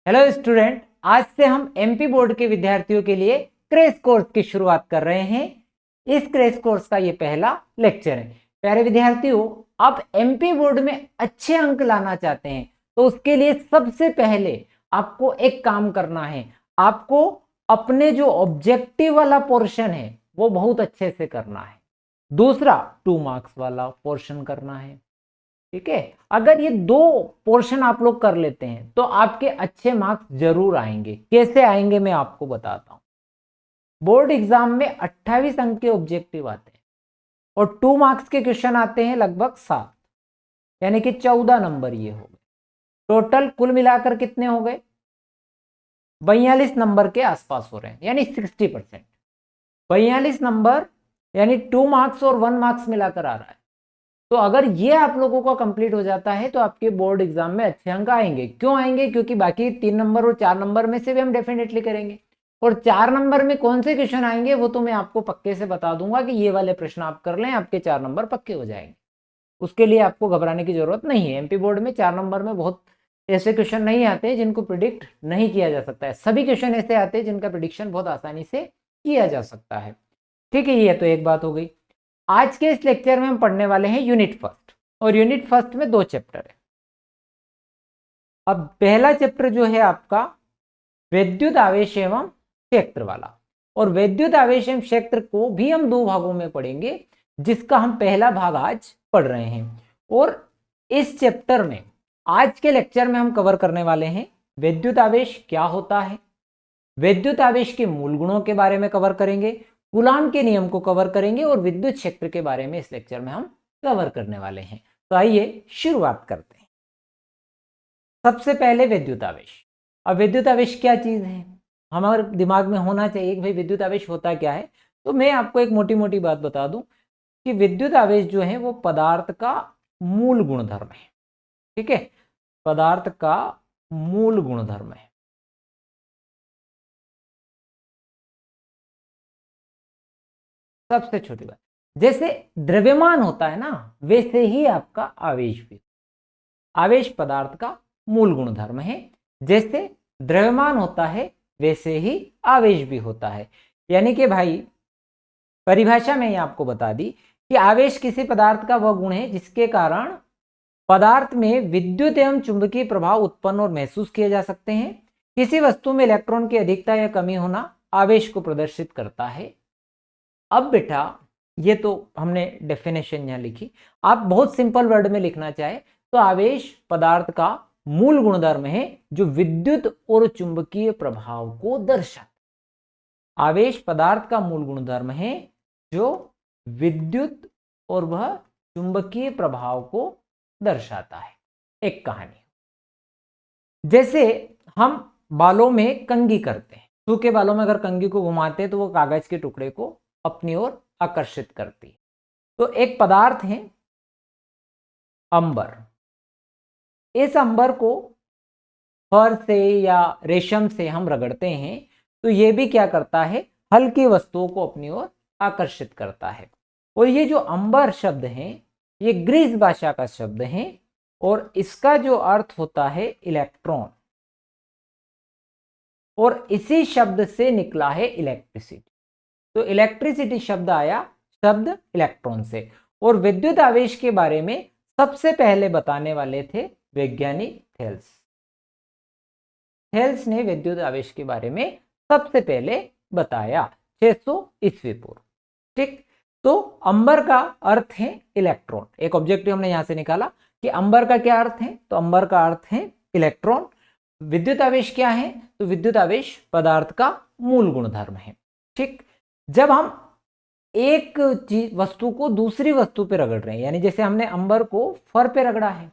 Hello student, आज से हम एमपी बोर्ड के विद्यार्थियों के लिए क्रैश कोर्स की शुरुआत कर रहे हैं। इस क्रैश कोर्स का ये पहला लेक्चर है। प्यारे विद्यार्थियों, आप एमपी बोर्ड में अच्छे अंक लाना चाहते हैं तो उसके लिए सबसे पहले आपको एक काम करना है। आपको अपने जो ऑब्जेक्टिव वाला पोर्शन है वो बहुत अच्छे से करना है। दूसरा 2 मार्क्स वाला पोर्शन करना है। ठीक है, अगर ये 2 पोर्शन आप लोग कर लेते हैं तो आपके अच्छे मार्क्स जरूर आएंगे। कैसे आएंगे मैं आपको बताता हूं। बोर्ड एग्जाम में 28 अंक के ऑब्जेक्टिव आते हैं और 2 मार्क्स के क्वेश्चन आते हैं लगभग 7, यानी कि 14 नंबर ये हो गए। टोटल कुल मिलाकर कितने हो गए? 42 नंबर के आसपास हो रहे हैं, यानी 60%। 42 नंबर यानी 2 मार्क्स और 1 मार्क्स मिलाकर आ रहा है। तो अगर ये आप लोगों का कंप्लीट हो जाता है तो आपके बोर्ड एग्जाम में अच्छे अंक आएंगे। क्यों आएंगे? क्योंकि बाकी 3 नंबर और 4 नंबर में से भी हम डेफिनेटली करेंगे। और 4 नंबर में कौन से क्वेश्चन आएंगे वो तो मैं आपको पक्के से बता दूंगा कि ये वाले प्रश्न आप कर लें, आपके 4 नंबर पक्के हो जाएंगे। उसके लिए आपको घबराने की जरूरत नहीं है। एमपी बोर्ड में 4 नंबर में बहुत ऐसे क्वेश्चन नहीं आते जिनको प्रिडिक्ट नहीं किया जा सकता है। सभी क्वेश्चन ऐसे आते हैं जिनका प्रिडिक्शन बहुत आसानी से किया जा सकता है। ठीक है, ये तो एक बात हो गई। आज के इस लेक्चर में हम पढ़ने वाले हैं यूनिट फर्स्ट, और यूनिट फर्स्ट में 2 चैप्टर है। अब पहला चैप्टर जो है आपका विद्युत आवेश एवं क्षेत्र वाला, और विद्युत आवेश एवं क्षेत्र को भी हम 2 भागों में पढ़ेंगे, जिसका हम पहला भाग आज पढ़ रहे हैं। और इस चैप्टर में आज के लेक्चर में हम कवर करने वाले हैं विद्युत आवेश क्या होता है, विद्युत आवेश के मूल गुणों के बारे में कवर करेंगे, कूलाम के नियम को कवर करेंगे और विद्युत क्षेत्र के बारे में इस लेक्चर में हम कवर करने वाले हैं। तो आइए शुरुआत करते हैं। सबसे पहले विद्युत आवेश। अब विद्युत आवेश क्या चीज है, हमारे दिमाग में होना चाहिए कि भाई विद्युत आवेश होता क्या है। तो मैं आपको एक मोटी मोटी बात बता दूं कि विद्युत आवेश जो है वो पदार्थ का मूल गुणधर्म है। ठीक है, पदार्थ का मूल गुणधर्म है। सबसे छोटी बात, जैसे द्रव्यमान होता है ना, वैसे ही आपका आवेश भी। आवेश पदार्थ का मूल गुणधर्म है। जैसे द्रव्यमान होता है वैसे ही आवेश भी होता है। यानी कि भाई परिभाषा में आपको बता दी कि आवेश किसी पदार्थ का वह गुण है जिसके कारण पदार्थ में विद्युत एवं चुंबकीय प्रभाव उत्पन्न और महसूस किए जा सकते हैं। किसी वस्तु में इलेक्ट्रॉन की अधिकता या कमी होना आवेश को प्रदर्शित करता है। अब बेटा ये तो हमने डेफिनेशन यहां लिखी। आप बहुत सिंपल वर्ड में लिखना चाहे तो आवेश पदार्थ का मूल गुणधर्म है जो विद्युत और चुंबकीय प्रभाव को दर्शाता है। आवेश पदार्थ का मूल गुणधर्म है जो विद्युत और वह चुंबकीय प्रभाव को दर्शाता है। एक कहानी, जैसे हम बालों में कंघी करते हैं, सूखे बालों में अगर कंघी को घुमाते हैं तो वो कागज के टुकड़े को अपनी ओर आकर्षित करती है। तो एक पदार्थ है अंबर। इस अंबर को फर से या रेशम से हम रगड़ते हैं तो ये भी क्या करता है, हल्की वस्तुओं को अपनी ओर आकर्षित करता है। और ये जो अंबर शब्द है ये ग्रीक भाषा का शब्द है और इसका जो अर्थ होता है इलेक्ट्रॉन, और इसी शब्द से निकला है इलेक्ट्रिसिटी। तो इलेक्ट्रिसिटी शब्द आया शब्द इलेक्ट्रॉन से। और विद्युत आवेश के बारे में सबसे पहले बताने वाले थे वैज्ञानिक थेल्स। थेल्स ने विद्युत आवेश के बारे में सबसे पहले बताया 600 ईस्वी पूर्व। ठीक, तो अंबर का अर्थ है इलेक्ट्रॉन। एक ऑब्जेक्टिव हमने यहां से निकाला कि अंबर का क्या अर्थ है, तो अंबर का अर्थ है इलेक्ट्रॉन। विद्युत आवेश क्या है, तो विद्युत आवेश पदार्थ का मूल गुणधर्म है। ठीक, जब हम एक चीज वस्तु को दूसरी वस्तु पे रगड़ रहे हैं, यानी जैसे हमने अंबर को फर पे रगड़ा है,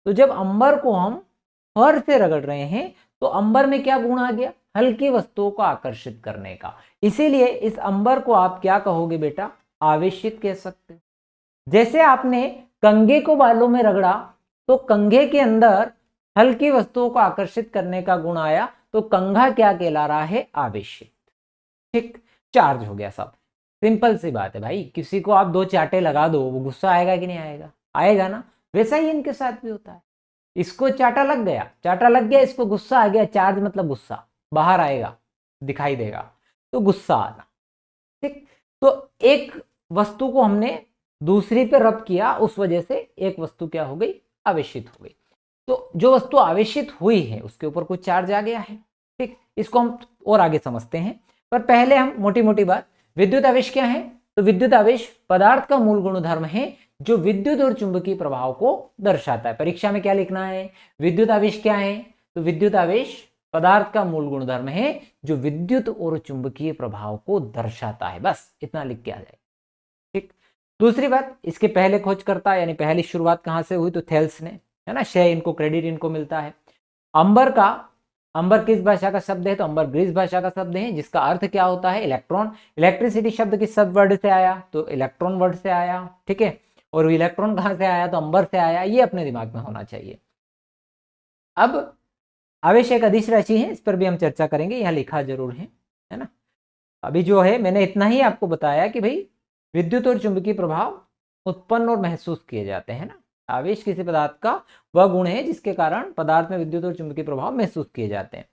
तो जब अंबर को हम फर से रगड़ रहे हैं तो अंबर में क्या गुण आ गया, हल्की वस्तुओं को आकर्षित करने का। इसीलिए इस अंबर को आप क्या कहोगे बेटा, आवेशित कह सकते हो। जैसे आपने कंघे को बालों में रगड़ा तो कंघे के अंदर हल्की वस्तुओं को आकर्षित करने का गुण आया, तो कंघा क्या कहला रहा है, आवेशित। ठीक, चार्ज हो गया सब। सिंपल सी बात है भाई, किसी को आप 2 चांटे लगा दो वो गुस्सा आएगा कि नहीं आएगा, आएगा ना। वैसा ही इनके साथ भी होता है। इसको चाटा लग गया, चाटा लग गया, इसको गुस्सा आ गया, चार्ज मतलब गुस्सा बाहर आएगा, दिखाई देगा, तो गुस्सा आना। ठीक, तो एक वस्तु को हमने दूसरी पे रब किया, उस वजह से एक वस्तु क्या हो गई, आवेशित हो गई। तो जो वस्तु आवेशित हुई है उसके ऊपर कुछ चार्ज आ गया है। ठीक, इसको हम और आगे समझते हैं, पर पहले हम मोटी मोटी बात, विद्युत आवेश क्या है? तो विद्युत आवेश पदार्थ का मूल गुणधर्म है जो विद्युत और चुंबकीय प्रभाव को दर्शाता है। परीक्षा में क्या लिखना है? विद्युत आवेश क्या है? तो विद्युत आवेश पदार्थ का मूल गुणधर्म है जो विद्युत और चुंबकीय प्रभाव को दर्शाता है। बस इतना लिख के आ जाए। ठीक, दूसरी बात, इसके पहले खोजकर्ता यानी पहली शुरुआत कहां से हुई? तो थेल्स ने, है ना, श्रेय इनको, क्रेडिट इनको मिलता है। अंबर किस भाषा का शब्द है? तो अंबर ग्रीस भाषा का शब्द है, जिसका अर्थ क्या होता है? इलेक्ट्रॉन। इलेक्ट्रिसिटी शब्द किस सब वर्ड से आया? तो इलेक्ट्रॉन वर्ड से आया। ठीक है, और इलेक्ट्रॉन कहां से आया? तो अंबर से आया। ये अपने दिमाग में होना चाहिए। अब आवेश एक अदिश राशि है, इस पर भी हम चर्चा करेंगे, यहाँ लिखा जरूर है ना। अभी जो है मैंने इतना ही आपको बताया कि भाई विद्युत और चुंबकीय प्रभाव उत्पन्न और महसूस किए जाते हैं ना। आवेश किसी पदार्थ का वह गुण है जिसके कारण पदार्थ में विद्युत और चुंबकीय प्रभाव महसूस किए जाते हैं।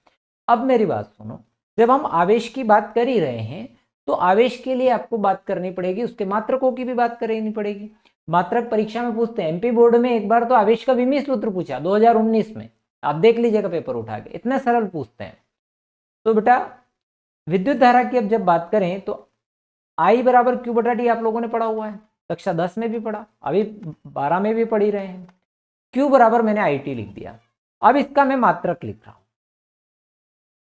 अब मेरी बात सुनो, जब हम आवेश की बात कर ही रहे हैं तो आवेश के लिए आपको बात करनी पड़ेगी, उसके मात्रकों की भी बात करनी पड़ेगी। मात्रक परीक्षा में पूछते हैं, एमपी बोर्ड में एक बार तो आवेश का विमीय सूत्र पूछा 2019 में, आप देख लीजिएगा पेपर उठा के, इतना सरल पूछते हैं। तो बेटा विद्युत धारा की अब जब बात करें तो I बराबर Q बटा टी आप लोगों ने पढ़ा हुआ है, कक्षा 10 में भी पढ़ा, अभी 12 में भी पढ़ ही रहे हैं। Q बराबर मैंने IT लिख दिया। अब इसका मैं मात्रक लिख रहा हूं,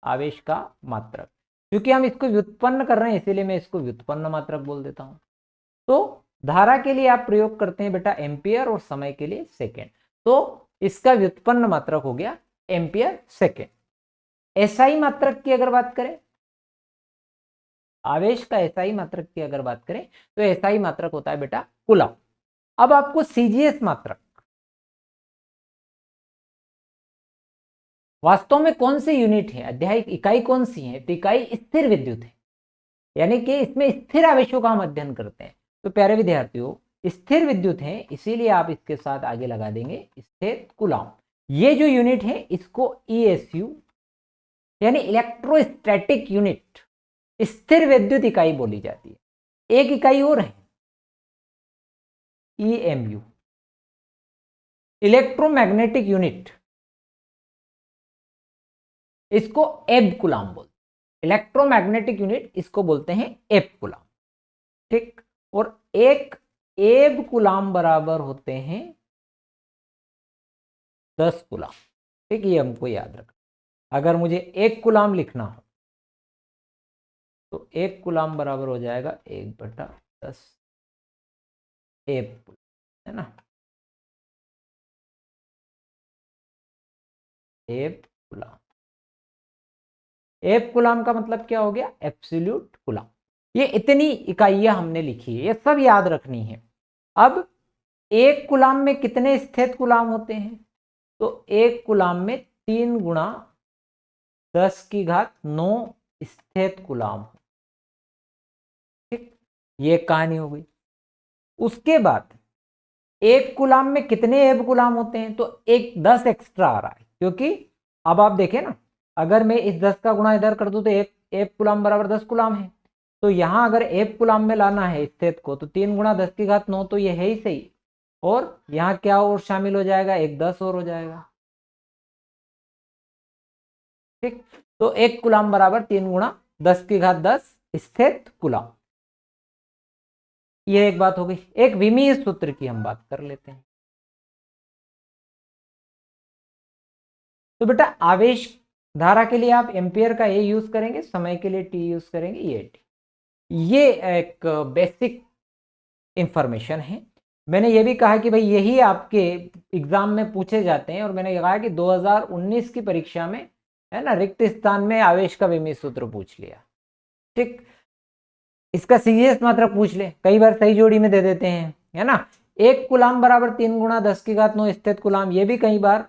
आवेश का मात्रक, क्योंकि हम इसको व्युत्पन्न कर रहे हैं इसीलिए मैं इसको व्युत्पन्न मात्रक बोल देता हूं। तो धारा के लिए आप प्रयोग करते हैं बेटा एम्पियर और समय के लिए सेकेंड, तो इसका व्युत्पन्न मात्रक हो गया एम्पियर सेकेंड। एसआई मात्रक की अगर बात करें, आवेश का एसआई मात्रक की अगर बात करें तो एसआई मात्रक होता है बेटा कूलम। अब आपको सीजीएस मात्रक, वास्तव में कौन सी यूनिट है, अध्यायिक इकाई कौन सी है? तो इकाई स्थिर विद्युत है, यानी कि इसमें स्थिर आवेशों का हम अध्ययन करते हैं। तो प्यारे विद्यार्थियों स्थिर विद्युत है, इसीलिए आप इसके साथ आगे लगा देंगे स्थिर कूलम। ये जो यूनिट है इसको ईएसयू यानी इलेक्ट्रोस्टैटिक यूनिट, स्थिर विद्युत इकाई बोली जाती है। एक इकाई और है ईएमयू, इलेक्ट्रोमैग्नेटिक यूनिट, इसको एब कूलम बोलते हैं। इलेक्ट्रोमैग्नेटिक यूनिट इसको बोलते हैं एब कूलम। ठीक, और एक एब कूलम बराबर होते हैं 10 कूलम। ठीक, ये हमको याद रखना। अगर मुझे 1 कूलम लिखना हो तो 1 कूलम बराबर हो जाएगा 1/10 एब कूलम, है ना, एब कूलम। एब कूलम का मतलब क्या हो गया? Absolute coulomb. ये इतनी इकाइयां हमने लिखी है, ये सब याद रखनी है। अब 1 कूलम में कितने स्थित कूलम होते हैं? तो 1 कूलम में 3 गुणा 10⁹ स्थित कूलम। ठीक, ये कहानी हो गई। उसके बाद 1 कूलम में कितने एब कूलम होते हैं? तो एक 10 एक्स्ट्रा आ रहा है, क्योंकि अब आप देखें ना, अगर मैं इस 10 का गुणा इधर कर दूं तो एक एब कूलम बराबर 10 कूलम है। तो यहां अगर एब कूलम में लाना है स्थित को तो 3 गुणा 10⁹ तो ये है ही सही, और यहाँ क्या और शामिल हो जाएगा? एक 10 और हो जाएगा। ठीक, तो 1 कूलम बराबर 3 गुणा 10⁻10 स्थित कूलम। यह एक बात हो गई। एक विमीय सूत्र की हम बात कर लेते हैं। तो बेटा आवेश धारा के लिए आप एम्पियर का ए यूज करेंगे, समय के लिए टी यूज करेंगे, ये टी। ये एक बेसिक इंफॉर्मेशन है। मैंने ये भी कहा कि भाई यही आपके एग्जाम में पूछे जाते हैं, और मैंने कहा कि 2019 की परीक्षा में, है ना, रिक्त स्थान में आवेश का विमीय सूत्र पूछ लिया। ठीक, इसका सीजीएस मात्रक पूछ ले, कई बार सही जोड़ी में दे देते हैं, है ना। 1 कूलम बराबर 3 गुणा 10⁹ स्थित कूलम, ये भी कई बार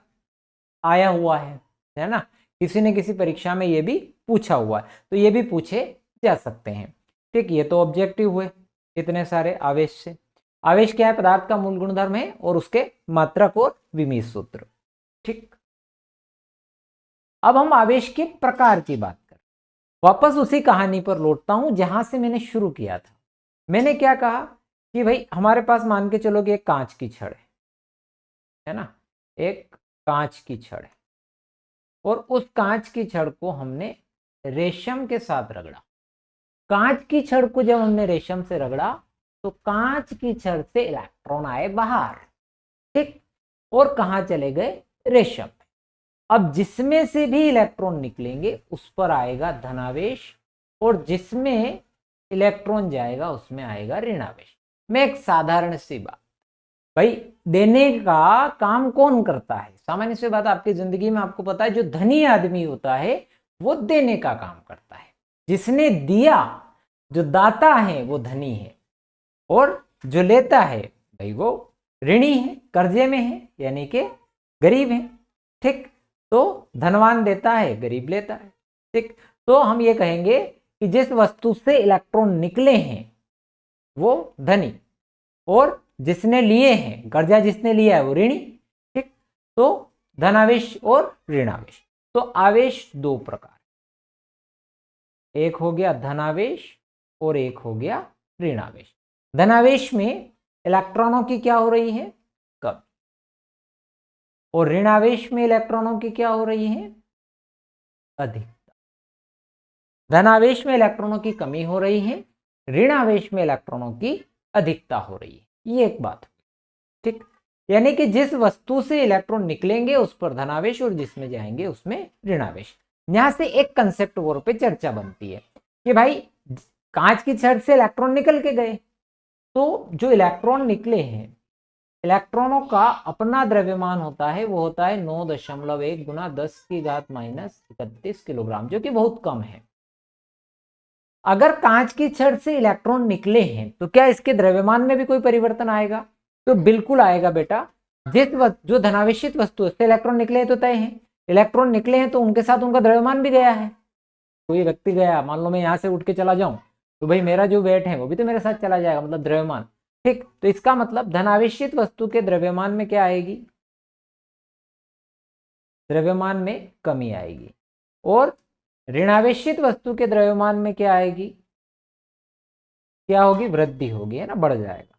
आया हुआ है ना, किसी ने किसी परीक्षा में ये भी पूछा हुआ है, तो ये भी पूछे जा सकते हैं। ठीक, ये तो ऑब्जेक्टिव हुए इतने सारे आवेश से। आवेश क्या है? पदार्थ का मूल गुणधर्म है और उसके मात्रक और विमीय सूत्र। ठीक, अब हम आवेश के प्रकार की बात करें। वापस उसी कहानी पर लौटता हूं जहां से मैंने शुरू किया था। मैंने क्या कहा कि भाई हमारे पास मान के चलो कि एक कांच की छड़ है ना, एक कांच की छड़ है, और उस कांच की छड़ को हमने रेशम के साथ रगड़ा। कांच की छड़ को जब हमने रेशम से रगड़ा तो कांच की छड़ से इलेक्ट्रॉन आए बाहर, ठीक, और कहां चले गए, रेशम। अब जिसमें से भी इलेक्ट्रॉन निकलेंगे उस पर आएगा धनावेश, और जिसमें इलेक्ट्रॉन जाएगा उसमें आएगा ऋणावेश। मैं एक साधारण सी बात, भाई देने का काम कौन करता है? सामान्य सी बात, आपकी जिंदगी में आपको पता है जो धनी आदमी होता है वो देने का काम करता है। जिसने दिया, जो दाता है वो धनी है, और जो लेता है भाई वो ऋणी है, कर्जे में है, यानी कि गरीब है। ठीक, तो धनवान देता है, गरीब लेता है। ठीक, तो हम ये कहेंगे कि जिस वस्तु से इलेक्ट्रॉन निकले हैं वो धनी, और जिसने लिए हैं, कर्जा जिसने लिया है वो ऋणी। ठीक, तो धनावेश और ऋणावेश। तो आवेश दो प्रकार, एक हो गया धनावेश और एक हो गया ऋणावेश। धनावेश में इलेक्ट्रॉनों की क्या हो रही है, कमी, और ऋणावेश में इलेक्ट्रॉनों की क्या हो रही है, अधिकता। धनावेश में इलेक्ट्रॉनों की कमी हो रही है, ऋणावेश में इलेक्ट्रॉनों की अधिकता हो रही है। ये एक बात, ठीक, यानी कि जिस वस्तु से इलेक्ट्रॉन निकलेंगे उस पर धनावेश और जिसमें जाएंगे उसमें ऋणावेश। यहां से एक कंसेप्ट और पे चर्चा बनती है कि भाई कांच की छड़ से इलेक्ट्रॉन निकल के गए, तो जो इलेक्ट्रॉन निकले हैं, इलेक्ट्रॉनों का अपना द्रव्यमान होता है, वो होता है 9.1 गुना 10⁻³ किलोग्राम, जो कि बहुत कम है। अगर कांच की छड़ से इलेक्ट्रॉन निकले हैं तो क्या इसके द्रव्यमान में भी कोई परिवर्तन आएगा? तो बिल्कुल आएगा बेटा। जो धनावेशित वस्तु से इलेक्ट्रॉन निकले हैं तो तय है, इलेक्ट्रॉन निकले हैं तो उनके साथ उनका द्रव्यमान भी गया है। कोई व्यक्ति गया, मान लो मैं यहां से उठ के चला जाऊं, तो भाई मेरा जो वेट है वो भी तो मेरे साथ चला जाएगा, मतलब द्रव्यमान। ठीक, तो इसका मतलब धनावेशित वस्तु के द्रव्यमान में क्या आएगी, द्रव्यमान में कमी आएगी, और ऋणावेशित वस्तु के द्रव्यमान में क्या आएगी, क्या होगी, वृद्धि होगी, है ना, बढ़ जाएगा।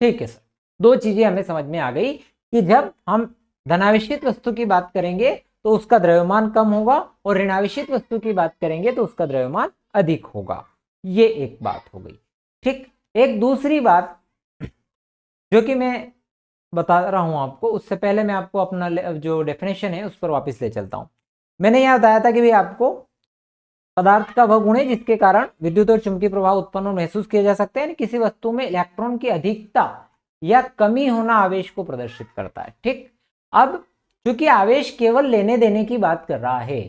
ठीक है सर, दो चीजें हमें समझ में आ गई कि जब हम धनावेशित वस्तु की बात करेंगे तो उसका द्रव्यमान कम होगा, और ऋणावेशित वस्तु की बात करेंगे तो उसका द्रव्यमान अधिक होगा। ये एक बात हो गई। ठीक, एक दूसरी बात जो कि मैं बता रहा हूं आपको, उससे पहले मैं आपको अपना जो डेफिनेशन है उस पर वापस ले चलता हूं। मैंने यह बताया था कि भाई आपको पदार्थ का वह गुण है जिसके कारण विद्युत और चुंबकीय प्रभाव उत्पन्न और महसूस किए जा सकते हैं। किसी वस्तु में इलेक्ट्रॉन की अधिकता या कमी होना आवेश को प्रदर्शित करता है। ठीक, अब चूंकि आवेश केवल लेने देने की बात कर रहा है,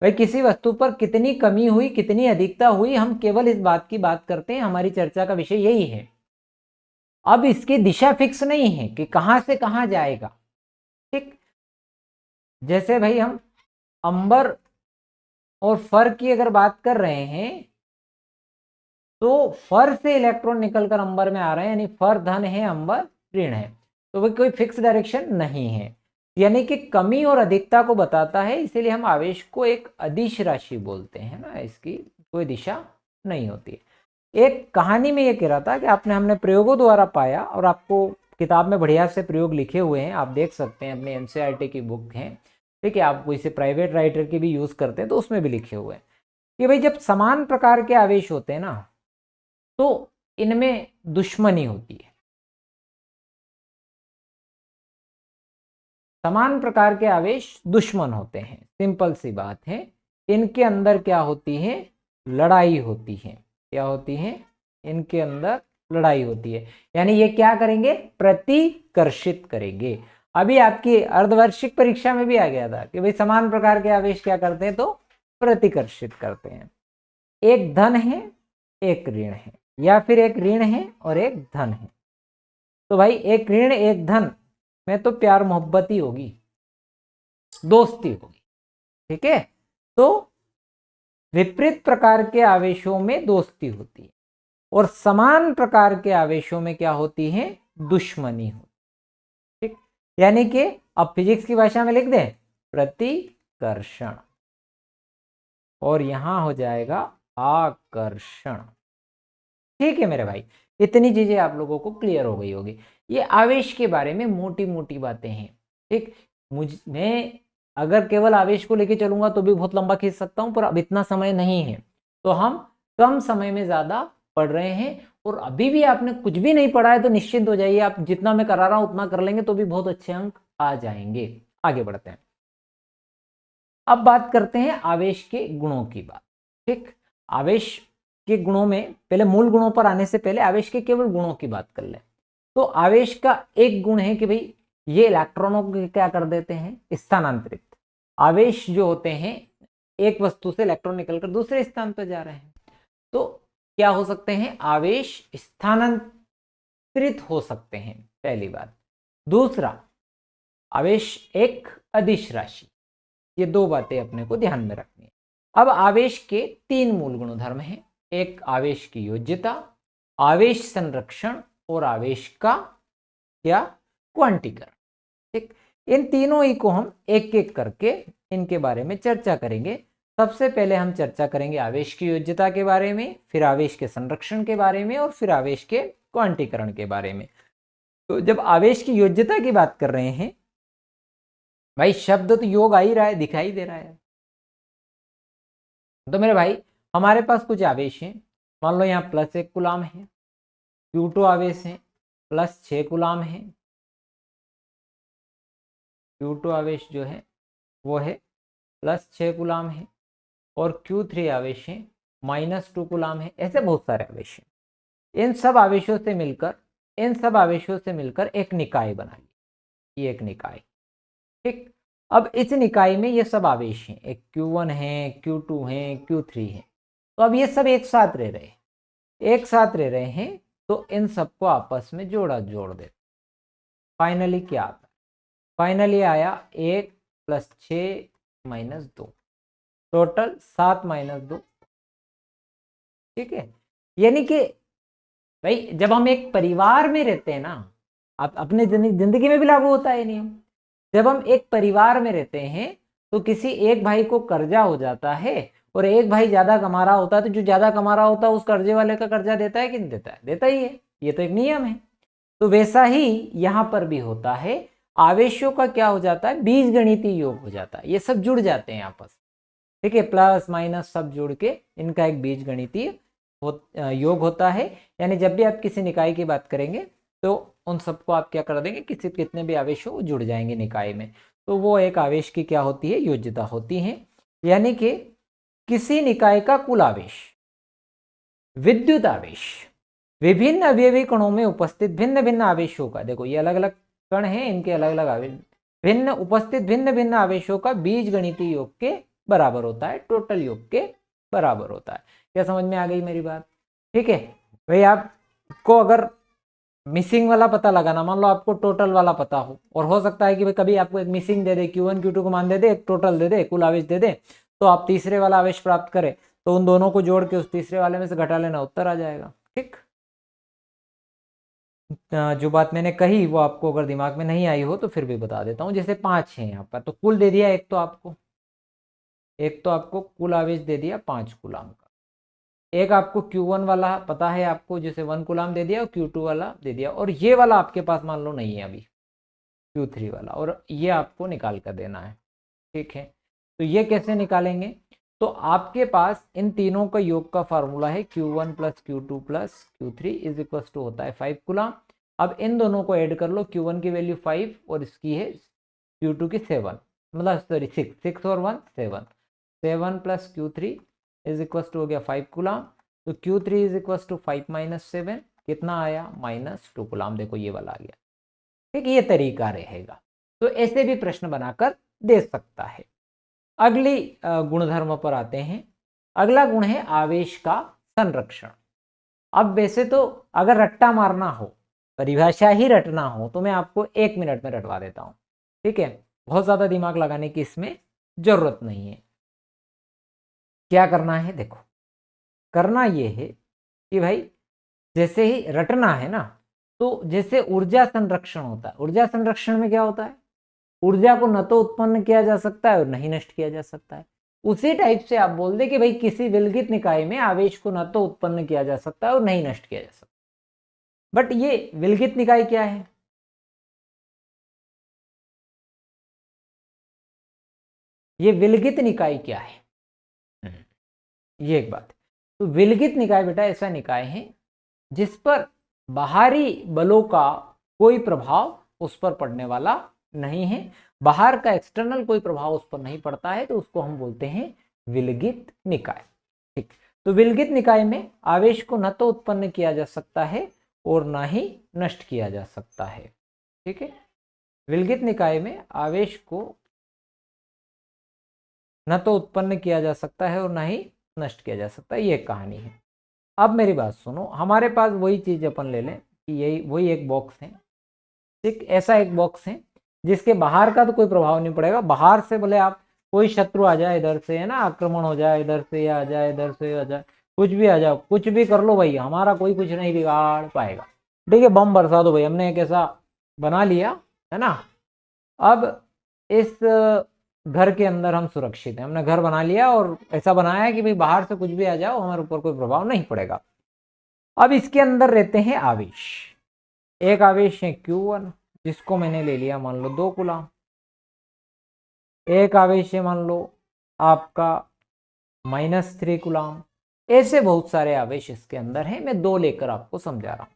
भाई किसी वस्तु पर कितनी कमी हुई, कितनी अधिकता हुई, हम केवल इस बात की बात करते हैं, हमारी चर्चा का विषय यही है। अब इसकी दिशा फिक्स नहीं है कि कहां से कहां जाएगा। ठीक, जैसे भाई हम अंबर और फर की अगर बात कर रहे हैं तो फर से इलेक्ट्रॉन निकलकर अंबर में आ रहे हैं, यानी फर धन है, अंबर ऋण है, तो वह कोई फिक्स डायरेक्शन नहीं है, यानी कि कमी और अधिकता को बताता है। इसीलिए हम आवेश को एक अदिश राशि बोलते हैं ना, इसकी कोई दिशा नहीं होती। एक कहानी में ये कह रहा था कि हमने प्रयोगों द्वारा पाया, और आपको किताब में बढ़िया से प्रयोग लिखे हुए हैं, आप देख सकते हैं, अपने एनसीईआरटी की बुक है, ठीक है, आप इसे प्राइवेट राइटर की भी यूज करते हैं तो उसमें भी लिखे हुए हैं कि भाई जब समान प्रकार के आवेश होते हैं ना तो इनमें दुश्मनी होती है। समान प्रकार के आवेश दुश्मन होते हैं, सिंपल सी बात है। इनके अंदर क्या होती है, लड़ाई होती है। क्या होती है, इनके अंदर लड़ाई होती है, यानी ये क्या करेंगे, प्रतिकर्षित करेंगे। अभी आपकी अर्धवार्षिक परीक्षा में भी आ गया था कि भाई समान प्रकार के आवेश क्या करते हैं, तो प्रतिकर्षित करते हैं। एक धन है, एक ऋण है, या फिर एक ऋण है और एक धन है। तो भाई एक ऋण एक धन में तो प्यार मोहब्बत ही होगी, दोस्ती होगी। ठीक है, तो विपरीत प्रकार के आवेशों में दोस्ती होती है, और समान प्रकार के आवेशों में क्या होती है, दुश्मनी होती है। यानी कि अब फिजिक्स की भाषा में लिख दें प्रतिकर्षण, और यहां हो जाएगा आकर्षण। ठीक है मेरे भाई, इतनी चीजें आप लोगों को क्लियर हो गई होगी। ये आवेश के बारे में मोटी मोटी बातें हैं। ठीक, मैं अगर केवल आवेश को लेके चलूंगा तो भी बहुत लंबा खींच सकता हूं, पर अब इतना समय नहीं है, तो हम कम समय में ज्यादा पढ़ रहे हैं। और अभी भी आपने कुछ भी नहीं पढ़ा है तो निश्चिंत हो जाइए, आप जितना मैं करा रहा हूं उतना कर लेंगे तो भी बहुत अच्छे अंक आ जाएंगे। आगे बढ़ते हैं, अब बात करते हैं आवेश के गुणों की बात। ठीक, आवेश के गुणों में पहले मूल गुणों पर आने से पहले आवेश के केवल गुणों की बात कर लें। तो आवेश का एक गुण है कि भाई ये इलेक्ट्रॉनों को क्या कर देते हैं, स्थानांतरित। आवेश जो होते हैं, एक वस्तु से इलेक्ट्रॉन निकलकर दूसरे स्थान पर जा रहे हैं, तो क्या हो सकते हैं, आवेश स्थानांतरित हो सकते हैं, पहली बात। दूसरा, आवेश एक अदिश राशि। ये दो बातें अपने को ध्यान में रखनी है। अब आवेश के तीन मूल गुणधर्म हैं, एक आवेश की योज्यता, आवेश संरक्षण और आवेश का क्या, क्वांटीकरण। ठीक, इन तीनों ही को हम एक एक करके इनके बारे में चर्चा करेंगे। सबसे पहले हम चर्चा करेंगे आवेश की योज्यता के बारे में, फिर आवेश के संरक्षण के बारे में, और फिर आवेश के क्वांटीकरण के बारे में। तो जब आवेश की योज्यता की बात कर रहे हैं भाई, शब्द तो योग आ ही रहा है, दिखाई दे रहा है। तो मेरे भाई हमारे पास कुछ आवेश हैं, मान लो यहाँ +1 कूलाम है, Q2 आवेश है +6 कूलाम है, Q2 आवेश जो है वो है +6 कूलाम है, और Q3 आवेश है -2 कूलाम है। ऐसे बहुत सारे आवेश हैं। इन सब आवेशों से मिलकर एक निकाय बनाइए, ये एक निकाय। ठीक, अब इस निकाय में ये सब आवेश हैं, एक Q1 है, Q2 है, Q3 है। तो अब ये सब एक साथ रह रहे हैं, तो इन सबको आपस में जोड़ दे। फाइनली क्या आता है, फाइनली आया 1 + 6 - 2, टोटल 7 - 2। ठीक है, यानी कि भाई जब हम एक परिवार में रहते हैं ना, आप अपने जिंदगी में भी लागू होता है नियम, जब हम एक परिवार में रहते हैं तो किसी एक भाई को कर्जा हो जाता है और एक भाई ज्यादा कमा रहा होता है, तो जो ज्यादा कमा रहा होता है उस कर्जे वाले का कर्जा देता है कि नहीं देता है, देता ही है, ये तो एक नियम है। तो वैसा ही यहां पर भी होता है, आवेशों का क्या हो जाता है, बीजगणितीय योग हो जाता है, ये सब जुड़ जाते हैं आपस। ठीक है, प्लस माइनस सब जुड़ के इनका एक बीजगणितीय योग होता है। यानी जब भी आप किसी निकाय की बात करेंगे तो उन सबको आप क्या कर देंगे, किसी कितने भी आवेश हो जुड़ जाएंगे निकाय में, तो वो एक आवेश की क्या होती है, योज्यता होती है। यानी कि किसी निकाय का कुल आवेश, विद्युत आवेश, विभिन्न अवयवी कणों में उपस्थित भिन्न भिन्न आवेशों का, देखो ये अलग अलग कण हैं, इनके अलग अलग आवेश, भिन्न भिन्न आवेशों का बीजगणितीय योग के बराबर होता है, टोटल योग के बराबर होता है। क्या समझ में आ गई मेरी बात? ठीक है भाई, आपको अगर मिसिंग वाला पता लगाना, मान लो आपको टोटल वाला पता हो और सकता है कि भाई कभी आपको एक मिसिंग दे दे, Q1 Q2 को मान दे दे, एक टोटल दे दे, कुल आवेश दे दे, तो आप तीसरे वाला आवेश प्राप्त करें तो उन दोनों को जोड़ के उस तीसरे वाले में से घटा लेना, उत्तर आ जाएगा। ठीक, जो बात मैंने कही वो आपको अगर दिमाग में नहीं आई हो तो फिर भी बता देता हूँ। जैसे 5 है यहाँ पर, तो कुल दे दिया एक तो आपको कुल आवेश दे दिया 5 कूलाम का, एक आपको Q1 वाला पता है आपको, जैसे 1 कूलाम दे दिया, और Q2 वाला दे दिया, और ये वाला आपके पास मान लो नहीं है अभी, Q3 वाला, और ये आपको निकाल कर देना है। ठीक है, तो ये कैसे निकालेंगे, तो आपके पास इन तीनों का योग का फार्मूला है Q1 + Q2 + Q3 = होता है 5 कूलाम। अब इन दोनों को ऐड कर लो, Q1 की वैल्यू 5 और इसकी है Q2 की 7, मतलब सॉरी 6 और 1 7, 7 + Q3 हो गया 5 कूलाम। तो Q3 = 5 - 7 कितना आया, -2 कूलाम। देखो ये वाला आ गया। ठीक, ये तरीका रहेगा, तो ऐसे भी प्रश्न बनाकर दे सकता है। अगली गुणधर्म पर आते हैं। अगला गुण है आवेश का संरक्षण। अब वैसे तो अगर रट्टा मारना हो, परिभाषा ही रटना हो, तो मैं आपको 1 मिनट में रटवा देता हूं। ठीक है, बहुत ज्यादा दिमाग लगाने की इसमें जरूरत नहीं है। क्या करना है, देखो करना ये है कि भाई जैसे ही रटना है ना, तो जैसे ऊर्जा संरक्षण होता है, ऊर्जा संरक्षण में क्या होता है, ऊर्जा को न तो उत्पन्न किया जा सकता है और नहीं नष्ट किया जा सकता है। उसी टाइप से आप बोल दे कि भाई किसी विलगित निकाय में आवेश को न तो उत्पन्न किया जा सकता है और नहीं नष्ट किया जा सकता। बट ये विलगित निकाय क्या है, ये विलगित निकाय क्या है, ये एक बात। तो विलगित निकाय बेटा ऐसा निकाय है जिस पर बाहरी बलों का कोई प्रभाव उस पर पड़ने वाला नहीं है, बाहर का एक्सटर्नल कोई प्रभाव उस पर नहीं पड़ता है, तो उसको हम बोलते हैं विलगित निकाय। ठीक, तो विलगित निकाय में आवेश को न तो उत्पन्न किया जा सकता है और न ही नष्ट किया जा सकता है। ठीक है, विलगित निकाय में आवेश को न तो उत्पन्न किया जा सकता है और न ही नष्ट किया जा सकता है, ये एक कहानी है। अब मेरी बात सुनो, हमारे पास वही चीज अपन ले लें कि यही वही एक बॉक्स है, ठीक, ऐसा एक बॉक्स है जिसके बाहर का तो कोई प्रभाव नहीं पड़ेगा, बाहर से बोले आप कोई शत्रु आ जाए इधर से, है ना, आक्रमण हो जाए इधर से आ जाए इधर से आ जाए, कुछ भी आ जाओ, कुछ भी कर लो भाई, हमारा कोई कुछ नहीं बिगाड़ पाएगा। ठीक है, बम बरसा दो भाई, हमने एक ऐसा बना लिया है ना। अब इस घर के अंदर हम सुरक्षित हैं, हमने घर बना लिया और ऐसा बनाया है कि भाई बाहर से कुछ भी आ जाओ हमारे ऊपर कोई प्रभाव नहीं पड़ेगा। अब इसके अंदर रहते हैं आवेश, एक आवेश है Q1 जिसको मैंने ले लिया मान लो 2 कूलम, एक आवेश है मान लो आपका -3 कूलम, ऐसे बहुत सारे आवेश इसके अंदर हैं, मैं 2 लेकर आपको समझा रहा हूं।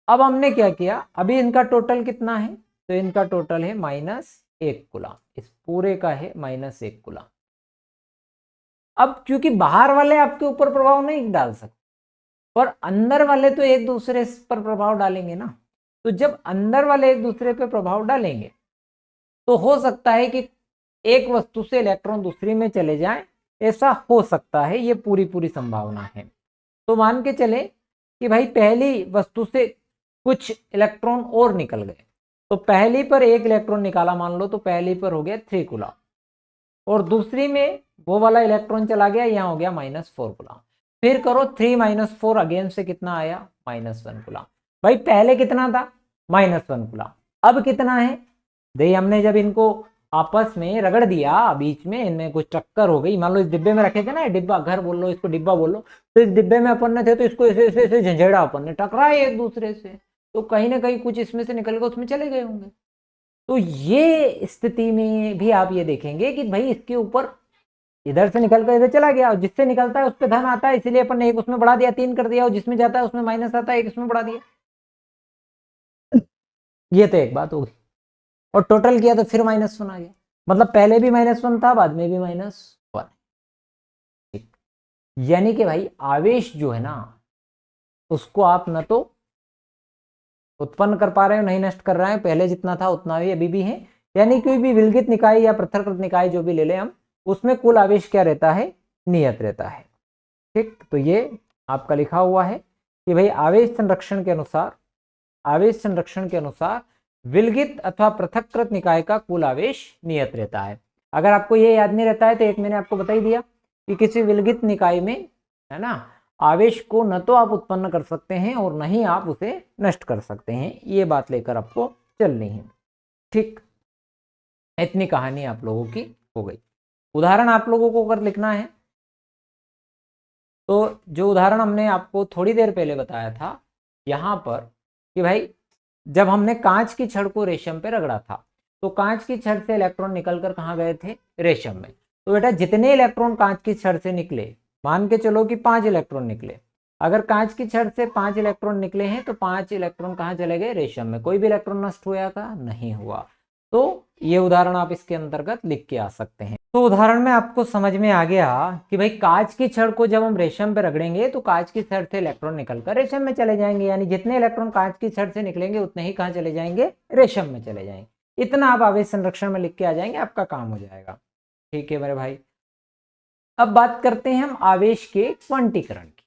अब हमने क्या किया, अभी इनका टोटल कितना है, तो इनका टोटल है -1 कूलम, इस पूरे का है -1 कूलम। अब क्योंकि बाहर वाले आपके ऊपर प्रभाव नहीं डाल सकते पर अंदर वाले तो एक दूसरे पर प्रभाव डालेंगे ना, तो जब अंदर वाले एक दूसरे पर प्रभाव डालेंगे तो हो सकता है कि एक वस्तु से इलेक्ट्रॉन दूसरी में चले जाएं, ऐसा हो सकता है, ये पूरी संभावना है। तो मान के चले कि भाई पहली वस्तु से कुछ इलेक्ट्रॉन और निकल गए, तो पहली पर एक इलेक्ट्रॉन निकाला मान लो, तो पहली पर हो गया 3 कूलम और दूसरी में वो वाला इलेक्ट्रॉन चला गया, यहाँ हो गया -4 कूलम। फिर करो 3 - 4 अगेन से कितना आया, -1 कूलम। भाई पहले कितना था, -1 कूलम, अब कितना है, भाई हमने जब इनको आपस में रगड़ दिया, बीच में इनमें कुछ टक्कर हो गई, मान लो इस डिब्बे में रखे थे ना, डिब्बा घर बोल लो इसको, डिब्बा बोल लो, तो इस डिब्बे में अपन ने थे, तो इसको ऐसे ऐसे ऐसे झंझेड़ा, अपन ने टकराए एक दूसरे से, तो कहीं ना कहीं कुछ इसमें से निकल के उसमें चले गए होंगे। तो ये स्थिति में भी आप ये देखेंगे कि भाई इसके ऊपर इधर से निकल कर इधर चला गया, और जिससे निकलता है उस पर धन आता है, इसलिए अपन ने एक उसमें बढ़ा दिया, 3 कर दिया, और जिसमें जाता है उसमें माइनस आता है, एक इसमें बढ़ा दिया। ये तो एक बात होगी, और टोटल किया तो फिर -1 आ गया, मतलब पहले भी -1 था, बाद में भी -1। यानी कि भाई आवेश जो है ना उसको आप न तो उत्पन्न कर पा रहे हो, नहीं नष्ट कर रहे हैं, पहले जितना था उतना भी अभी भी है। यानी कोई भी विलगित निकाय या पृथक्कृत निकाय जो भी ले लें हम, उसमें कुल आवेश क्या रहता है, नियत रहता है। ठीक, तो ये आपका लिखा हुआ है कि भाई आवेश संरक्षण के अनुसार विलगित अथवा पृथक्कृत निकाय का कुल आवेश नियत रहता है। अगर आपको ये याद नहीं रहता है तो एक मैंने आपको बता ही दिया कि किसी विलगित निकाय में, है ना, आवेश को न तो आप उत्पन्न कर सकते हैं और न ही आप उसे नष्ट कर सकते हैं, ये बात लेकर आपको चलनी है। ठीक, इतनी कहानी आप लोगों की हो गई। उदाहरण आप लोगों को अगर लिखना है तो जो उदाहरण हमने आपको थोड़ी देर पहले बताया था यहाँ पर कि भाई जब हमने कांच की छड़ को रेशम पे रगड़ा था, तो कांच की छड़ से इलेक्ट्रॉन निकलकर कहाँ गए थे, रेशम में। तो बेटा जितने इलेक्ट्रॉन कांच की छड़ से निकले, मान के चलो कि 5 इलेक्ट्रॉन निकले, अगर कांच की छड़ से 5 इलेक्ट्रॉन निकले हैं तो 5 इलेक्ट्रॉन कहाँ चले गए, रेशम में। कोई भी इलेक्ट्रॉन नष्ट हुआ का नहीं हुआ। तो ये उदाहरण आप इसके अंतर्गत लिख के आ सकते हैं। तो उदाहरण में आपको समझ में आ गया कि भाई कांच की छड़ को जब हम रेशम पे रगड़ेंगे तो कांच की छड़ से इलेक्ट्रॉन निकलकर रेशम में चले जाएंगे, यानी जितने इलेक्ट्रॉन कांच की छड़ से निकलेंगे उतने ही कहाँ चले जाएंगे, रेशम में चले जाएंगे। इतना आप आवेश संरक्षण में लिख के आ जाएंगे, आपका काम हो जाएगा। ठीक है मेरे भाई, अब बात करते हैं हम आवेश के क्वांटीकरण की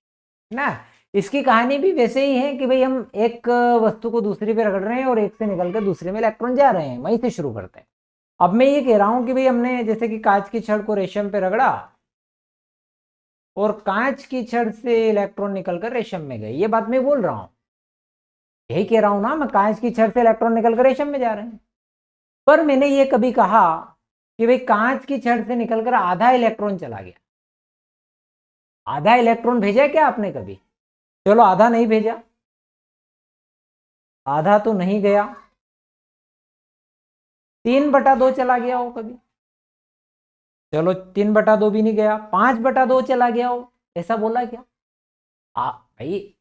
ना। इसकी कहानी भी वैसे ही है कि भाई हम एक वस्तु को दूसरी पे रगड़ रहे हैं और एक से निकलकर दूसरे में इलेक्ट्रॉन जा रहे हैं, वहीं से शुरू करते हैं। अब मैं ये कह रहा हूं कि भाई हमने जैसे कि कांच की छड़ को रेशम पे रगड़ा और कांच की छड़ से इलेक्ट्रॉन निकलकर रेशम में गए, ये बात मैं बोल रहा हूं। यही कह रहा हूं ना मैं, कांच की छड़ से इलेक्ट्रॉन निकलकर रेशम में जा रहे हैं। पर मैंने ये कभी कहा कि भाई कांच की छड़ से निकलकर आधा इलेक्ट्रॉन चला गया, आधा इलेक्ट्रॉन भेजा क्या आपने कभी? चलो आधा नहीं भेजा, आधा तो नहीं गया, 3/2 चला गया हो कभी? चलो 3/2 भी नहीं गया, 5/2 चला गया हो, ऐसा बोला क्या? भाई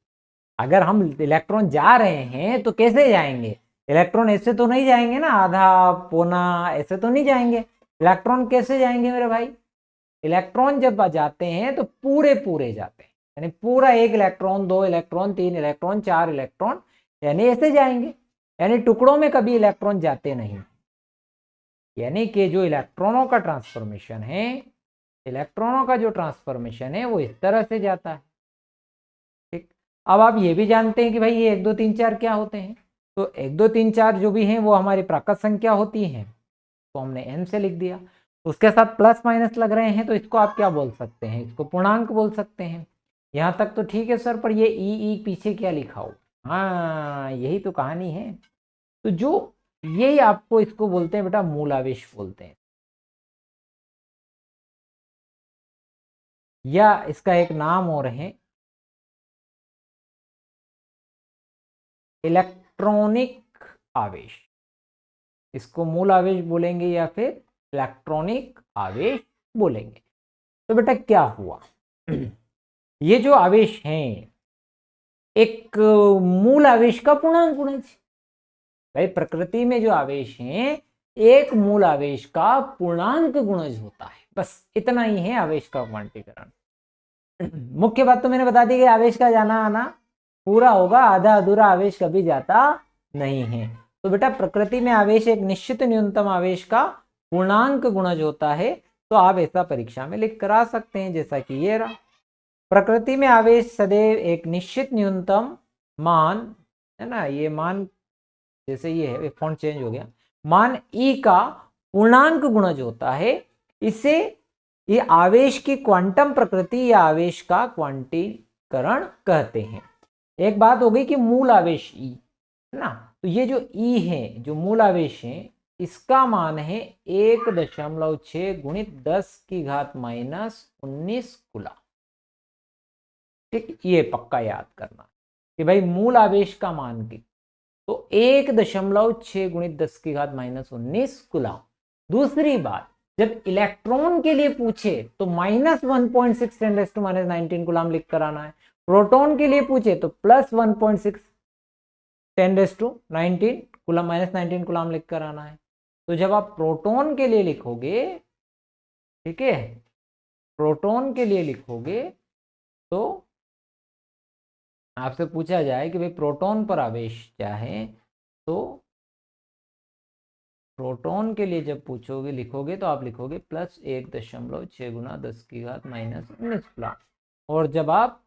अगर हम इलेक्ट्रॉन जा रहे हैं तो कैसे जाएंगे? इलेक्ट्रॉन ऐसे तो नहीं जाएंगे ना, आधा पौना ऐसे तो नहीं जाएंगे। इलेक्ट्रॉन कैसे जाएंगे मेरे भाई? इलेक्ट्रॉन जब जाते हैं तो पूरे पूरे जाते हैं, यानी पूरा 1 इलेक्ट्रॉन, 2 इलेक्ट्रॉन, 3 इलेक्ट्रॉन, 4 इलेक्ट्रॉन, यानी ऐसे जाएंगे, यानी टुकड़ों में कभी इलेक्ट्रॉन जाते नहीं। यानी कि जो इलेक्ट्रॉनों का ट्रांसफॉर्मेशन है, इलेक्ट्रॉनों का जो ट्रांसफॉर्मेशन है वो इस तरह से जाता है। ठीक, अब आप ये भी जानते हैं कि भाई ये 1 2 3 4 क्या होते हैं, तो 1 2 3 4 जो भी हैं वो हमारी प्राकृत संख्या होती हैं, तो हमने n से लिख दिया। उसके साथ प्लस माइनस लग रहे हैं तो इसको आप क्या बोल सकते हैं? इसको पूर्णांक बोल सकते हैं। यहाँ तक तो ठीक है सर, पर ये ई पीछे क्या लिखा हो? हाँ यही तो कहानी है। तो जो यही आपको इसको बोलते हैं बेटा मूल आवेश बोलते हैं, या इसका एक नाम और है इलेक्ट्रॉनिक आवेश। इसको मूल आवेश बोलेंगे या फिर इलेक्ट्रॉनिक आवेश बोलेंगे। तो बेटा क्या हुआ, ये जो आवेश हैं एक मूल आवेश का पूर्णांक गुणज। भाई प्रकृति में जो आवेश हैं एक मूल आवेश का पूर्णांक गुणज होता है, बस इतना ही है आवेश का क्वांटीकरण। मुख्य बात तो मैंने बता दी कि आवेश का जाना आना पूरा होगा, आधा अधूरा आवेश कभी जाता नहीं है। तो बेटा प्रकृति में आवेश एक निश्चित न्यूनतम आवेश का पूर्णांक गुणज होता है, तो आप ऐसा परीक्षा में लिख कर आ सकते हैं, जैसा कि ये रहा। प्रकृति में आवेश सदैव एक निश्चित न्यूनतम मान, है ना, ये मान जैसे ये है, फॉन्ट चेंज हो गया, मान ई का पूर्णांक गुणज होता है। इसे ये आवेश की क्वांटम प्रकृति या आवेश का क्वांटीकरण कहते हैं। एक बात हो गई कि मूल आवेश ई है ना, तो ये जो ई है, जो मूल आवेश है, इसका मान है 1.6 गुणित 10⁻⁻19 कूलम। ठीक, ये पक्का याद करना कि भाई मूल आवेश का मान की तो 1.6 गुणित 10⁻⁻19 कूलम। दूसरी बात, जब इलेक्ट्रॉन के लिए पूछे तो -1.6 10⁻⁻19 कूलम लिख कर आना है। प्रोटॉन के लिए पूछे तो +1.6 10⁻19 कूलम -19 कूलम लिख कर आना है। तो जब आप प्रोटॉन के लिए लिखोगे, ठीक है, प्रोटॉन के लिए लिखोगे तो आपसे पूछा जाए कि भाई प्रोटॉन पर आवेश क्या है, तो प्रोटॉन के लिए जब पूछोगे लिखोगे तो आप लिखोगे +1.6 गुना 10⁻⁻19 कूलम। और जब आप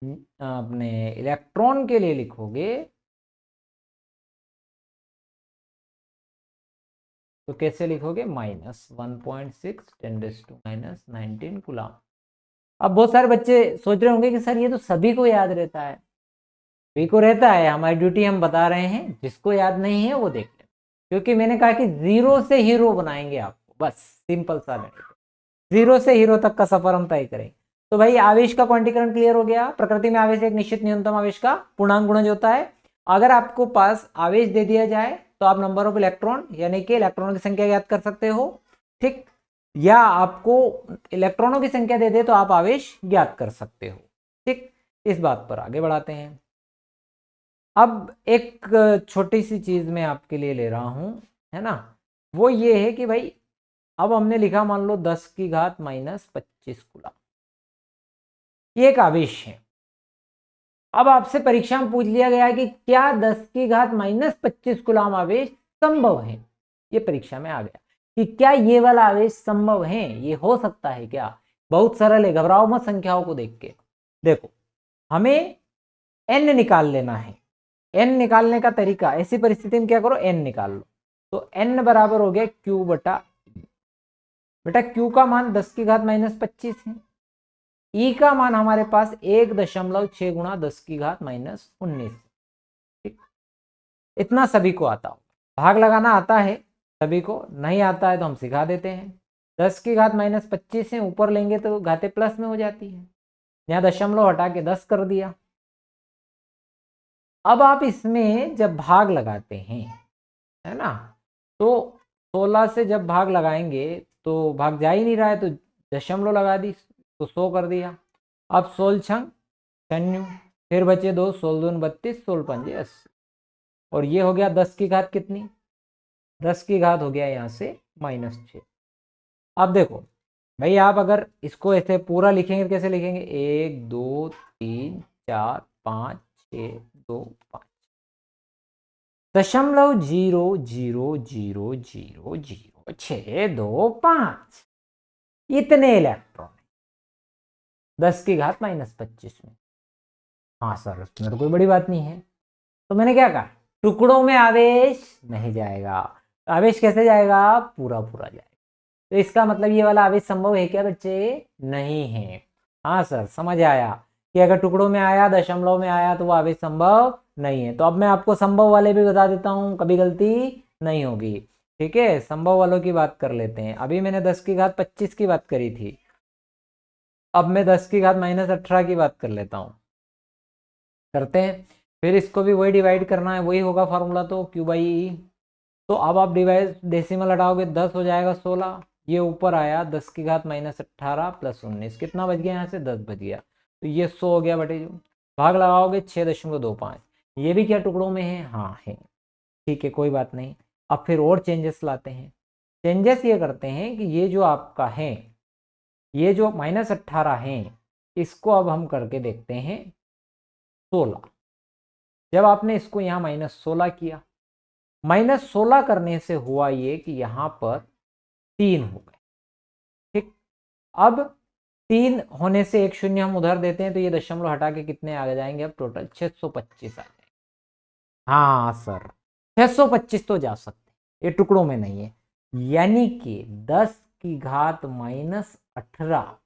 अपने इलेक्ट्रॉन के लिए लिखोगे तो कैसे लिखोगे? -1.6 10⁻⁻19 कूलम। अब बहुत सारे बच्चे सोच रहे होंगे कि सर ये तो सभी को याद रहता है। सभी को रहता है, हमारी ड्यूटी हम बता रहे हैं, जिसको याद नहीं है वो देख ले, क्योंकि मैंने कहा कि 0 से हीरो बनाएंगे आपको, बस सिंपल सा नहीं, 0 से हीरो तक का सफर हम तय करें। तो भाई आवेश का क्वांटीकरण क्लियर हो गया। प्रकृति में आवेश एक निश्चित न्यूनतम आवेश का पूर्णांक गुणज होता है। अगर आपको पास आवेश दे दिया जाए तो आप नंबर ऑफ इलेक्ट्रॉन यानी कि इलेक्ट्रॉनों की संख्या ज्ञात कर सकते हो, ठीक, या आपको इलेक्ट्रॉनों की संख्या दे दे तो आप आवेश ज्ञात कर सकते हो, ठीक। इस बात पर आगे बढ़ाते हैं। अब एक छोटी सी चीज मैं आपके लिए ले रहा हूं, है ना, वो ये है कि भाई अब हमने लिखा मान लो 10⁻⁻25 कूलम, ये एक आवेश है। अब आपसे परीक्षा में पूछ लिया गया कि क्या 10⁻⁻25 कूलम आवेश संभव है? ये परीक्षा में आ गया कि क्या ये वाला आवेश संभव है, ये हो सकता है क्या? बहुत सरल है, घबराओ मत संख्याओं को देख के। देखो हमें n निकाल लेना है। n निकालने का तरीका, ऐसी परिस्थिति में क्या करो, n निकाल लो। तो n बराबर हो गया q बटा, बेटा q का मान 10⁻⁻25 है, e का मान हमारे पास 1.6 गुणा 10⁻⁻19, ठीक। इतना सभी को आता हो। भाग लगाना आता है सभी को, नहीं आता है तो हम सिखा देते हैं। 10 की घात -25 है, ऊपर लेंगे तो घाते प्लस में हो जाती है, यहाँ दशमलव हटा के 10 कर दिया। अब आप इसमें जब भाग लगाते हैं, है ना, तो 16 से जब भाग लगाएंगे तो भाग जा ही नहीं रहा है, तो दशमलव लगा दी तो 100 कर दिया। अब 16 छंग 96, फिर बचे 2, 16 दून 32, 16 पंजे 80, और ये हो गया 10 की घात कितनी, 10 की घात हो गया यहाँ से -6। अब देखो भाई, आप अगर इसको ऐसे पूरा लिखेंगे तो कैसे लिखेंगे, 1 2 3 4 5 6 2 5, 0.00000625 इतने इलेक्ट्रॉन 10 की घात -25 में। हाँ सर, इसमें तो कोई बड़ी बात नहीं है। तो मैंने क्या कहा, टुकड़ों में आवेश नहीं जाएगा, आवेश कैसे जाएगा, पूरा पूरा जाएगा। तो इसका मतलब ये वाला आवेश संभव है क्या बच्चे, नहीं है। हाँ सर, समझ आया कि अगर टुकड़ों में आया, दशमलव में आया तो वो आवेश संभव नहीं है। तो अब मैं आपको संभव वाले भी बता देता हूँ, कभी गलती नहीं होगी। ठीक है, संभव वालों की बात कर लेते हैं। अभी मैंने 10 की घात 25 की बात करी थी, अब मैं 10 की घात -18 की बात कर लेता हूँ। करते हैं, फिर इसको भी वही डिवाइड करना है, वही होगा फॉर्मूला, तो Q/E। तो अब आप डिवाइड डेसिमल हटाओगे, 10 हो जाएगा 16, ये ऊपर आया 10 की घात -18 + 19, कितना बच गया यहाँ से, 10 बच गया। तो ये 100 हो गया बटे जो, भाग लगाओगे 6.25, ये भी क्या टुकड़ों में है, हाँ है। ठीक है, कोई बात नहीं। अब फिर और चेंजेस लाते हैं। चेंजेस ये करते हैं कि ये जो आपका है, ये जो -18 है, इसको अब हम करके देखते हैं 16। जब आपने इसको यहाँ -16 किया, -16 करने से हुआ ये कि यहाँ पर 3 हो गए। ठीक, अब 3 होने से एक शून्य हम उधर देते हैं, तो ये दशमलव हटा के कितने आ जाएंगे, अब टोटल 625 आ जाएंगे। हाँ सर, 625 तो जा सकते हैं, ये टुकड़ों में नहीं है। यानी कि 10 की घात -18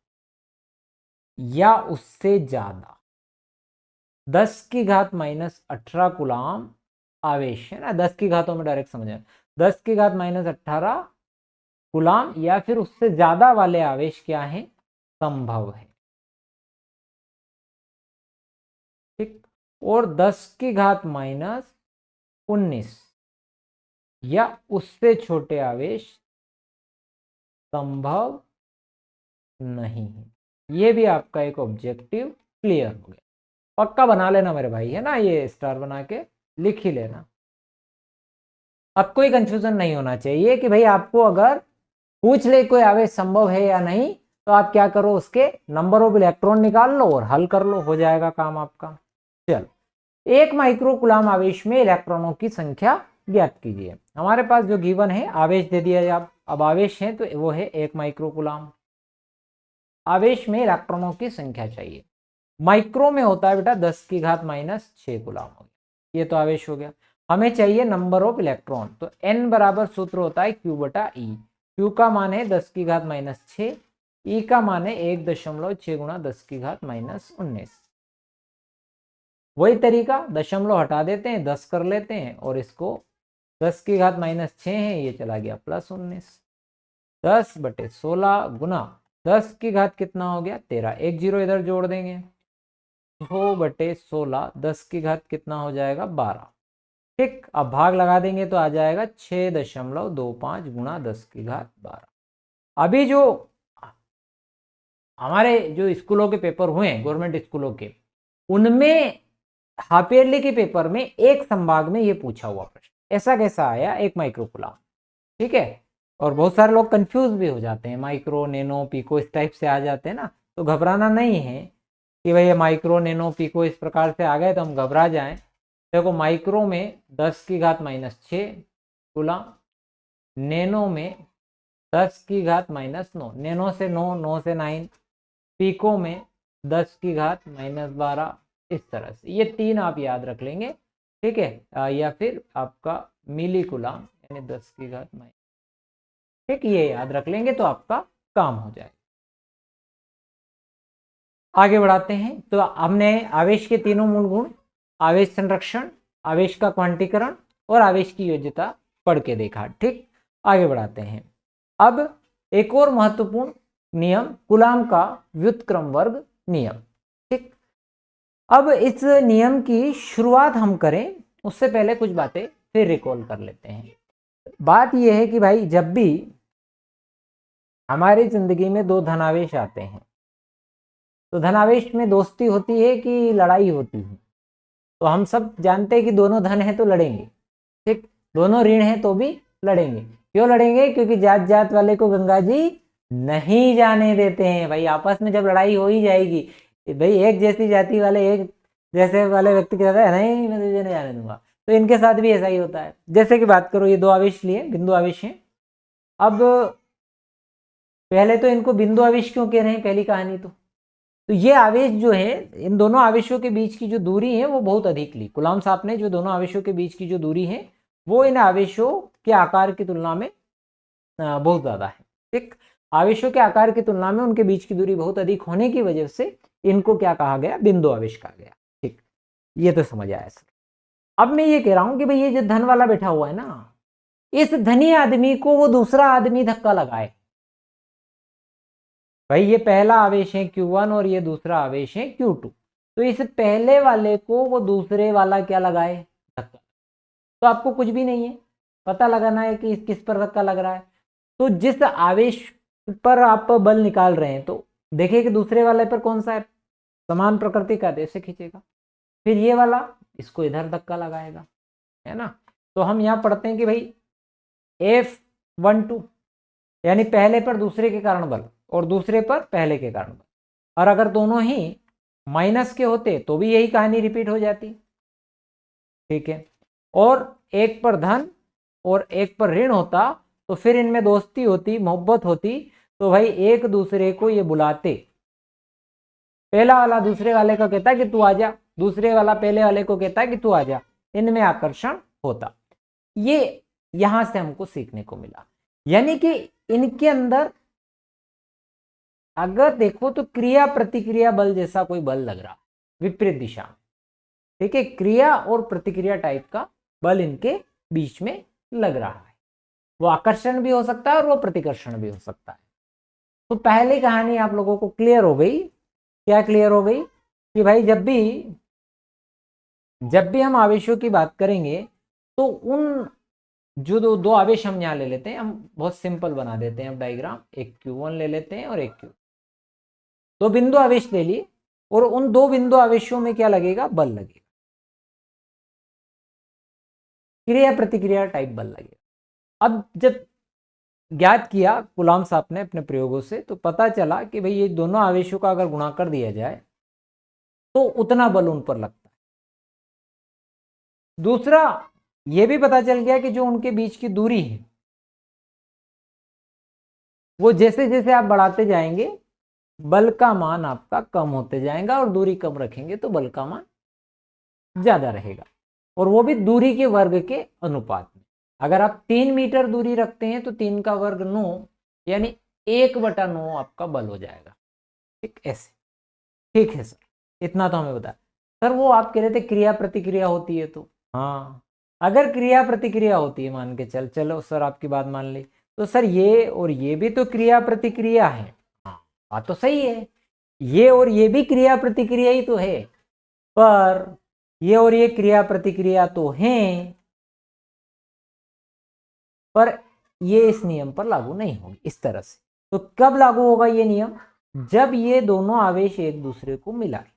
या उससे ज्यादा, 10 की घात -18 कूलाम आवेश है ना, 10 की घातों में डायरेक्ट समझ, 10 की घात -18 कूलाम या फिर उससे ज्यादा वाले आवेश क्या है, संभव है। ठीक, और 10 की घात -19 या उससे छोटे आवेश संभव नहीं है। ये भी आपका एक ऑब्जेक्टिव क्लियर हो गया। पक्का बना लेना मेरे भाई, है ना, ये स्टार बना के लिख ही लेना। अब कोई कंफ्यूजन नहीं होना चाहिए कि भाई आपको अगर पूछ ले कोई आवेश संभव है या नहीं, तो आप क्या करो, उसके नंबर ऑफ इलेक्ट्रॉन निकाल लो और हल कर लो, हो जाएगा काम आपका। चलो, 1 माइक्रो कूलाम आवेश में इलेक्ट्रॉनों की संख्या ज्ञात कीजिए। हमारे पास जो गिवन है, आवेश दे दिया है, अब आवेश है तो वो है 1 माइक्रो कूलाम। आवेश में इलेक्ट्रॉनों की संख्या चाहिए, माइक्रो में होता है बेटा 10 की घात -6 कूलाम हो गया, ये तो आवेश हो गया। हमें चाहिए नंबर ऑफ इलेक्ट्रॉन, तो n बराबर सूत्र होता है Q/E। Q का मान है 10 की घात -6, E का मान है 1.6 × 10 की घात -19। वही तरीका, दशमलव हटा देते हैं, 10 कर लेते हैं, और इसको 10 की घात -6 है, ये चला गया +19, 10/16 गुना 10 की घात कितना हो गया, 13, एक जीरो इधर जोड़ देंगे, 100/16, 10 की घात कितना हो जाएगा, 12। ठीक, अब भाग लगा देंगे तो आ जाएगा 6.25 गुना 10 की घात 12। अभी जो हमारे जो स्कूलों के पेपर हुए हैं, गवर्नमेंट स्कूलों के, उनमें हाफ ईयरली के पेपर में एक संभाग में ये पूछा हुआ प्रश्न ऐसा कैसा आया, 1 माइक्रो कूलाम। ठीक है, और बहुत सारे लोग कंफ्यूज भी हो जाते हैं, माइक्रो, नैनो, पीको इस टाइप से आ जाते हैं ना, तो घबराना नहीं है कि भाई ये माइक्रो, नैनो, पीको इस प्रकार से आ गए तो हम घबरा जाएं। देखो, माइक्रो में 10 की घात -6 कूलाम, नैनो में 10 की घात -9, नैनो से 9, 9 से 9, पीको में 10 की घात -12, इस तरह से ये 3 आप याद रख लेंगे। ठीक है, या फिर आपका मिली कूलाम यानी 10 की घात -, ठीक, ये याद रख लेंगे तो आपका काम हो जाएगा। आगे बढ़ाते हैं, तो हमने आवेश के तीनों मूल गुण, आवेश संरक्षण, आवेश का क्वांटीकरण और आवेश की योज्यता पढ़ के देखा। ठीक, आगे बढ़ाते हैं। अब एक और महत्वपूर्ण नियम, कूलाम का व्युत्क्रम वर्ग नियम। ठीक, अब इस नियम की शुरुआत हम करें उससे पहले कुछ बातें फिर रिकॉल कर लेते हैं। बात यह है कि भाई जब भी हमारी जिंदगी में दो धनावेश आते हैं तो धनावेश में दोस्ती होती है कि लड़ाई होती है? तो हम सब जानते हैं कि दोनों धन है तो लड़ेंगे। ठीक, दोनों ऋण है तो भी लड़ेंगे। क्यों लड़ेंगे? क्योंकि जात जात वाले को गंगा जी नहीं जाने देते हैं। भाई आपस में जब लड़ाई हो ही जाएगी, भाई एक जैसी जाति वाले एक जैसे वाले व्यक्ति के साथ है नहीं, मैं तुझे नहीं जाने दूंगा, तो इनके साथ भी ऐसा ही होता है। जैसे कि बात करो, ये दो आवेश लिए, बिंदु आवेश हैं। अब पहले तो इनको बिंदु आवेश क्यों कह रहे हैं, पहली कहानी तो ये आवेश जो है, इन दोनों आवेशों के बीच की जो दूरी है वो बहुत अधिक ली। कूलाम साहब ने जो दोनों आवेशों के बीच की जो दूरी है वो इन आवेशों के आकार की तुलना में बहुत ज्यादा है। ठीक, आवेशों के आकार की तुलना में उनके बीच की दूरी बहुत अधिक होने की वजह से इनको क्या कहा गया, बिंदु आवेश कहा गया। ठीक, ये तो समझ आया सर। अब मैं ये कह रहा हूं कि भाई ये जो धन वाला बैठा हुआ है ना, इस धनी आदमी को वो दूसरा आदमी धक्का लगाए। भाई ये पहला आवेश है Q1 और ये दूसरा आवेश है Q2, तो इस पहले वाले को वो दूसरे वाला क्या लगाए, धक्का। तो आपको कुछ भी नहीं है, पता लगाना है कि किस पर धक्का लग रहा है। तो जिस आवेश पर आप बल निकाल रहे हैं तो देखिए कि दूसरे वाले पर कौन सा है, समान प्रकृति का, ऐसे खींचेगा। फिर ये वाला इसको इधर धक्का लगाएगा, है ना। तो हम यहाँ पढ़ते हैं कि भाई F12 यानी पहले पर दूसरे के कारण बल और दूसरे पर पहले के कारण बल, और अगर दोनों ही माइनस के होते तो भी यही कहानी रिपीट हो जाती। ठीक है, और एक पर धन और एक पर ऋण होता तो फिर इनमें दोस्ती होती, मोहब्बत होती। तो भाई एक दूसरे को ये बुलाते, पहला वाला दूसरे वाले को कहता है कि तू आजा, दूसरे वाला पहले वाले को कहता है कि तू आजा, इनमें आकर्षण होता। ये यहां से हमको सीखने को मिला। यानी कि इनके अंदर अगर देखो तो क्रिया प्रतिक्रिया बल जैसा कोई बल लग रहा है विपरीत दिशा में। ठीक है, क्रिया और प्रतिक्रिया टाइप का बल इनके बीच में लग रहा है। वो आकर्षण भी हो सकता है और वो प्रतिकर्षण भी हो सकता है। तो पहली कहानी आप लोगों को क्लियर हो गई। क्या क्लियर हो गई? कि भाई जब भी हम आवेशों की बात करेंगे तो उन जो दो आवेश हम यहाँ ले लेते हैं, हम बहुत सिंपल बना देते हैं अब डायग्राम। एक Q1 ले लेते हैं और एक Q2, दो बिंदु आवेश ले लिए, और उन दो बिंदु आवेशों में क्या लगेगा, बल लगेगा, क्रिया प्रतिक्रिया टाइप बल लगेगा। अब जब ज्ञात किया कूलाम साहब ने अपने प्रयोगों से, तो पता चला कि भाई ये दोनों आवेशों का अगर गुणा कर दिया जाए तो उतना बल उन पर लगता है। दूसरा ये भी पता चल गया कि जो उनके बीच की दूरी है वो जैसे जैसे आप बढ़ाते जाएंगे बल का मान आपका कम होते जाएगा, और दूरी कम रखेंगे तो बल का मान ज्यादा रहेगा, और वो भी दूरी के वर्ग के अनुपात में। अगर आप 3 मीटर दूरी रखते हैं तो 3 का वर्ग 9, यानी 1/9 आपका बल हो जाएगा। ठीक, ऐसे। ठीक है सर, इतना तो हमें बता। सर वो आप कह रहे थे क्रिया प्रतिक्रिया होती है, तो हाँ, अगर क्रिया प्रतिक्रिया होती है, मान के चलो सर आपकी बात मान ली, तो सर ये और ये भी तो क्रिया प्रतिक्रिया है। हाँ, बात तो सही है, ये और ये भी क्रिया प्रतिक्रिया ही तो है, पर ये और ये क्रिया प्रतिक्रिया तो हैं, पर ये इस नियम पर लागू नहीं होगी इस तरह से। तो कब लागू होगा ये नियम? जब ये दोनों आवेश एक दूसरे को मिलाए।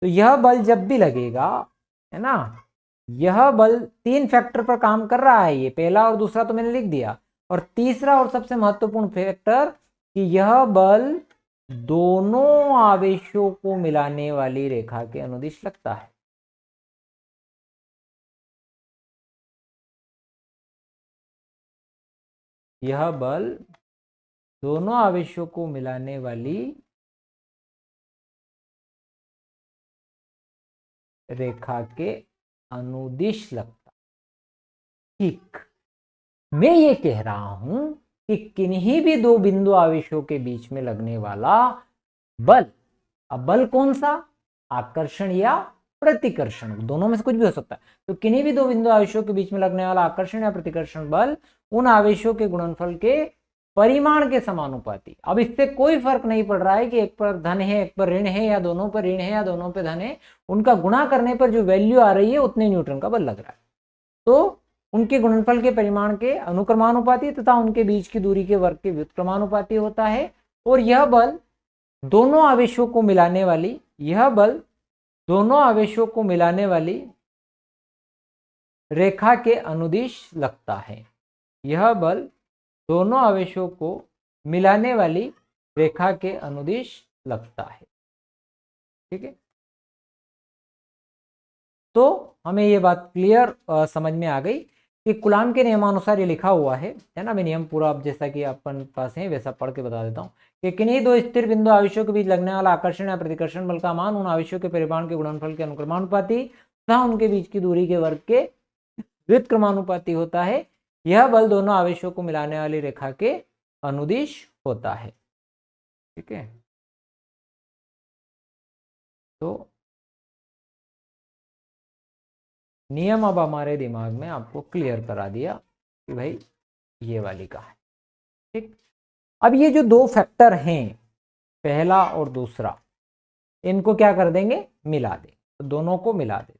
तो यह बल जब भी लगेगा, है ना, यह बल 3 फैक्टर पर काम कर रहा है। ये पहला और दूसरा तो मैंने लिख दिया, और तीसरा और सबसे महत्वपूर्ण फैक्टर कि यह बल दोनों आवेशों को मिलाने वाली रेखा के अनुदिश लगता है। यह बल दोनों आवेशों को मिलाने वाली रेखा के अनुदिश लगता। ठीक, मैं ये कह रहा हूं कि किन्हीं भी दो बिंदु आवेशों के बीच में लगने वाला बल, अब बल कौन सा, आकर्षण या प्रतिकर्षण, दोनों में से कुछ भी हो सकता है। तो किन्हीं भी दो बिंदु आवेशों के बीच में लगने वाला आकर्षण या प्रतिकर्षण बल उन आवेशों के गुणनफल के परिमाण के समानुपाती। अब इससे कोई फर्क नहीं पड़ रहा है कि एक पर धन है एक पर ऋण है, या दोनों पर ऋण है या दोनों पर धन है, उनका गुणा करने पर जो वैल्यू आ रही है उतने न्यूटन का बल लग रहा है। तो उनके गुणनफल के परिमाण के अनुक्रमानुपाती तथा उनके बीच की दूरी के वर्ग के व्युत्क्रमानुपाती होता है। और यह बल दोनों आवेशों को मिलाने वाली, यह बल दोनों आवेशों को मिलाने वाली रेखा के अनुदिश लगता है। यह बल दोनों आवेशों को मिलाने वाली रेखा के अनुदिश लगता है। ठीक है, तो हमें ये बात क्लियर समझ में आ गई कि कूलाम के नियमानुसार ये लिखा हुआ है ना। मैं नियम पूरा अब जैसा कि अपन पास है वैसा पढ़ के बता देता हूँ कि किन्हीं दो स्थिर बिंदु आवेशों के बीच लगने वाला आकर्षण या प्रतिकर्षण बल का मान उन आवेशों के परिमाण के गुणनफल के अनुक्रमानुपाती तथा उनके बीच की दूरी के वर्ग के व्युत्क्रमानुपाती होता है। यह बल दोनों आवेशों को मिलाने वाली रेखा के अनुदिश होता है। ठीक है, तो नियम अब हमारे दिमाग में आपको क्लियर करा दिया कि भाई ये वाली का है। ठीक, अब ये जो दो फैक्टर हैं, पहला और दूसरा, इनको क्या कर देंगे, मिला दें। तो दोनों को मिला दें।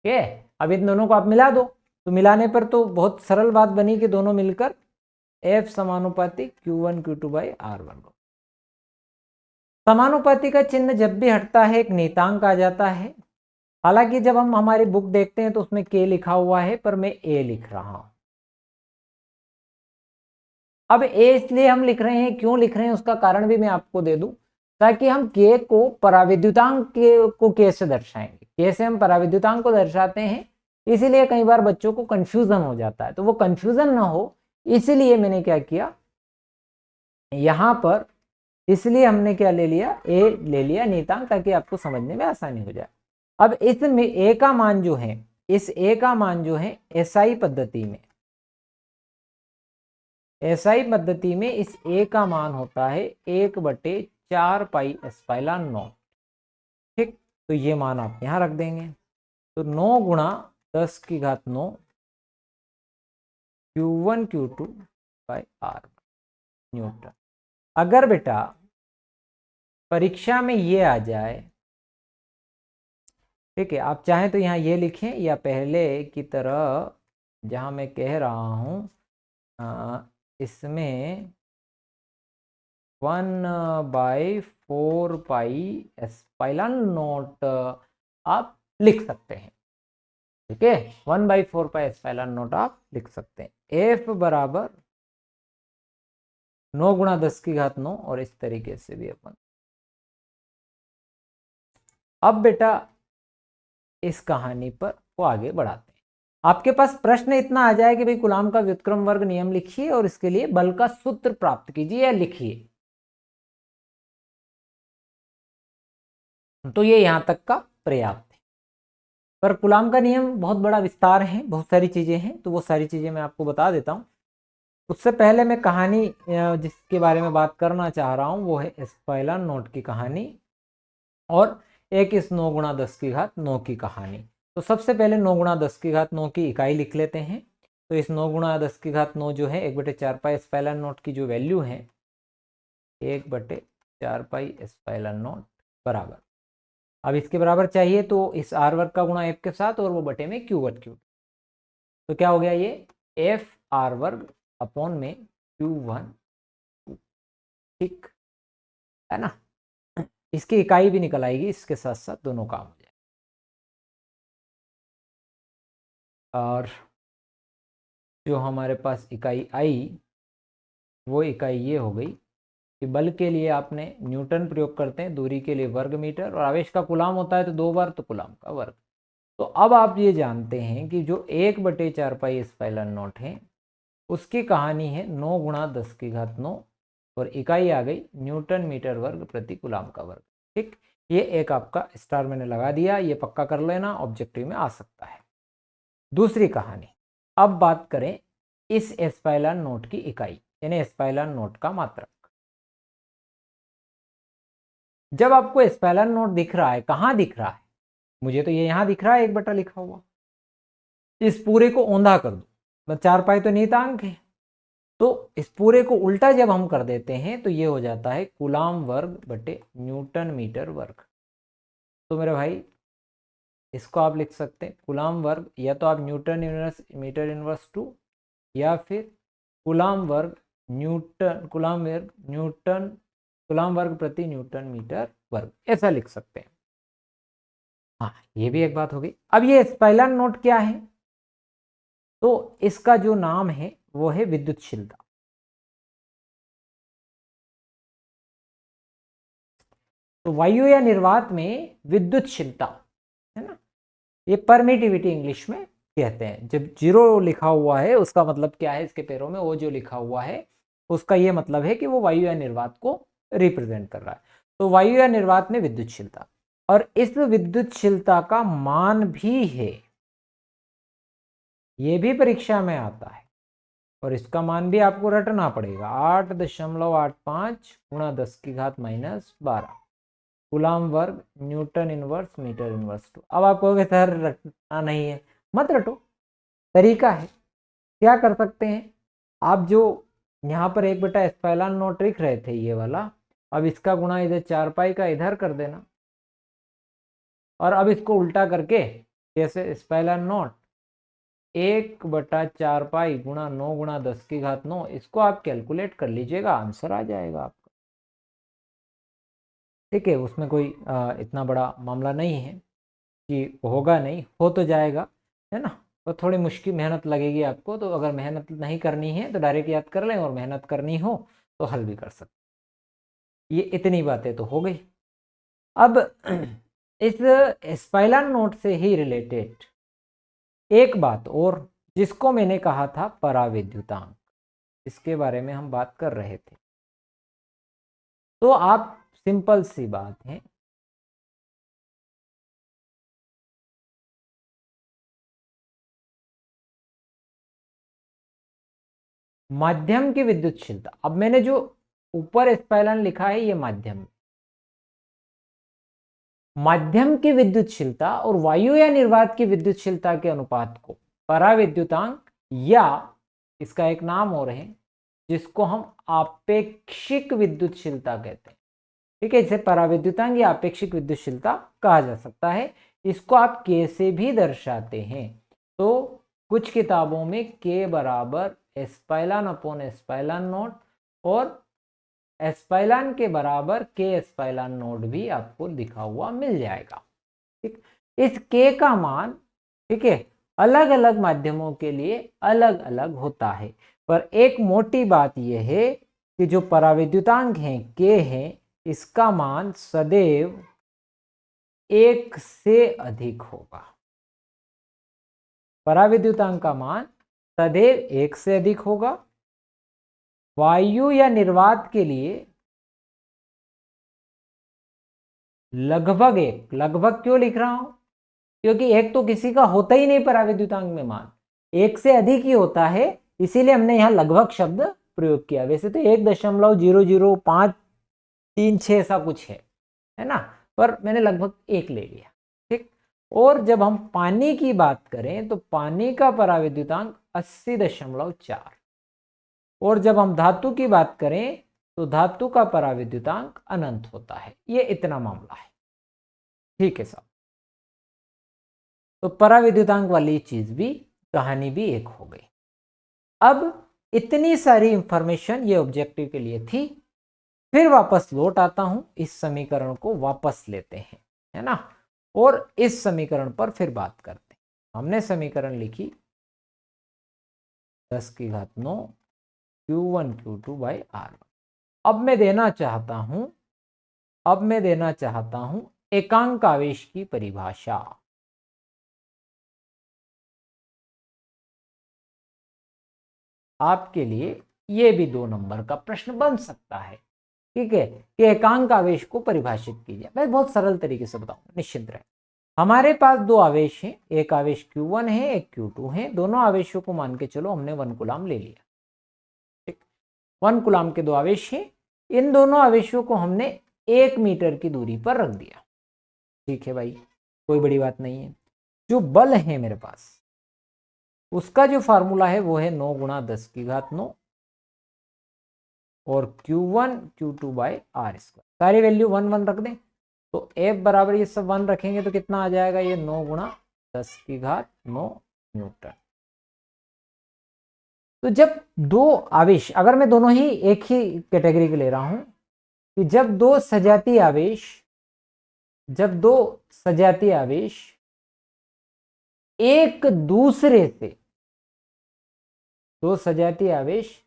ठीक है, अब इन दोनों को आप मिला दो, तो मिलाने पर तो बहुत सरल बात बनी कि दोनों मिलकर F समानुपाती Q1 Q2 बाई R1। समानुपाती का चिन्ह जब भी हटता है एक नियतांक आ जाता है। हालांकि जब हम हमारी बुक देखते हैं तो उसमें K लिखा हुआ है, पर मैं A लिख रहा हूं। अब A इसलिए हम लिख रहे हैं, क्यों लिख रहे हैं उसका कारण भी मैं आपको दे दूं, ताकि हम K को पराविद्युतांक को K से दर्शाएंगे। K से हम पराविद्युतांक को दर्शाते हैं, इसीलिए कई बार बच्चों को कंफ्यूजन हो जाता है। तो वो कंफ्यूजन ना हो इसलिए मैंने क्या किया यहां पर, इसलिए हमने क्या ले लिया, A ले लिया नियतांक, ताकि आपको समझने में आसानी हो जाए। अब इसमें A का मान जो है, इस A का मान जो है SI पद्धति में, SI पद्धति में इस A का मान होता है 1/4 पाई एप्सिलॉन नॉट। ठीक, तो ये मान आप यहां रख देंगे। तो 9 गुणा 10 की घात 9 Q1 Q2 by R Newton. अगर बेटा परीक्षा में ये आ जाए, ठीक है, आप चाहें तो यहाँ ये लिखें, या पहले की तरह जहाँ मैं कह रहा हूँ इसमें 1/4 पाई एप्सिलॉन नॉट आप लिख सकते हैं। ठीक है, 1/4 पाई एप्सिलॉन नॉट आप लिख सकते हैं। F बराबर 9 गुणा 10 की घात 9, और इस तरीके से भी अपन। अब बेटा इस कहानी पर को आगे बढ़ाते हैं। आपके पास प्रश्न इतना आ जाए कि भाई कूलाम का व्युत्क्रम वर्ग नियम लिखिए और इसके लिए बल का सूत्र प्राप्त कीजिए या लिखिए, तो ये यहां तक का पर्याप्त है। पर कूलाम का नियम बहुत बड़ा विस्तार है, बहुत सारी चीजें हैं, तो वो सारी चीजें मैं आपको बता देता हूं। उससे पहले मैं कहानी जिसके बारे में बात करना चाह रहा हूं वो है एप्सिलॉन नॉट की कहानी, और एक इस 9 गुणा 10 की घात 9 की कहानी। तो सबसे पहले 9 गुणा 10 की घात 9 की इकाई लिख लेते हैं। तो इस 9 गुणा 10 की घात 9 जो है 1/4 पाई एप्सिलॉन नॉट की जो वैल्यू है 1/4 पाई एप्सिलॉन नॉट बराबर, अब इसके बराबर चाहिए तो इस आर वर्ग का गुणा एफ के साथ और वो बटे में Q1 Q2। तो क्या हो गया ये एफ आर वर्ग अपॉन में Q1, ठीक है ना। इसकी इकाई भी निकल आएगी, इसके साथ साथ दोनों काम हो जाए। और जो हमारे पास इकाई आई वो इकाई ये हो गई कि बल के लिए आपने न्यूटन प्रयोग करते हैं, दूरी के लिए वर्ग मीटर, और आवेश का कूलाम होता है तो 2 बार, तो कूलाम का वर्ग। तो अब आप ये जानते हैं कि जो 1/4 पाई एप्सिलॉन नॉट है उसकी कहानी है 9 गुणा 10 की घात 9, और इकाई आ गई न्यूटन मीटर वर्ग प्रति कूलाम का वर्ग। ठीक, ये एक आपका स्टार मैंने लगा दिया, ये पक्का कर लेना, ऑब्जेक्टिव में आ सकता है। दूसरी कहानी, अब बात करें इस एप्सिलॉन नॉट की इकाई। यानी एस्पाइलन नोट का मात्रक। जब आपको एस्पाइलन नोट दिख रहा है, कहाँ दिख रहा है, मुझे तो ये यहां दिख रहा है 1 बटा लिखा हुआ, इस पूरे को औंधा कर दो, 4 पाई तो नियतांक है, तो इस पूरे को उल्टा जब हम कर देते हैं तो ये हो जाता है कूलाम वर्ग बटे न्यूटन मीटर वर्ग। तो मेरे भाई इसको आप लिख सकते हैं कूलाम वर्ग, या तो आप न्यूटन इनवर्स मीटर इनवर्स 2, या फिर कूलाम वर्ग न्यूटन कूलाम वर्ग प्रति न्यूटन मीटर वर्ग, ऐसा लिख सकते हैं। हाँ, ये भी एक बात होगी। अब ये एस्पाइलन नोट क्या है, तो इसका जो नाम है वो है विद्युतशीलता। तो वायु या निर्वात में विद्युतशीलता है ना, ये परमिटिविटी इंग्लिश में कहते हैं। जब 0 लिखा हुआ है उसका मतलब क्या है, इसके पैरों में वो जो लिखा हुआ है उसका ये मतलब है कि वो वायु या निर्वात को रिप्रेजेंट कर रहा है। तो वायु या निर्वात में विद्युतशीलता, और इस विद्युतशीलता का मान भी है, ये भी परीक्षा में आता है, और इसका मान भी आपको रटना पड़ेगा, 8.85 गुणा 10 की घात -12 कूलाम वर्ग न्यूटन इनवर्स मीटर इनवर्स 2। अब आप कहोगे सर रटना नहीं है, मत रटो, तरीका है। क्या कर सकते हैं आप, जो यहाँ पर 1 बटा एस्पाइलन नोट लिख रहे थे ये वाला, अब इसका गुणा इधर 4 पाई का इधर कर देना, और अब इसको उल्टा करके जैसे एस्पाइलन नोट 1 बटा 4 पाई गुणा 9 गुणा 10 की घात 9, इसको आप कैलकुलेट कर लीजिएगा, आंसर आ जाएगा आपका। ठीक है, उसमें कोई इतना बड़ा मामला नहीं है कि होगा नहीं, हो तो जाएगा, है ना। तो थोड़ी मुश्किल मेहनत लगेगी आपको, तो अगर मेहनत नहीं करनी है तो डायरेक्ट याद कर लें, और मेहनत करनी हो तो हल भी कर सकते। ये इतनी बातें तो हो गई। अब इस एस्पाइलन नोट से ही रिलेटेड एक बात और, जिसको मैंने कहा था पराविद्युतांक, इसके बारे में हम बात कर रहे थे। तो आप सिंपल सी बात है, माध्यम की विद्युतशीलता। अब मैंने जो ऊपर एस्पाइलन लिखा है ये माध्यम की विद्युतशीलता और वायु या निर्वात की विद्युतशीलता के अनुपात को पराविद्युतांक, या इसका एक नाम और है जिसको हम आपेक्षिक विद्युतशीलता कहते हैं। ठीक है, इसे पराविद्युतांक या आपेक्षिक विद्युतशीलता कहा जा सकता है। इसको आप के से भी दर्शाते हैं, तो कुछ किताबों में के बराबर एस्पाइलन अपॉन एस्पाइलन नोट और एस्पाइलन के बराबर के एस्पाइलन नोट भी आपको लिखा हुआ मिल जाएगा। ठीक, इस के का मान, ठीक है, अलग अलग माध्यमों के लिए अलग अलग होता है, पर एक मोटी बात यह है कि जो पराविद्युतांक है के है, इसका मान सदैव 1 से अधिक होगा। पराविद्युतांक का मान सदैव 1 से अधिक होगा। वायु या निर्वात के लिए लगभग 1, लगभग क्यों लिख रहा हूं, क्योंकि 1 तो किसी का होता ही नहीं पराविद्युतांक में मान, 1 से अधिक ही होता है, इसीलिए हमने यहां लगभग शब्द प्रयोग किया। वैसे तो 1.005336 ऐसा कुछ है ना, पर मैंने लगभग 1 ले लिया। ठीक, और जब हम पानी की बात करें तो पानी का पराविद्युतांक 80.4, और जब हम धातु की बात करें तो धातु का पराविद्युतांक अनंत होता है। ये इतना मामला है। ठीक है साहब, तो पराविद्युतांक वाली चीज भी, कहानी भी एक हो गई। अब इतनी सारी इंफॉर्मेशन ये ऑब्जेक्टिव के लिए थी। फिर वापस लौट आता हूं, इस समीकरण को वापस लेते हैं, है ना, और इस समीकरण पर फिर बात करते हैं। हमने समीकरण लिखी 10 की घात 9 Q1 Q2 बाई R1। अब मैं देना चाहता हूं एकांक आवेश की परिभाषा। आपके लिए यह भी 2 नंबर का प्रश्न बन सकता है। ठीक है, कि एकांक आवेश को परिभाषित कीजिए। मैं बहुत सरल तरीके से बताऊंगा, निश्चिंत रहे। हमारे पास 2 आवेश हैं, एक आवेश Q1 है, एक Q2 है। दोनों आवेशों को मान के चलो हमने 1 कूलाम ले लिया। ठीक, 1 कूलाम के 2 आवेश हैं, इन दोनों आवेशों को हमने 1 मीटर की दूरी पर रख दिया। ठीक है भाई, कोई बड़ी बात नहीं है। जो बल है मेरे पास उसका जो फार्मूला है वो है 9 × 10⁹ और Q1 Q2 by R square. सारी वैल्यू 1 1 रख दें तो F बराबर ये सब 1 रखेंगे तो कितना आ जाएगा, ये 9 × 10⁹ न्यूटन। तो जब दो आवेश, अगर मैं दोनों ही एक ही कैटेगरी के ले रहा हूं, कि जब दो सजातीय आवेश एक दूसरे से, दो सजातीय आवेश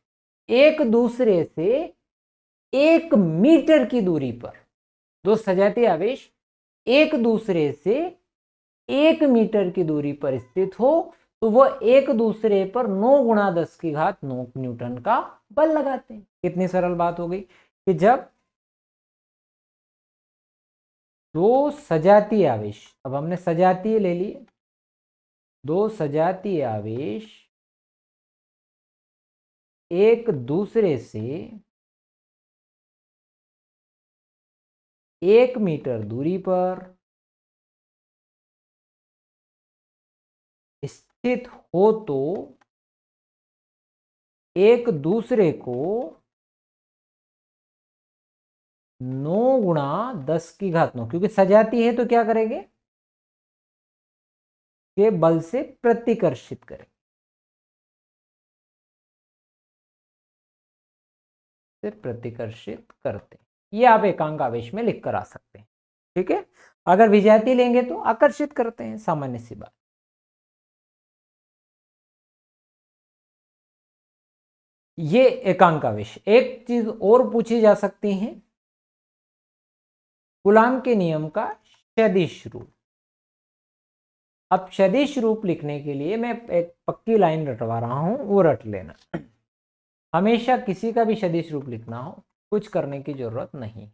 एक दूसरे से 1 मीटर की दूरी पर, दो सजातीय आवेश एक दूसरे से 1 मीटर की दूरी पर स्थित हो तो वह एक दूसरे पर 9 × 10⁹ न्यूटन का बल लगाते हैं। कितनी सरल बात हो गई कि जब दो सजातीय आवेश, अब हमने सजातीय ले लिए, दो सजातीय आवेश एक दूसरे से 1 मीटर दूरी पर स्थित हो तो एक दूसरे को 9 × 10⁹, क्योंकि सजाती है तो क्या करेंगे के बल से प्रतिकर्षित करें, से प्रतिकर्षित करते हैं। ये आप एकांक आवेश में लिख कर आ सकते हैं। ठीक है, अगर विजातीय लेंगे तो आकर्षित करते हैं, सामान्य सी बात। ये एकांक आवेश। एक चीज और पूछी जा सकती है, कूलाम के नियम का सदिश रूप। अब सदिश रूप लिखने के लिए मैं एक पक्की लाइन रटवा रहा हूं, वो रट लेना। हमेशा किसी का भी सदिश रूप लिखना हो, कुछ करने की जरूरत नहीं।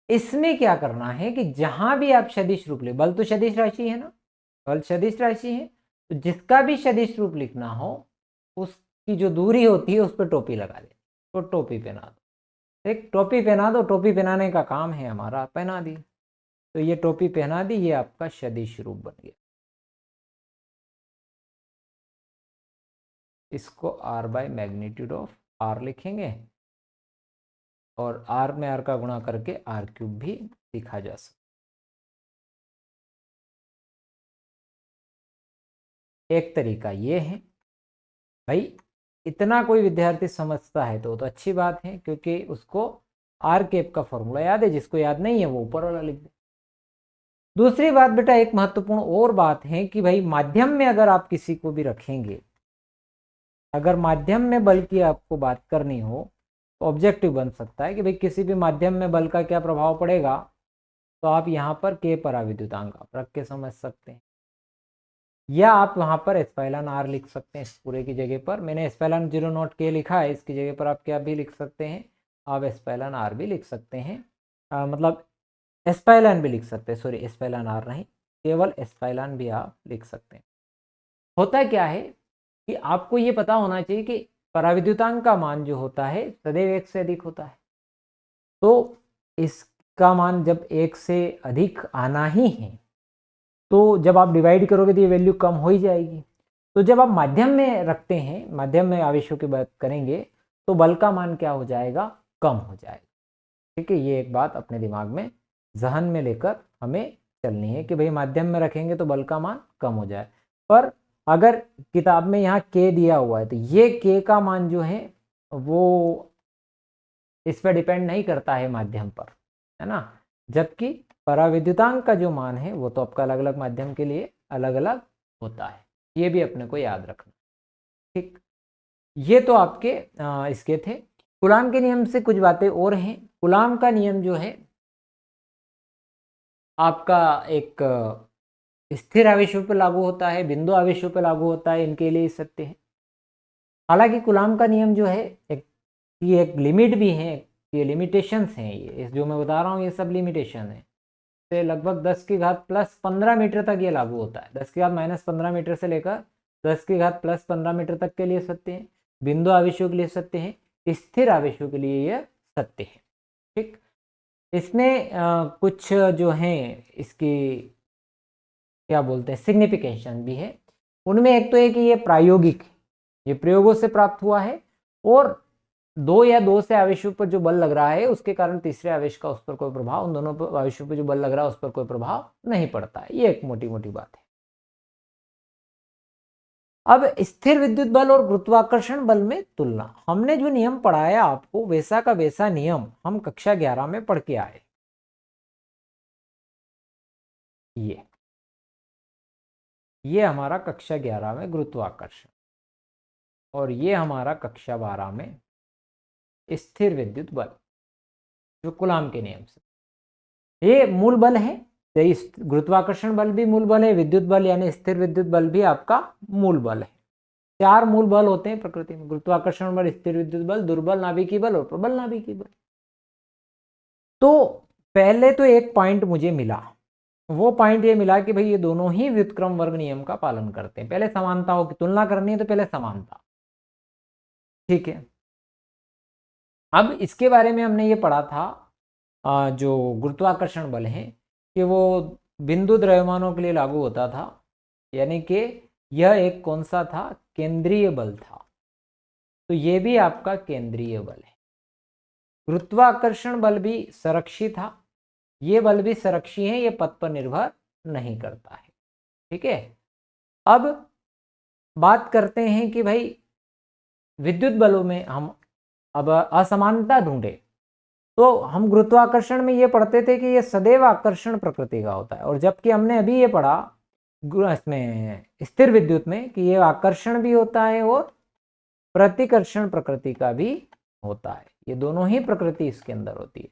इसमें क्या करना है कि जहां भी आप सदिश रूप ले, बल तो सदिश राशि है ना, बल सदिश राशि है, तो जिसका भी सदिश रूप लिखना हो उसकी जो दूरी होती है उस पर टोपी लगा दे, तो टोपी पहना दो। एक टोपी पहना दो, टोपी पहनाने का काम है हमारा, पहना दी, तो ये टोपी पहना दी, ये आपका सदिश रूप बन गया। इसको r by magnitude of r लिखेंगे और r में r का गुणा करके r³ भी लिखा जा सकता। एक तरीका ये है भाई, इतना कोई विद्यार्थी समझता है तो अच्छी बात है, क्योंकि उसको r³ का फॉर्मूला याद है, जिसको याद नहीं है वो ऊपर वाला लिख दे। दूसरी बात बेटा, एक महत्वपूर्ण और बात है कि भाई माध्यम में अगर आप किसी को भी रखेंगे, अगर माध्यम में बल की आपको बात करनी हो तो ऑब्जेक्टिव बन सकता है कि भाई किसी भी माध्यम में बल का क्या प्रभाव पड़ेगा, तो आप यहाँ पर K पराविद्युतांक आप रख के समझ सकते हैं, या आप वहाँ पर एस्पाइलन r लिख सकते हैं। इस पूरे की जगह पर मैंने एस्पाइलन 0 K लिखा है, इसकी जगह पर आप क्या भी लिख सकते हैं, आप एस्पाइलन r भी लिख सकते हैं, मतलब एस्पाइलन भी लिख सकते हैं, सॉरी एस्पाइलन r नहीं, केवल एस्पाइलन भी आप लिख सकते हैं। होता क्या है कि आपको ये पता होना चाहिए कि पराविद्युतांक का मान जो होता है सदैव 1 से अधिक होता है, तो इसका मान जब 1 से अधिक आना ही है तो जब आप डिवाइड करोगे तो ये वैल्यू कम हो ही जाएगी। तो जब आप माध्यम में रखते हैं, माध्यम में आवेशों की बात करेंगे तो बल का मान क्या हो जाएगा, कम हो जाएगा। ठीक है, ये एक बात अपने दिमाग में जहन में लेकर हमें चलनी है कि भाई माध्यम में रखेंगे तो बल का मान कम हो जाए। पर अगर किताब में यहाँ K दिया हुआ है तो ये K का मान जो है वो इस पर डिपेंड नहीं करता है माध्यम पर, है ना, जबकि पराविद्युतांक का जो मान है वो तो आपका अलग अलग माध्यम के लिए अलग अलग होता है, ये भी अपने को याद रखना। ठीक, ये तो आपके इसके थे। कूलाम के नियम से कुछ बातें और हैं। कूलाम का नियम जो है आपका एक स्थिर आवेशों पर लागू होता है, बिंदु आवेशों पर लागू होता है, इनके लिए सत्य है। हालांकि कूलाम का नियम जो है एक लिमिट भी है, ये लिमिटेशंस हैं, ये जो मैं बता रहा हूँ ये सब लिमिटेशन है। से लगभग 10 की घात प्लस 15 मीटर तक ये लागू होता है। 10 की घात माइनस 15 मीटर से लेकर 10 की घात प्लस 15 मीटर तक के लिए सत्य है। बिंदु आवेशों के लिए सत्य है, स्थिर आवेशों के लिए यह सत्य है। ठीक, इसमें कुछ जो हैं इसकी क्या बोलते हैं सिग्निफिकेशन भी है। उनमें एक तो है कि ये प्रायोगिक, ये प्रयोगों से प्राप्त हुआ है, और दो या दो से आवेशों पर जो बल लग रहा है उसके कारण तीसरे आवेश का उस पर कोई प्रभाव, उन दोनों आवेशों पर जो बल लग रहा है उस पर कोई प्रभाव नहीं पड़ता है। ये एक मोटी मोटी बात है। अब स्थिर विद्युत बल और गुरुत्वाकर्षण बल में तुलना। हमने जो नियम पढ़ाया आपको वैसा का वैसा नियम हम कक्षा 11 में पढ़ के आए। ये हमारा कक्षा 11 में गुरुत्वाकर्षण, और ये हमारा कक्षा 12 में स्थिर विद्युत बल जो कूलाम के नियम से। ये मूल बल है, गुरुत्वाकर्षण बल भी मूल बल है, विद्युत बल यानी स्थिर विद्युत बल भी आपका मूल बल है। 4 मूल बल होते हैं प्रकृति में, गुरुत्वाकर्षण बल, स्थिर विद्युत बल, दुर्बल नाभिकीय बल और प्रबल नाभिकीय बल। तो पहले तो एक पॉइंट मुझे मिला, वो पॉइंट ये मिला कि भाई ये दोनों ही व्युत्क्रम वर्ग नियम का पालन करते हैं। पहले समानताओं की तुलना करनी है तो पहले समानता, ठीक है। अब इसके बारे में हमने ये पढ़ा था जो गुरुत्वाकर्षण बल है कि वो बिंदु द्रव्यमानों के लिए लागू होता था, यानी कि यह एक कौन सा था, केंद्रीय बल था। तो ये भी आपका केंद्रीय बल है। गुरुत्वाकर्षण बल भी संरक्षी था, ये बल भी संरक्षी है, ये पथ पर निर्भर नहीं करता है, ठीक है। अब बात करते हैं कि भाई विद्युत बलों में हम अब असमानता ढूंढे, तो हम गुरुत्वाकर्षण में ये पढ़ते थे कि ये सदैव आकर्षण प्रकृति का होता है, और जबकि हमने अभी ये पढ़ा इसमें स्थिर विद्युत में कि ये आकर्षण भी होता है और प्रतिकर्षण प्रकृति का भी होता है। ये दोनों ही प्रकृति इसके अंदर होती है।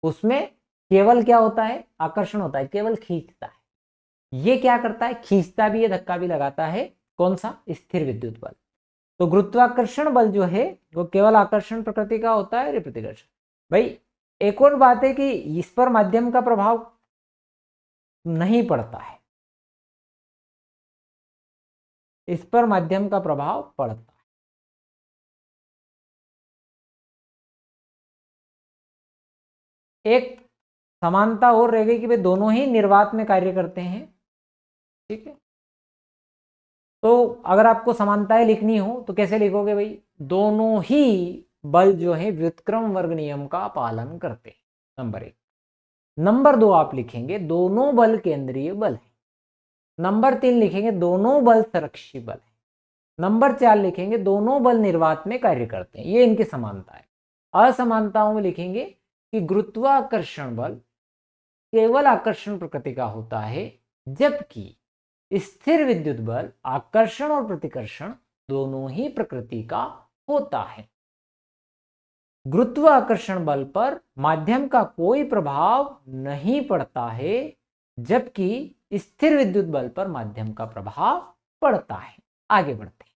उसमें केवल क्या होता है, आकर्षण होता है, केवल खींचता है। ये क्या करता है, खींचता भी है, धक्का भी लगाता है। कौन सा, स्थिर विद्युत बल। तो गुरुत्वाकर्षण बल जो है वो केवल आकर्षण प्रकृति का होता है, प्रतिकर्षण। भाई एक और बात है कि इस पर माध्यम का प्रभाव नहीं पड़ता है, इस पर माध्यम का प्रभाव पड़ता है। एक समानता और रह गई कि भाई दोनों ही निर्वात में कार्य करते हैं, ठीक है। तो अगर आपको समानताएं लिखनी हो तो कैसे लिखोगे भाई, दोनों ही बल जो है व्युत्क्रम वर्ग नियम का पालन करते हैं, नंबर 1। नंबर 2 आप लिखेंगे दोनों बल केंद्रीय बल है। नंबर 3 लिखेंगे दोनों बल संरक्षी बल है। नंबर 4 लिखेंगे दोनों बल निर्वात में कार्य करते हैं। ये इनकी समानता है। असमानताओं में लिखेंगे कि गुरुत्वाकर्षण बल केवल आकर्षण प्रकृति का होता है, जबकि स्थिर विद्युत बल आकर्षण और प्रतिकर्षण दोनों ही प्रकृति का होता है। गुरुत्वाकर्षण बल पर माध्यम का कोई प्रभाव नहीं पड़ता है, जबकि स्थिर विद्युत बल पर माध्यम का प्रभाव पड़ता है। आगे बढ़ते हैं।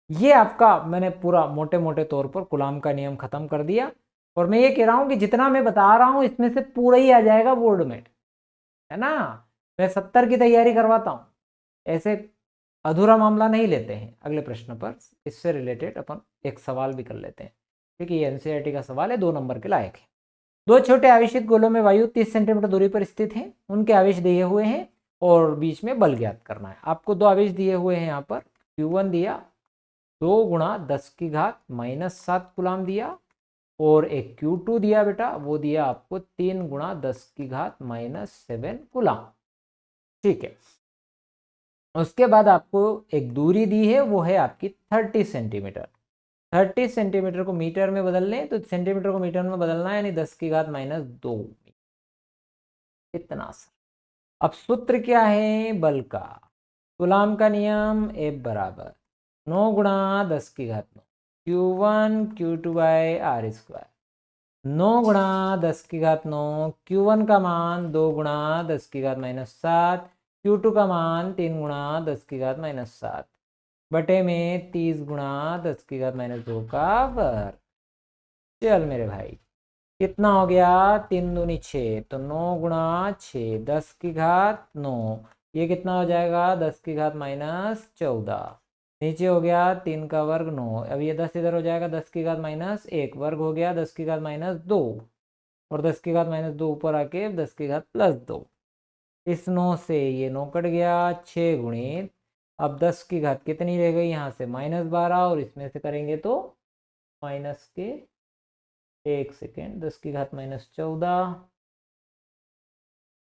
ये आपका मैंने पूरा मोटे मोटे तौर पर कूलाम का नियम खत्म कर दिया, और मैं ये कह रहा हूं कि जितना मैं बता रहा हूं इसमें से पूरा ही आ जाएगा बोर्ड में, है ना। मैं 70 की तैयारी करवाता हूं, ऐसे अधूरा मामला नहीं लेते हैं। अगले प्रश्न पर इससे रिलेटेड अपन एक सवाल भी कर लेते हैं, ठीक है। ये एनसीईआरटी का सवाल है, 2 नंबर के लायक है। 2 छोटे आवेशित गोलों में वायु 30 सेंटीमीटर दूरी पर स्थित है, उनके आवेश दिए हुए हैं और बीच में बल ज्ञात करना है। आपको 2 आवेश दिए हुए हैं, यहाँ पर Q1 दिया 2 गुणा 10 की घात -7 कूलाम दिया, और एक Q2 दिया बेटा, वो दिया आपको 3 गुणा 10 की घात -7 कूलाम, ठीक है। उसके बाद आपको एक दूरी दी है, वो है आपकी 30 सेंटीमीटर। 30 सेंटीमीटर को मीटर में बदल लें तो सेंटीमीटर को मीटर में बदलना है, यानी 10 की घात -2, इतना सा। अब सूत्र क्या है बल का, कूलाम का नियम F बराबर 9 गुणा 10 की घात 9 Q1 Q2 bye R square. 9 गुणा 10 की घात 9, Q1 का मान 2 गुणा 10 की घात -7, Q2 का मान 3 गुणा 10 की घात -7 बटे में 30 गुणा 10 की घात -2 का वर्ग। चल मेरे भाई, कितना हो गया, 3 दूनी 6, तो 9 गुणा 6, 10 की घात 9, ये कितना हो जाएगा 10 की घात -14, नीचे हो गया 3 का वर्ग 9, अब ये 10 इधर हो जाएगा 10 की घात -1, वर्ग हो गया 10 की घात -2, और 10 की घात -2 ऊपर आके 10 की घात +2, इस 9 से ये 9 कट गया, 6 गुणित, अब 10 की घात कितनी रह गई यहाँ से -12, और इसमें से करेंगे तो माइनस के 1 सेकेंड, 10 की घात -14,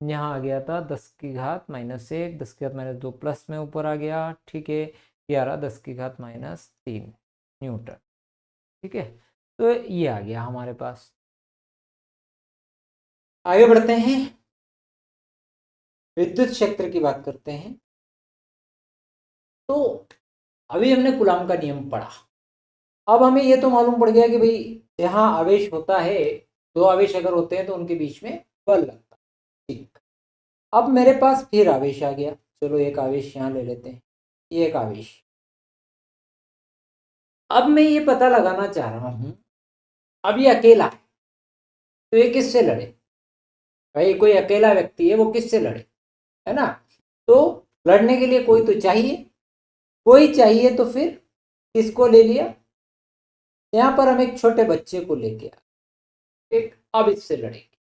यहाँ आ गया था 10 की घात -1, 10 की घात -2 प्लस में ऊपर आ गया, ठीक है, 11 10 की घात -3 न्यूटन, ठीक है, तो ये आ गया हमारे पास। आगे बढ़ते हैं, विद्युत क्षेत्र की बात करते हैं। तो अभी हमने कूलाम का नियम पढ़ा, अब हमें ये तो मालूम पड़ गया कि भाई जहाँ आवेश होता है, दो आवेश अगर होते हैं तो उनके बीच में बल लगता है, ठीक। अब मेरे पास फिर आवेश आ गया, चलो एक आवेश यहाँ ले लेते हैं, ये एक आवेश। अब मैं ये पता लगाना चाह रहा हूं, अब ये अकेला है तो ये किससे लड़े, भाई कोई अकेला व्यक्ति है वो किससे लड़े, है ना, तो लड़ने के लिए कोई तो चाहिए, कोई चाहिए, तो फिर किसको ले लिया, यहाँ पर हम एक छोटे बच्चे को लेके आ, एक, अब इससे लड़ेंगे।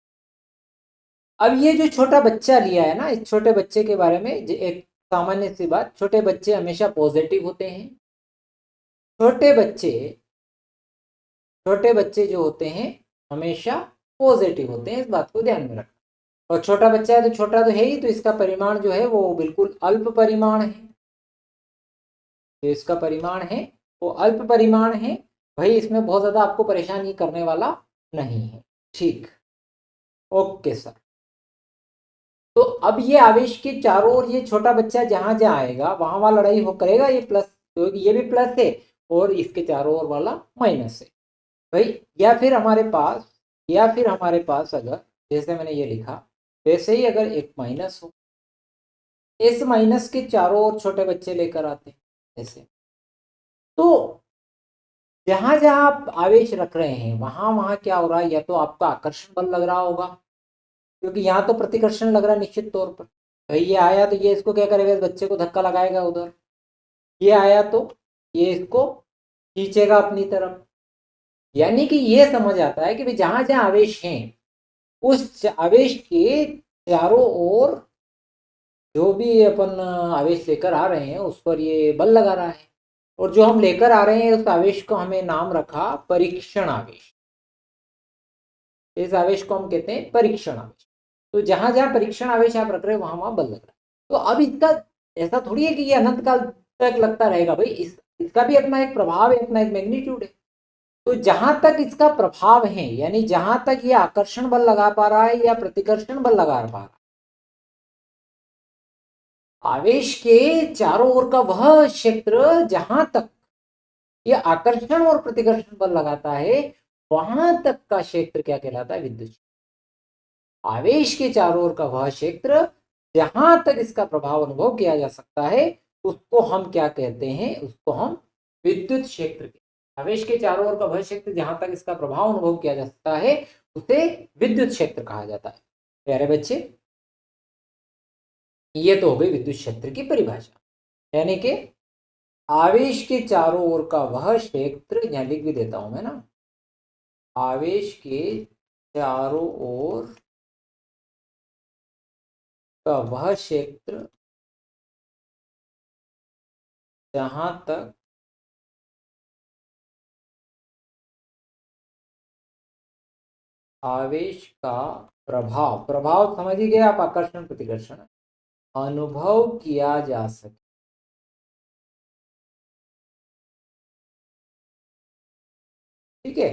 अब ये जो छोटा बच्चा लिया है ना, इस छोटे बच्चे के बारे में एक सामान्य सी बात, छोटे बच्चे हमेशा पॉजिटिव होते हैं, छोटे बच्चे, छोटे बच्चे जो होते हैं हमेशा पॉजिटिव होते हैं, इस बात को ध्यान में रखना। और छोटा बच्चा है तो छोटा तो है ही, तो इसका परिमाण जो है वो बिल्कुल अल्प परिमाण है, जो इसका परिमाण है वो अल्प परिमाण है, भाई इसमें बहुत ज्यादा आपको परेशान करने वाला नहीं है, ठीक, ओके सर। तो अब ये आवेश के चारों ओर ये छोटा बच्चा जहां जहां आएगा वहां वहां लड़ाई हो करेगा, ये प्लस, तो ये भी प्लस है और इसके चारों ओर वाला माइनस है, भाई। या फिर हमारे पास, या फिर हमारे पास अगर जैसे मैंने ये लिखा वैसे ही अगर एक माइनस हो, इस माइनस के चारों ओर छोटे बच्चे लेकर आते हैं ऐसे, तो जहां जहां आप आवेश रख रहे हैं वहां वहां क्या हो रहा है, या तो आपका आकर्षण बल लग रहा होगा, क्योंकि यहाँ तो प्रतिकर्षण लग रहा है निश्चित तौर पर, भाई ये आया तो ये इसको क्या करेगा, इस बच्चे को धक्का लगाएगा उधर, ये आया तो ये इसको खींचेगा अपनी तरफ, यानी कि ये समझ आता है कि भाई जहां जहां आवेश हैं उस आवेश के चारों ओर जो भी अपन आवेश लेकर आ रहे हैं उस पर ये बल लगा रहा है, और जो हम लेकर आ रहे हैं उस आवेश को हमें नाम रखा परीक्षण आवेश, इस आवेश को हम कहते हैं परीक्षण आवेश। तो जहां जहां परीक्षण आवेश आप रख रहे हो वहां वहां बल लग रहा है, तो अब इसका ऐसा थोड़ी है कि ये अनंत काल तक लगता रहेगा, भाई इसका भी अपना एक प्रभाव है, अपना एक मैग्नीट्यूड है, तो जहां तक इसका प्रभाव है, यानी जहां तक ये आकर्षण बल लगा पा रहा है या प्रतिकर्षण बल लगा पा रहा है, आवेश के चारों ओर का वह क्षेत्र जहां तक ये आकर्षण और प्रतिकर्षण बल लगाता है वहां तक का क्षेत्र क्या कहलाता है, विद्युत क्षेत्र। आवेश के चारों ओर का वह क्षेत्र जहां तक इसका प्रभाव अनुभव किया जा सकता है उसको हम क्या कहते हैं, उसको हम विद्युत क्षेत्र कहते हैं। आवेश के चारों ओर का वह क्षेत्र जहां तक इसका प्रभाव अनुभव किया जा सकता है उसे विद्युत क्षेत्र कहा जाता है। प्यारे बच्चे, ये तो हो गई विद्युत क्षेत्र की परिभाषा, यानी कि आवेश के चारों ओर का वह क्षेत्र, यहां लिख भी देता हूं मैं ना, आवेश के चारों ओर का वह क्षेत्र जहां तक आवेश का प्रभाव, प्रभाव समझ ही गए आप, आकर्षण प्रतिकर्षण, अनुभव किया जा सके, ठीक है,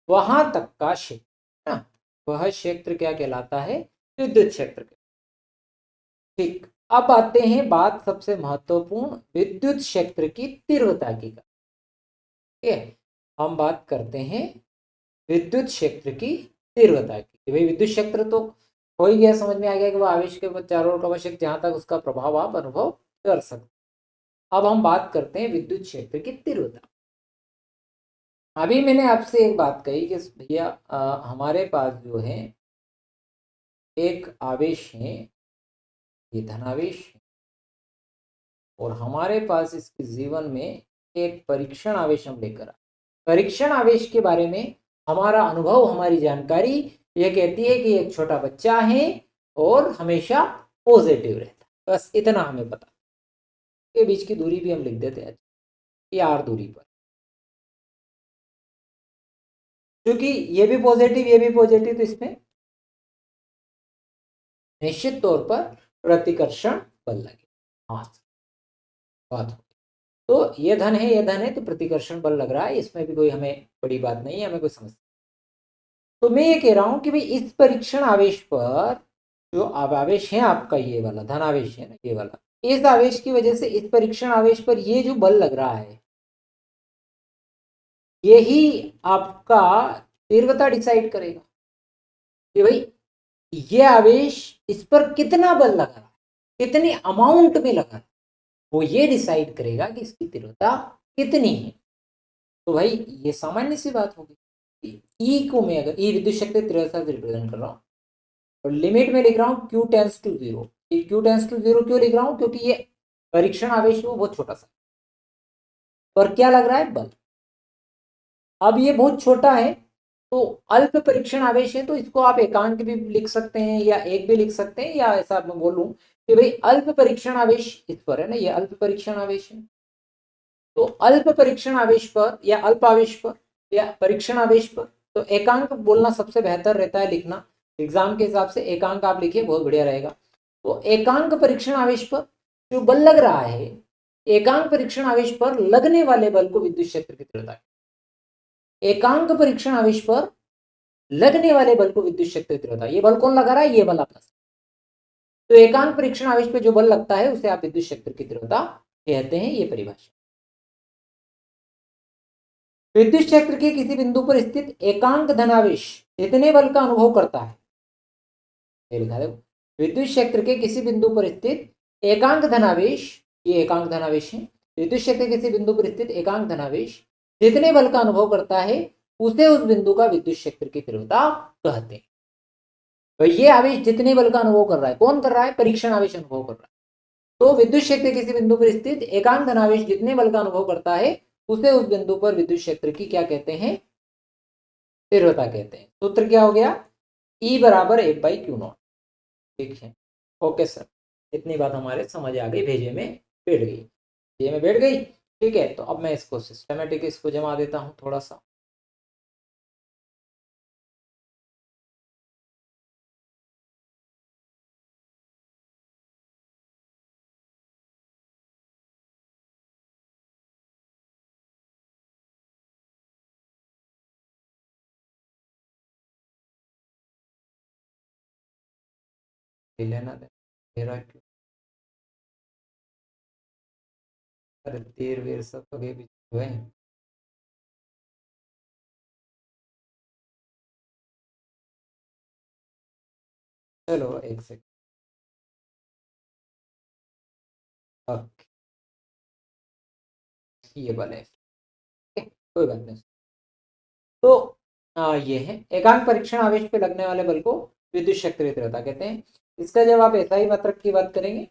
वहां तक का क्षेत्र ना, वह क्षेत्र क्या कहलाता है, विद्युत क्षेत्र। ठीक, अब आते हैं बात सबसे महत्वपूर्ण विद्युत क्षेत्र की तीव्रता की, ठीक है, हम बात करते हैं विद्युत क्षेत्र की तीव्रता की। भाई विद्युत क्षेत्र तो हो ही गया, समझ में आ गया कि वो आवेश के चारों ओर का क्षेत्र जहां तक उसका प्रभाव आप अनुभव कर सकते। अब हम बात करते हैं विद्युत क्षेत्र की तीव्रता। अभी मैंने आपसे एक बात कही कि भैया हमारे पास जो है एक आवेश है, ये धनावेश है, और हमारे पास इसके जीवन में एक परीक्षण आवेश हम लेकर आए। परीक्षण आवेश के बारे में हमारा अनुभव, हमारी जानकारी ये कहती है कि एक छोटा बच्चा है और हमेशा पॉजिटिव रहता है, बस इतना हमें पता। के बीच की दूरी भी हम लिख देते हैं कि आर दूरी पर, क्योंकि ये भी पॉजिटिव ये भी पॉजिटिव, तो इसमें निश्चित तौर पर प्रतिकर्षण बल लगे। हाँ, बात हो। तो ये धन है, ये धन है, तो प्रतिकर्षण बल लग रहा है, इसमें भी कोई हमें बड़ी बात नहीं है, हमें कोई समस्या। तो मैं ये कह रहा हूं कि भाई इस परीक्षण आवेश पर जो आवेश है आपका, ये वाला धन आवेश है ना, ये वाला, इस आवेश की वजह से इस परीक्षण आवेश पर ये जो बल लग रहा है, यही आपका तीव्रता डिसाइड करेगा कि भाई ये आवेश इस पर कितना बल लगा रहा है, कितनी अमाउंट में लगा, वो ये डिसाइड करेगा कि इसकी तीव्रता कितनी है। तो भाई ये सामान्य सी बात होगी। ई को मैं अगर ई विद्युत शक्ति तीव्रता से रिप्रेजेंट कर रहा हूँ और लिमिट में लिख रहा हूँ Q tends to zero. Q tends to zero क्यों लिख रहा हूँ? क्योंकि ये परीक्षण आवेश वो बहुत छोटा सा, और क्या लग रहा है? बल। अब ये बहुत छोटा है तो अल्प परीक्षण आवेश है, तो इसको आप एकांक भी लिख सकते हैं या एक भी लिख सकते हैं, या ऐसा मैं बोलूं कि भाई अल्प परीक्षण आवेश इस पर है ना, ये अल्प परीक्षण आवेश है। तो अल्प परीक्षण आवेश पर या अल्प आवेश पर या परीक्षण आवेश पर तो एकांक बोलना सबसे बेहतर रहता है लिखना। एग्जाम के हिसाब से एकांक आप लिखिए, बहुत बढ़िया रहेगा। तो एकांक परीक्षण आवेश पर जो बल लग रहा है, एकांक परीक्षण आवेश पर लगने वाले बल को विद्युत क्षेत्र की तीव्रता, एकांक परीक्षण आवेश पर लगने वाले बल को विद्युत क्षेत्र की तीव्रता, ये बल कौन लगा रहा है? ये बल आपका। तो एकांक परीक्षण आवेश पर जो बल लगता है उसे आप विद्युत क्षेत्र की तीव्रता कहते हैं, ये परिभाषा। विद्युत क्षेत्र के किसी बिंदु पर स्थित एकांक धनावेश कितने बल का अनुभव करता है? ये लिखा देखो, विद्युत क्षेत्र के किसी बिंदु पर स्थित एकांक धनावेश, ये एकांक धनावेश है, विद्युत क्षेत्र के किसी बिंदु पर स्थित एकांक धनावेश जितने बल का अनुभव करता है उसे उस बिंदु का विद्युत क्षेत्र की तीव्रता कहते हैं। तो ये आवेश जितने बल का अनुभव कर रहा है, कौन कर रहा है? परीक्षण आवेश अनुभव कर रहा है। तो विद्युत क्षेत्र किसी बिंदु पर स्थित एकांक धनावेश जितने बल का अनुभव करता है उसे उस बिंदु पर विद्युत क्षेत्र की क्या कहते हैं? तीव्रता कहते हैं। सूत्र क्या हो गया? E बराबर एफ बाई क्यू नॉट। ठीक है, ओके सर, इतनी बात हमारे समझ आ गई, भेजे में बैठ गई, भेजे में बैठ गई। ठीक है, तो अब मैं इसको सिस्टमेटिक इसको जमा देता हूँ थोड़ा सा। लेना तेरा क्यों, अरे देर वेर सब आगे भी हुए। चलो एक सेकंड, ओके, ये बने, कोई बात नहीं। तो ये है एकांक परीक्षण आवेश पे लगने वाले बल को विद्युत क्षेत्र तीव्रता कहते हैं। इसका जब आप ऐसा ही मात्रक की बात करेंगे,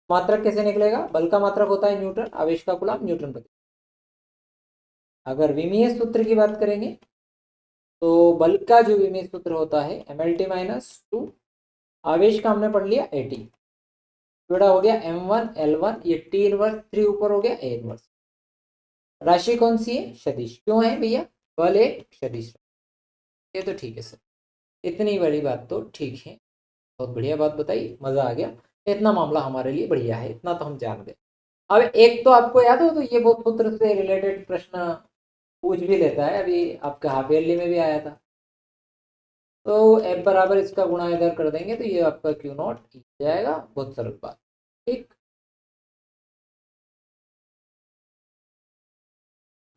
मात्रक कैसे निकलेगा? बल का मात्रक होता है न्यूटन, आवेश का गुलाम न्यूटन प्रति। अगर विमीय सूत्र की बात करेंगे तो बल का जो विमीय सूत्र होता है mlt माइनस टू, आवेश का हमने पढ़ लिया 80, बड़ा हो गया m1 l1, ये t इनवर्स 3 ऊपर हो गया a इनवर्स। राशि कौन सी है? सदिश। क्यों है भैया? बल एक सदिश। ये तो ठीक है सर, इतनी बड़ी बात तो ठीक है, बहुत बढ़िया बात बताई, मजा आ गया। इतना मामला हमारे लिए बढ़िया है, इतना तो हम जान गए। अब एक तो आपको याद हो, तो ये बहुत सूत्र से रिलेटेड प्रश्न पूछ भी लेता है, अभी आपका हाफ ईयरली में भी आया था। तो एफ बराबर इसका गुणा इधर कर देंगे तो ये आपका क्यू नॉट जाएगा, बहुत सरल बात। ठीक,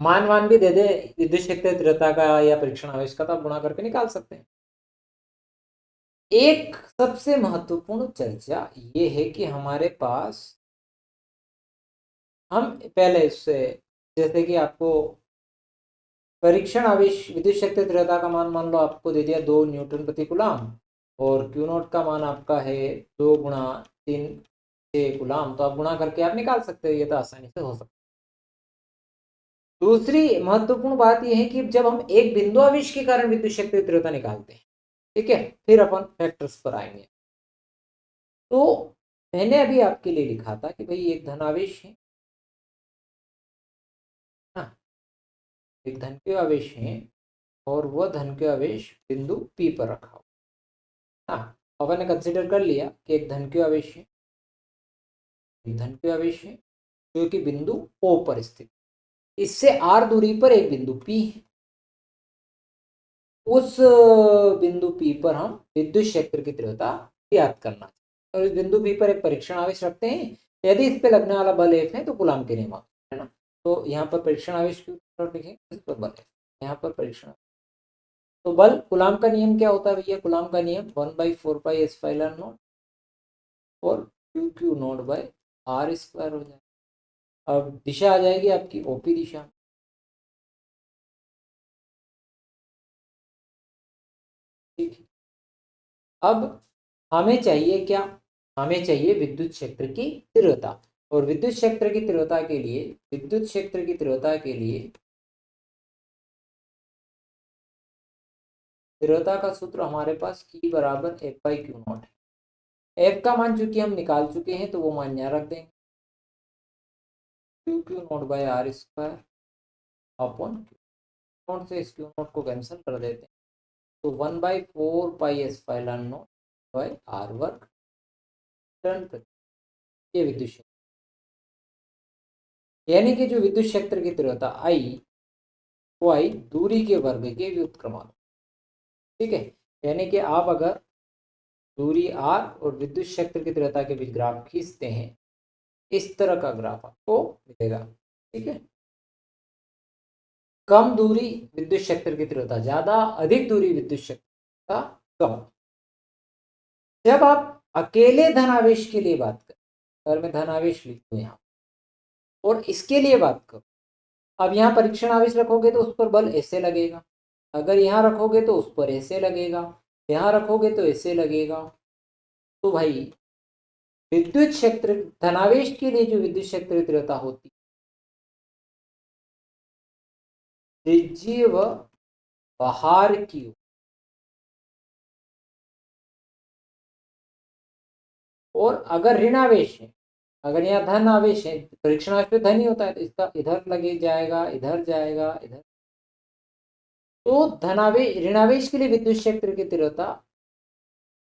मान मान भी दे दे विद्युत क्षेत्र तीव्रता का या परीक्षण आवेश का, तो आप गुणा करके निकाल सकते हैं। एक सबसे महत्वपूर्ण चर्चा ये है कि हमारे पास, हम पहले इससे, जैसे कि आपको परीक्षण आवेश विद्युत शक्ति तीव्रता का मान लो आपको दे दिया 2 न्यूटन प्रति कूलम, और क्यू नॉट का मान आपका है 2 गुणा 3 कूलम। तो आप गुणा करके आप निकाल सकते हो, ये तो आसानी से हो सकता है। दूसरी महत्वपूर्ण बात यह है कि जब हम एक बिंदु आवेश के कारण विद्युत शक्ति तीव्रता निकालते हैं, ठीक है, फिर अपन फैक्टर्स पर आएंगे। तो मैंने अभी आपके लिए लिखा था कि भाई एक धनावेश है ना, एक धन के आवेश है और वह धन के आवेश बिंदु P पर रखा हो। हाँ, अपन ने कंसिडर कर लिया कि एक धन के आवेश है, एक धन के आवेश है जो कि बिंदु O पर स्थित, इससे r दूरी पर एक बिंदु P है। उस बिंदु P पर हम विद्युत क्षेत्र की तीव्रता ज्ञात करना है और इस बिंदु P पर एक परीक्षण आवेश रखते हैं। यदि इस पे लगने वाला बल F है तो कूलम के नियम है ना। तो यहाँ पर परीक्षण आवेश की लिखेंगे, इस पर बल F, यहाँ पर परीक्षण। तो बल कूलम का नियम क्या होता है भैया? कूलम का नियम 1/4πε0 और Q0/r² हो जाए। अब दिशा आ जाएगी आपकी ओपी दिशा। ठीक है, अब हमें चाहिए क्या? हमें चाहिए विद्युत क्षेत्र की तीव्रता। और विद्युत क्षेत्र की तीव्रता के लिए, विद्युत क्षेत्र की तीव्रता के लिए तीव्रता का सूत्र हमारे पास E बराबर F/Q0 है। F का मान चूंकि हम निकाल चुके हैं तो वो मान यहाँ रख देंगे, Q0/r² अपॉन Q0 से इस Q0 को कैंसिल कर देते हैं। तो 1/4πε0/r², ये विद्युत क्षेत्र, यानी कि जो विद्युत क्षेत्र की तीव्रता I वो आई दूरी के वर्ग के व्युत्क्रमानुपाती। ठीक है, यानी कि आप अगर दूरी r और विद्युत क्षेत्र की तीव्रता के बीच ग्राफ खींचते हैं, इस तरह का ग्राफ आपको मिलेगा। ठीक है, कम दूरी विद्युत क्षेत्र की तीव्रता ज्यादा, अधिक दूरी विद्युत क्षेत्र का कम। जब आप अकेले धनावेश के लिए बात करें, अगर मैं धनावेश लिख दूं यहाँ और इसके लिए बात करूं, अब यहाँ परीक्षण आवेश रखोगे तो उस पर बल ऐसे लगेगा, अगर यहाँ रखोगे तो उस पर ऐसे लगेगा, यहाँ रखोगे तो ऐसे लगेगा। तो भाई विद्युत क्षेत्र धनावेश के लिए जो विद्युत क्षेत्र तीव्रता होती है, त्रिज्यीय व बाहर की और अगर ऋण आवेश है, अगर यहाँ धन आवेश है, परीक्षण आवेश पे धन ही होता है, तो इसका इधर लगे जाएगा, इधर जाएगा, इधर। तो धनावेश ऋणावेश के लिए विद्युत क्षेत्र की तीव्रता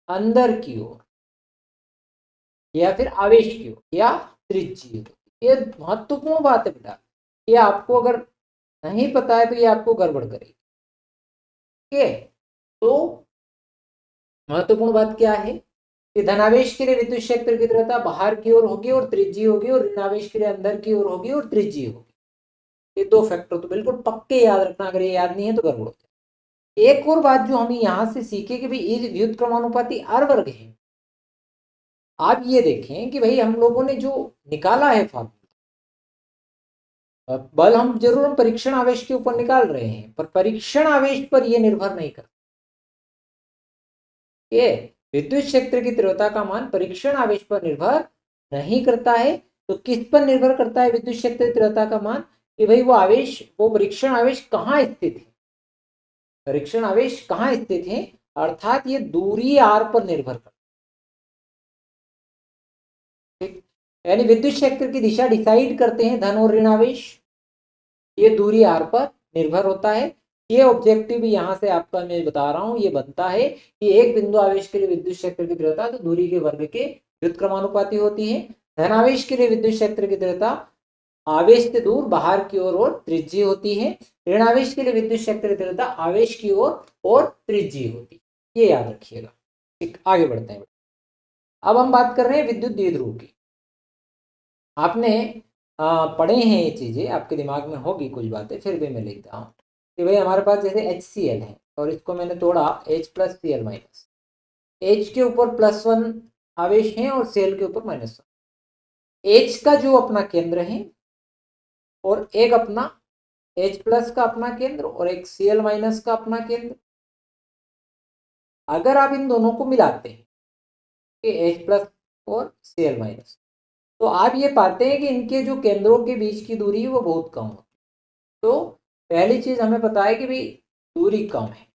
अंदर की ओर या फिर आवेश की ओर या त्रिज्यीय। ये महत्वपूर्ण बात है बेटा, ये आपको अगर नहीं पता है तो ये आपको गड़बड़ करेगी। ठीक है, तो महत्वपूर्ण बात क्या है कि धनावेश के लिए विद्युत क्षेत्र की तीव्रता बाहर की ओर होगी और त्रिज्यीय होगी, और ऋणावेश के लिए अंदर की ओर होगी और त्रिज्यीय होगी। ये दो फैक्टर तो बिल्कुल पक्के याद रखना, अगर ये याद नहीं है तो गड़बड़ होता है। एक और बात जो हमें यहां से सीखे कि भाई ये व्युत्क्रमानुपाती r वर्ग है। आप ये देखें कि भाई हम लोगों ने जो निकाला है फॉर्मूला, बल हम जरूर हम परीक्षण आवेश के ऊपर निकाल रहे हैं, पर परीक्षण आवेश पर यह निर्भर नहीं करता। ये विद्युत क्षेत्र की तीव्रता का मान परीक्षण आवेश पर निर्भर नहीं करता है। तो किस पर निर्भर करता है विद्युत क्षेत्र की तीव्रता का मान? कि भाई वो आवेश, वो परीक्षण आवेश कहाँ स्थित है, परीक्षण आवेश कहाँ स्थित है, अर्थात ये दूरी r पर निर्भर करता है। यानी विद्युत क्षेत्र की दिशा डिसाइड करते हैं धन और ऋण आवेश, ये दूरी r पर निर्भर होता है। ये ऑब्जेक्टिव भी यहाँ से आपका मैं बता रहा हूँ, ये बनता है कि एक बिंदु आवेश के लिए विद्युत क्षेत्र की तीव्रता तो दूरी के वर्ग के व्युत्क्रमानुपाती होती है। धनावेश के लिए विद्युत क्षेत्र की तीव्रता आवेश से दूर बाहर की ओर और त्रिज्यीय होती है। ऋणावेश के लिए विद्युत क्षेत्र की तीव्रता आवेश की ओर और त्रिज्यीय होती है, ये याद रखिएगा। ठीक, आगे बढ़ते हैं। अब हम बात कर रहे हैं विद्युत द्विध्रुव की। आपने पढ़े हैं ये चीजें, आपके दिमाग में होगी कुछ बातें, फिर भी मैं लिखता हूँ कि भाई हमारे पास जैसे HCl है और इसको मैंने तोड़ा H+Cl-, H के ऊपर +1 आवेश है और Cl के ऊपर -1। H का जो अपना केंद्र है और एक अपना H+ का अपना केंद्र और एक Cl- का अपना केंद्र। अगर आप इन दोनों को मिलाते हैं H+ और Cl-, तो आप ये पाते हैं कि इनके जो केंद्रों के बीच की दूरी है वो बहुत कम होती है। तो पहली चीज हमें पता है कि भाई दूरी कम है।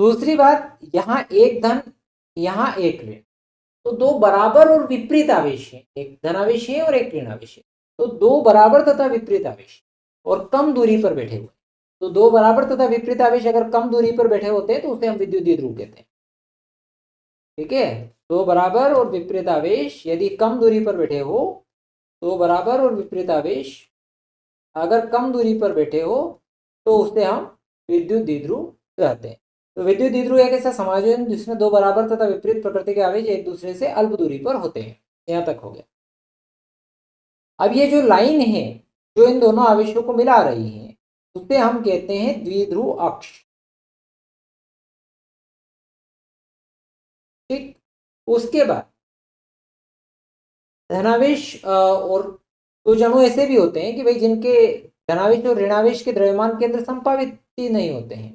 दूसरी बात, यहाँ एक धन, यहाँ एक ऋण, तो दो बराबर और विपरीत आवेश हैं, एक धनावेश है और एक ऋण आवेश है। तो दो बराबर तथा विपरीत आवेश और कम दूरी पर बैठे हुए, तो दो बराबर तथा विपरीत आवेश अगर कम दूरी पर बैठे होते हैं तो उसे हम विद्युत द्विध्रुव कहते हैं। ठीक है, दो बराबर और विपरीत आवेश यदि कम दूरी पर बैठे हो, दो बराबर और विपरीत आवेश अगर कम दूरी पर बैठे हो तो उसे हम विद्युत द्विध्रुव कहते हैं। तो विद्युत द्विध्रुव एक ऐसा समायोजन जिसमें दो बराबर तथा विपरीत प्रकृति के आवेश एक दूसरे से अल्प दूरी पर होते हैं। यहाँ तक हो गया। अब ये जो लाइन है जो इन दोनों आवेशों को मिला रही है उसे हम कहते हैं द्विध्रुव अक्ष। ठीक, उसके बाद धनावेश और कुछ अणु ऐसे भी होते हैं कि भाई जिनके धनावेश और ऋणावेश के द्रव्यमान केंद्र संपावित ही नहीं होते हैं,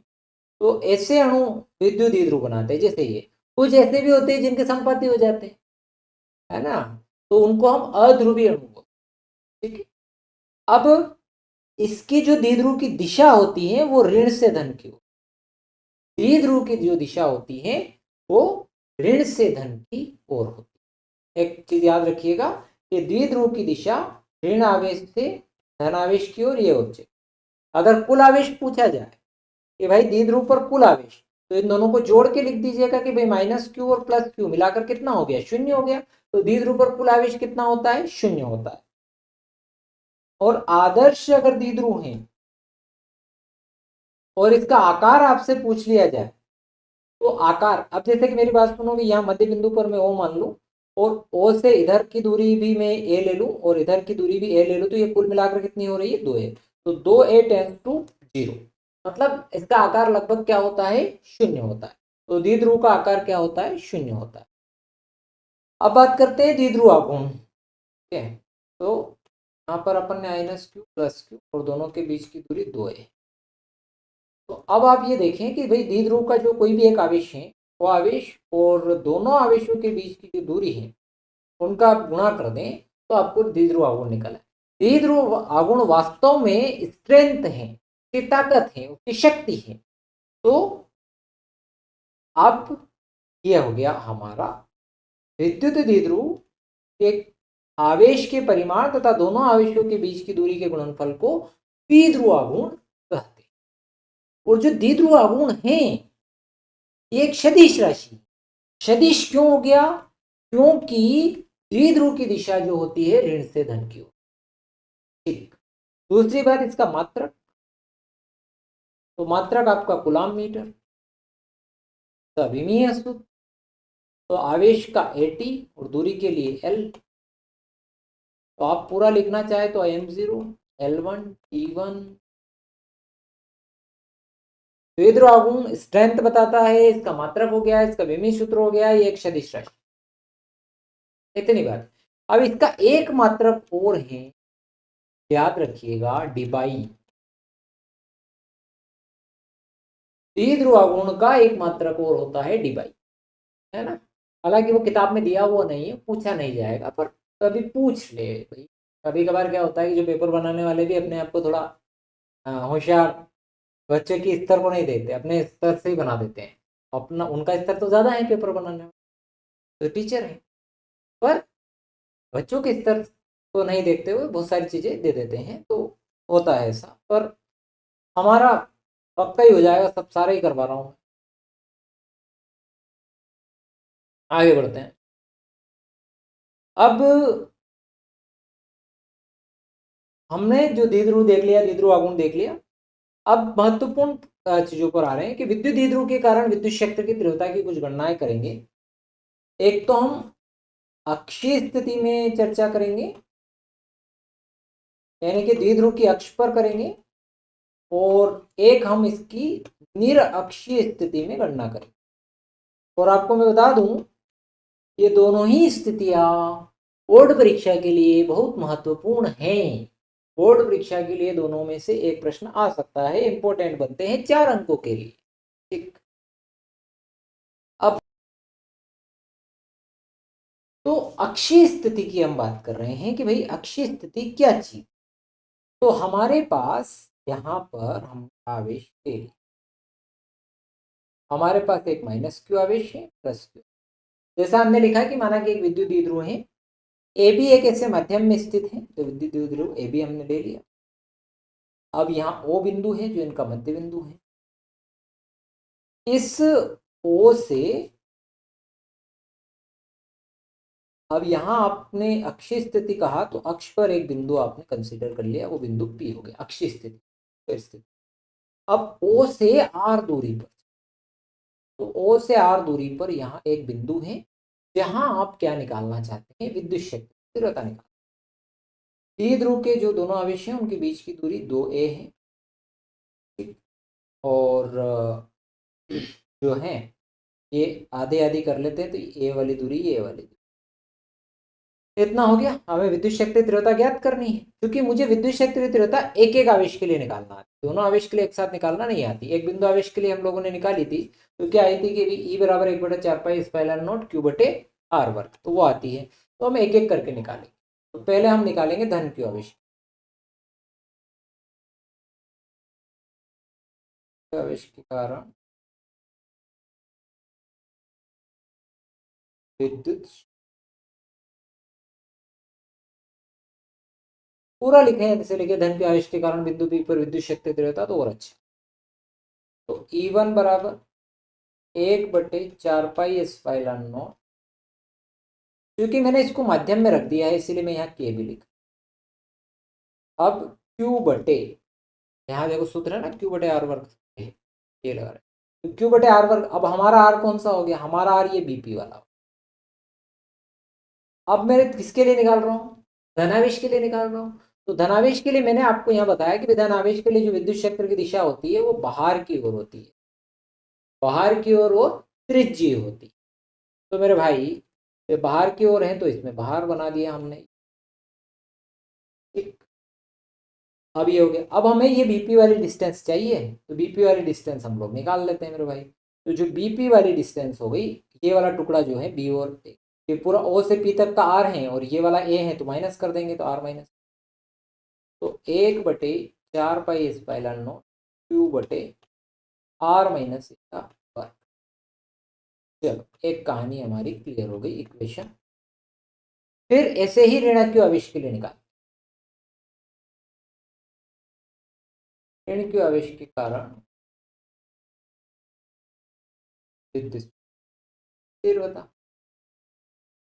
तो ऐसे अणु विद्युत द्विध्रुव बनाते हैं। जैसे ये कुछ ऐसे भी होते हैं जिनके संपाती हो जाते हैं, है ना, तो उनको हम अध्रुवीय अणु बोलते हैं। ठीक है, अब इसकी जो द्विध्रुव की दिशा होती है वो ऋण से धन की ओर, द्विध्रुव की जो दिशा होती है वो ऋण से धन की ओर होती है। एक चीज याद रखिएगा कि द्विध्रुव की दिशा ऋण आवेश से धन आवेश की ओर ये होती है। अगर कुल आवेश पूछा जाए कि भाई द्विध्रुव पर कुल आवेश, तो इन दोनों को जोड़ के लिख दीजिएगा कि भाई -q और +q मिलाकर कितना हो गया, 0 हो गया। तो द्विध्रुव पर कुल आवेश कितना होता है, 0 होता है। और आदर्श अगर द्विध्रुव है और इसका आकार आपसे पूछ लिया जाए तो आकार, अब जैसे कि मेरी बात सुनोगे, यहाँ मध्य बिंदु पर मैं O मान लूं और O से इधर की दूरी भी मैं A ले लूं और इधर की दूरी भी A ले लूं, तो ये कुल मिलाकर कितनी हो रही है, 2A। तो 2A टेंड्स टू 0, मतलब इसका आकार लगभग क्या होता है, 0 होता है। तो द्विध्रुव का आकार क्या होता है, 0 होता है। अब बात करते हैं द्विध्रुव आघूर्ण। ठीक है, तो यहाँ पर अपन ने -q +q और दोनों के बीच की दूरी 2A। तो अब आप ये देखें कि भाई द्विध्रुव का जो कोई भी एक आवेश है, वो आवेश और दोनों आवेशों के बीच की जो दूरी है उनका आप गुणा कर दें तो आपको द्विध्रुव आघूर्ण निकला। द्विध्रुव आघूर्ण वास्तव में स्ट्रेंथ है, उसकी ताकत है, उसकी शक्ति है। तो अब यह हो गया हमारा विद्युत द्विध्रुव एक आवेश के परिमाण तथा दोनों आवेशों के बीच की दूरी के गुणनफल को द्विध्रुव आघूर्ण कहते हैं। और जो द्विध्रुव आघूर्ण है एक सदिश राशि। सदिश क्यों हो गया, क्योंकि द्विध्रुव की दिशा जो होती है ऋण से धन की ओर। ठीक, दूसरी बात इसका मात्रक, तो मात्रक आपका कूलाम मीटर, अभिमीय सूत्र, तो आवेश का AT और दूरी के लिए L। तो आप पूरा लिखना चाहे तो m0 L1 T1। द्विध्रुव आघूर्ण स्ट्रेंथ बताता है, इसका मात्रक हो गया, इसका विमीय सूत्र हो गया, ये एक सदिश राशि। इतनी बात। अब इसका एक मात्रक और है, याद रखिएगा, डिबाई। द्विध्रुव आघूर्ण का एक मात्रक और होता है डिबाई, है ना। हालांकि वो किताब में दिया हुआ नहीं है, पूछा नहीं जाएगा, पर कभी पूछ ले भाई। कभी कभार क्या होता है कि जो पेपर बनाने वाले भी अपने आप को थोड़ा होशियार बच्चे की स्तर को नहीं देखते, अपने स्तर से ही बना देते हैं। अपना उनका स्तर तो ज्यादा है पेपर बनाने में, तो टीचर है, पर बच्चों के स्तर को नहीं देखते हुए बहुत सारी चीजें दे देते हैं। तो होता है ऐसा, पर हमारा पक्का ही हो जाएगा, सब सारे ही करवा रहा हूँ। आगे बढ़ते हैं। अब हमने जो द्विध्रुव देख लिया, द्विध्रुव आघूर्ण देख लिया। अब महत्वपूर्ण चीजों पर आ रहे हैं कि विद्युत द्विध्रुव के कारण विद्युत क्षेत्र की तीव्रता की कुछ गणनाएं करेंगे। एक तो हम अक्षीय स्थिति में चर्चा करेंगे, यानी कि द्विध्रुव की अक्ष पर करेंगे, और एक हम इसकी निरअक्षीय स्थिति में गणना करेंगे। और आपको मैं बता दूं, ये दोनों ही स्थितियां बोर्ड परीक्षा के लिए बहुत महत्वपूर्ण हैं। बोर्ड परीक्षा के लिए दोनों में से एक प्रश्न आ सकता है, इंपॉर्टेंट बनते हैं 4 अंकों के लिए। ठीक, अब तो अक्षीय स्थिति की हम बात कर रहे हैं कि भाई अक्षीय स्थिति क्या चीज। तो हमारे पास यहाँ पर हम आवेश ले, हमारे पास एक माइनस क्यू आवेश है प्लस क्यू। जैसा हमने लिखा कि माना कि एक विद्युत द्विध्रुव है, ए बी एक ऐसे मध्यम में स्थित है, तो विद्युत द्विध्रुव ए बी हमने ले लिया। अब यहाँ ओ बिंदु है जो इनका मध्य बिंदु है। इस ओ से अब यहाँ आपने अक्षीय स्थिति कहा तो अक्ष पर एक बिंदु आपने कंसीडर कर लिया, वो बिंदु पी हो गया अक्षीय स्थिति। अब ओ से आर दूरी पर, तो ओ से आर दूरी पर यहाँ एक बिंदु है जहां आप क्या निकालना चाहते हैं, विद्युत शक्ति तीव्रता निकालना। द्विध्रुव के जो दोनों आवेश हैं उनके बीच की दूरी 2a है, और जो है ये आधे आधी कर लेते हैं, तो ए वाली दूरी ये वाली दूरी, इतना हो गया। हमें विद्युत शक्ति तीव्रता ज्ञात करनी है, क्योंकि मुझे विद्युत शक्ति तीव्रता एक एक आवेश के लिए निकालना है, दोनों आवेश के लिए एक साथ निकालना नहीं आती। एक बिंदु आवेश के लिए हम लोगों ने निकाली थी, तो क्या आई थी कि ई बराबर 1/4 स्पाइरल नॉट क्यू बटे आर वर्ग, तो वो आती है। तो हम एक एक करके निकालेंगे। तो पहले हम निकालेंगे धन क्यू आवेश के कारण विद्युत, पूरा लिखे हैं जैसे लिखे, धन के आवेश के कारण बिंदु पी पर विद्युत शक्ति तीव्रता, तो और अच्छा। तो E1 बराबर 1/4 स्पाइरल नॉट, क्योंकि मैंने इसको माध्यम में रख दिया है इसीलिए मैं यहाँ के भी लिखा। अब Q बटे, यहाँ देखो सूत्र है ना Q बटे आर वर्ग, ये लगा रहे, तो Q बटे आर वर्ग। अब हमारा आर कौन सा हो गया, हमारा आर ये बीपी वाला। अब मैं किसके लिए निकाल रहा हूँ, धनावेश के लिए निकाल रहा हूँ। तो धनावेश के लिए मैंने आपको यहाँ बताया कि धनावेश के लिए जो विद्युत क्षेत्र की दिशा होती है वो बाहर की ओर होती है, बाहर की ओर वो त्रिज्यीय होती है। तो मेरे भाई ये बाहर की ओर है तो इसमें बाहर बना दिया हमने, ठीक। अब ये हो गया। अब हमें ये बीपी वाली डिस्टेंस चाहिए, तो बीपी वाली डिस्टेंस हम लोग निकाल लेते हैं मेरे भाई। तो जो बीपी वाली डिस्टेंस हो गई, ये वाला टुकड़ा जो है बी और ये पूरा ओ से पी तक का आर है, और ये वाला ए है, तो माइनस कर देंगे तो आर माइनस, तो 1/4 स्पाइरल नॉट क्यू बटे आर माइनस का वर्ग। चलो एक कहानी हमारी क्लियर हो गई, इक्वेशन। फिर ऐसे ही ऋण क्यू आवेश के लिए निकाल, ऋण क्यू आवेश के कारण विद्युत तीव्रता।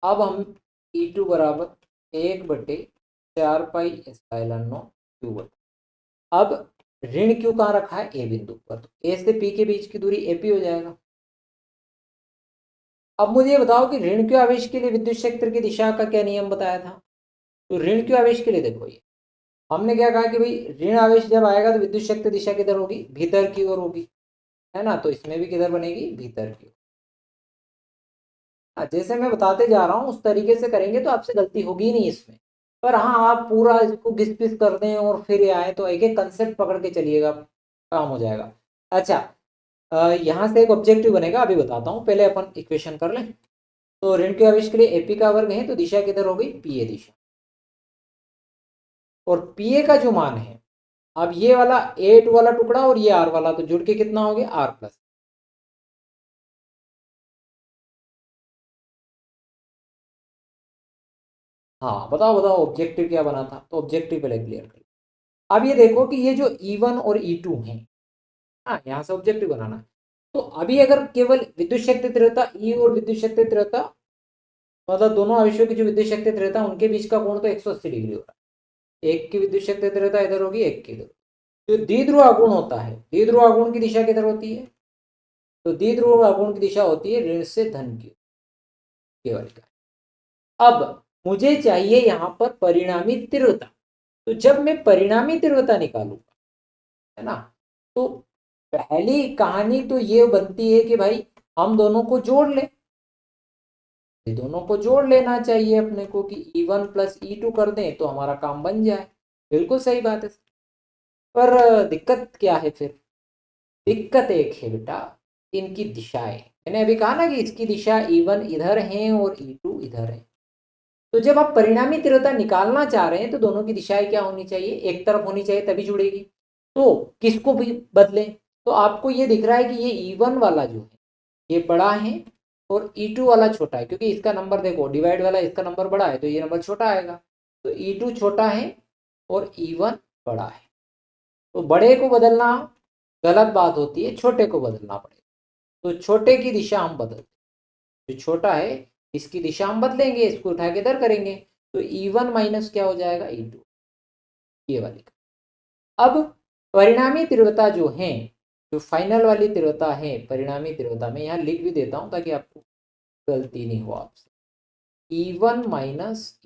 अब हम E2 बराबर 1/4 स्पाइरल नॉट क्यू बटे, अब ऋण क्यू कहाँ रखा है, ए बिंदु पर, तो ए से पी के बीच की दूरी एपी हो जाएगा। अब मुझे ये बताओ कि ऋण क्यू आवेश के लिए विद्युत क्षेत्र की दिशा का क्या नियम बताया था। तो ऋण क्यू आवेश के लिए देखो, ये हमने क्या कहा कि भाई ऋण आवेश जब आएगा तो विद्युत शक्ति दिशा किधर होगी, भीतर की ओर होगी, है ना। तो इसमें भी किधर बनेगी, भीतर की ओर। जैसे मैं बताते जा रहा हूँ उस तरीके से करेंगे तो आपसे गलती होगी नहीं इसमें। पर हाँ, आप पूरा इसको घिस पिस कर दें और फिर ये आए तो एक एक कंसेप्ट पकड़ के चलिएगा, काम हो जाएगा। अच्छा, यहाँ से एक ऑब्जेक्टिव बनेगा, अभी बताता हूँ, पहले अपन इक्वेशन कर लें। तो ऋण के आवेश के लिए एपी का वर्ग है, तो दिशा किधर हो गई, पीए दिशा, और पीए का जो मान है, अब ये वाला A2 वाला टुकड़ा और ये आर वाला, तो जुड़ के कितना हो गया, आर प्लस। हाँ बताओ बताओ ऑब्जेक्टिव क्या बना था, तो ऑब्जेक्टिव पहले क्लियर कर। अब ये देखो कि ये जो E1 और E2 है, हाँ यहाँ से ऑब्जेक्टिव बनाना है। तो अभी अगर केवल विद्युत शक्ति तीव्रता E और विद्युत शक्ति तीव्रता, मतलब दोनों आवेशों की जो विद्युत शक्ति तीव्रता उनके बीच का कोण तो 180 डिग्री हो रहा है। एक की विद्युत शक्ति तीव्रता इधर होगी, एक की इधर। जो द्विध्रुव आघूर्ण होता है, द्विध्रुव आघूर्ण की दिशा किधर होती है, तो द्विध्रुव आघूर्ण की दिशा होती है ऋण से धन की, केवल का। अब मुझे चाहिए यहां पर परिणामी तीव्रता, तो जब मैं परिणामी तीव्रता निकालूंगा, है ना, तो पहली कहानी तो ये बनती है कि भाई हम दोनों को जोड़ ले, दोनों को जोड़ लेना चाहिए अपने को कि E1 प्लस E2 कर दें तो हमारा काम बन जाए। बिल्कुल सही बात है। पर दिक्कत क्या है फिर? दिक्कत एक है बेटा, इनकी दिशाएं। मैंने अभी कहा ना कि इसकी दिशा E1 इधर है और E2 इधर है। तो जब आप परिणामी तीव्रता निकालना चाह रहे हैं तो दोनों की दिशाएं क्या होनी चाहिए? एक तरफ होनी चाहिए, तभी जुड़ेगी। तो किसको भी बदलें? तो आपको ये दिख रहा है कि ये E1 वाला जो है ये बड़ा है और E2 वाला छोटा है, क्योंकि इसका नंबर देखो, डिवाइड वाला इसका नंबर बड़ा है तो ये नंबर छोटा आएगा। तो E2 छोटा है और E1 बड़ा है। तो बड़े को बदलना गलत बात होती है, छोटे को बदलना पड़ेगा। तो छोटे की दिशा हम बदलते, जो छोटा है इसकी दिशा हम बदलेंगे, इसको उठा के इधर करेंगे। तो E1 माइनस क्या हो जाएगा? E2, ये वाली। अब परिणामी तीव्रता जो है, जो फाइनल वाली तीव्रता है परिणामी तीव्रता में, यहाँ लिख भी देता हूं ताकि आपको गलती नहीं हो आपसे। E1 माइनस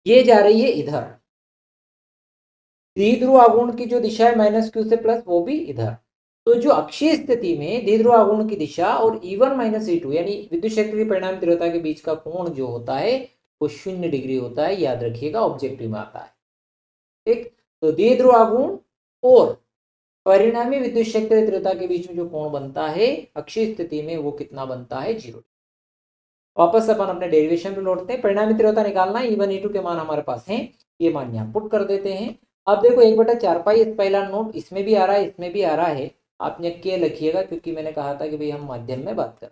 ये जा रही है इधर। द्विध्रुव आघूर्ण की जो दिशा है -q से प्लस, वो भी इधर। तो जो अक्षीय स्थिति में द्विध्रुव आघूर्ण की दिशा और E1 माइनस E2 यानी विद्युत क्षेत्र की परिणामी तीव्रता के बीच का कोण जो होता है वो 0 डिग्री होता है, याद रखिएगा, ऑब्जेक्टिव में आता है। ठीक, तो द्विध्रुव आघूर्ण और परिणामी विद्युत क्षेत्र तीव्रता के बीच में जो कोण बनता है अक्षीय स्थिति में, वो कितना बनता है? 0। वापस अपन अपने डेरिवेशन पे लौटते हैं। परिणामी तीव्रता निकालना है, E1 E2 के मान हमारे पास हैं, ये मान यहाँ पुट कर देते हैं। अब देखो 1/4 पाई एप्सिलॉन नॉट इसमें भी आ रहा है, इसमें भी आ रहा है। आप यहाँ के लिखिएगा, क्योंकि मैंने कहा था कि भाई हम माध्यम में बात कर।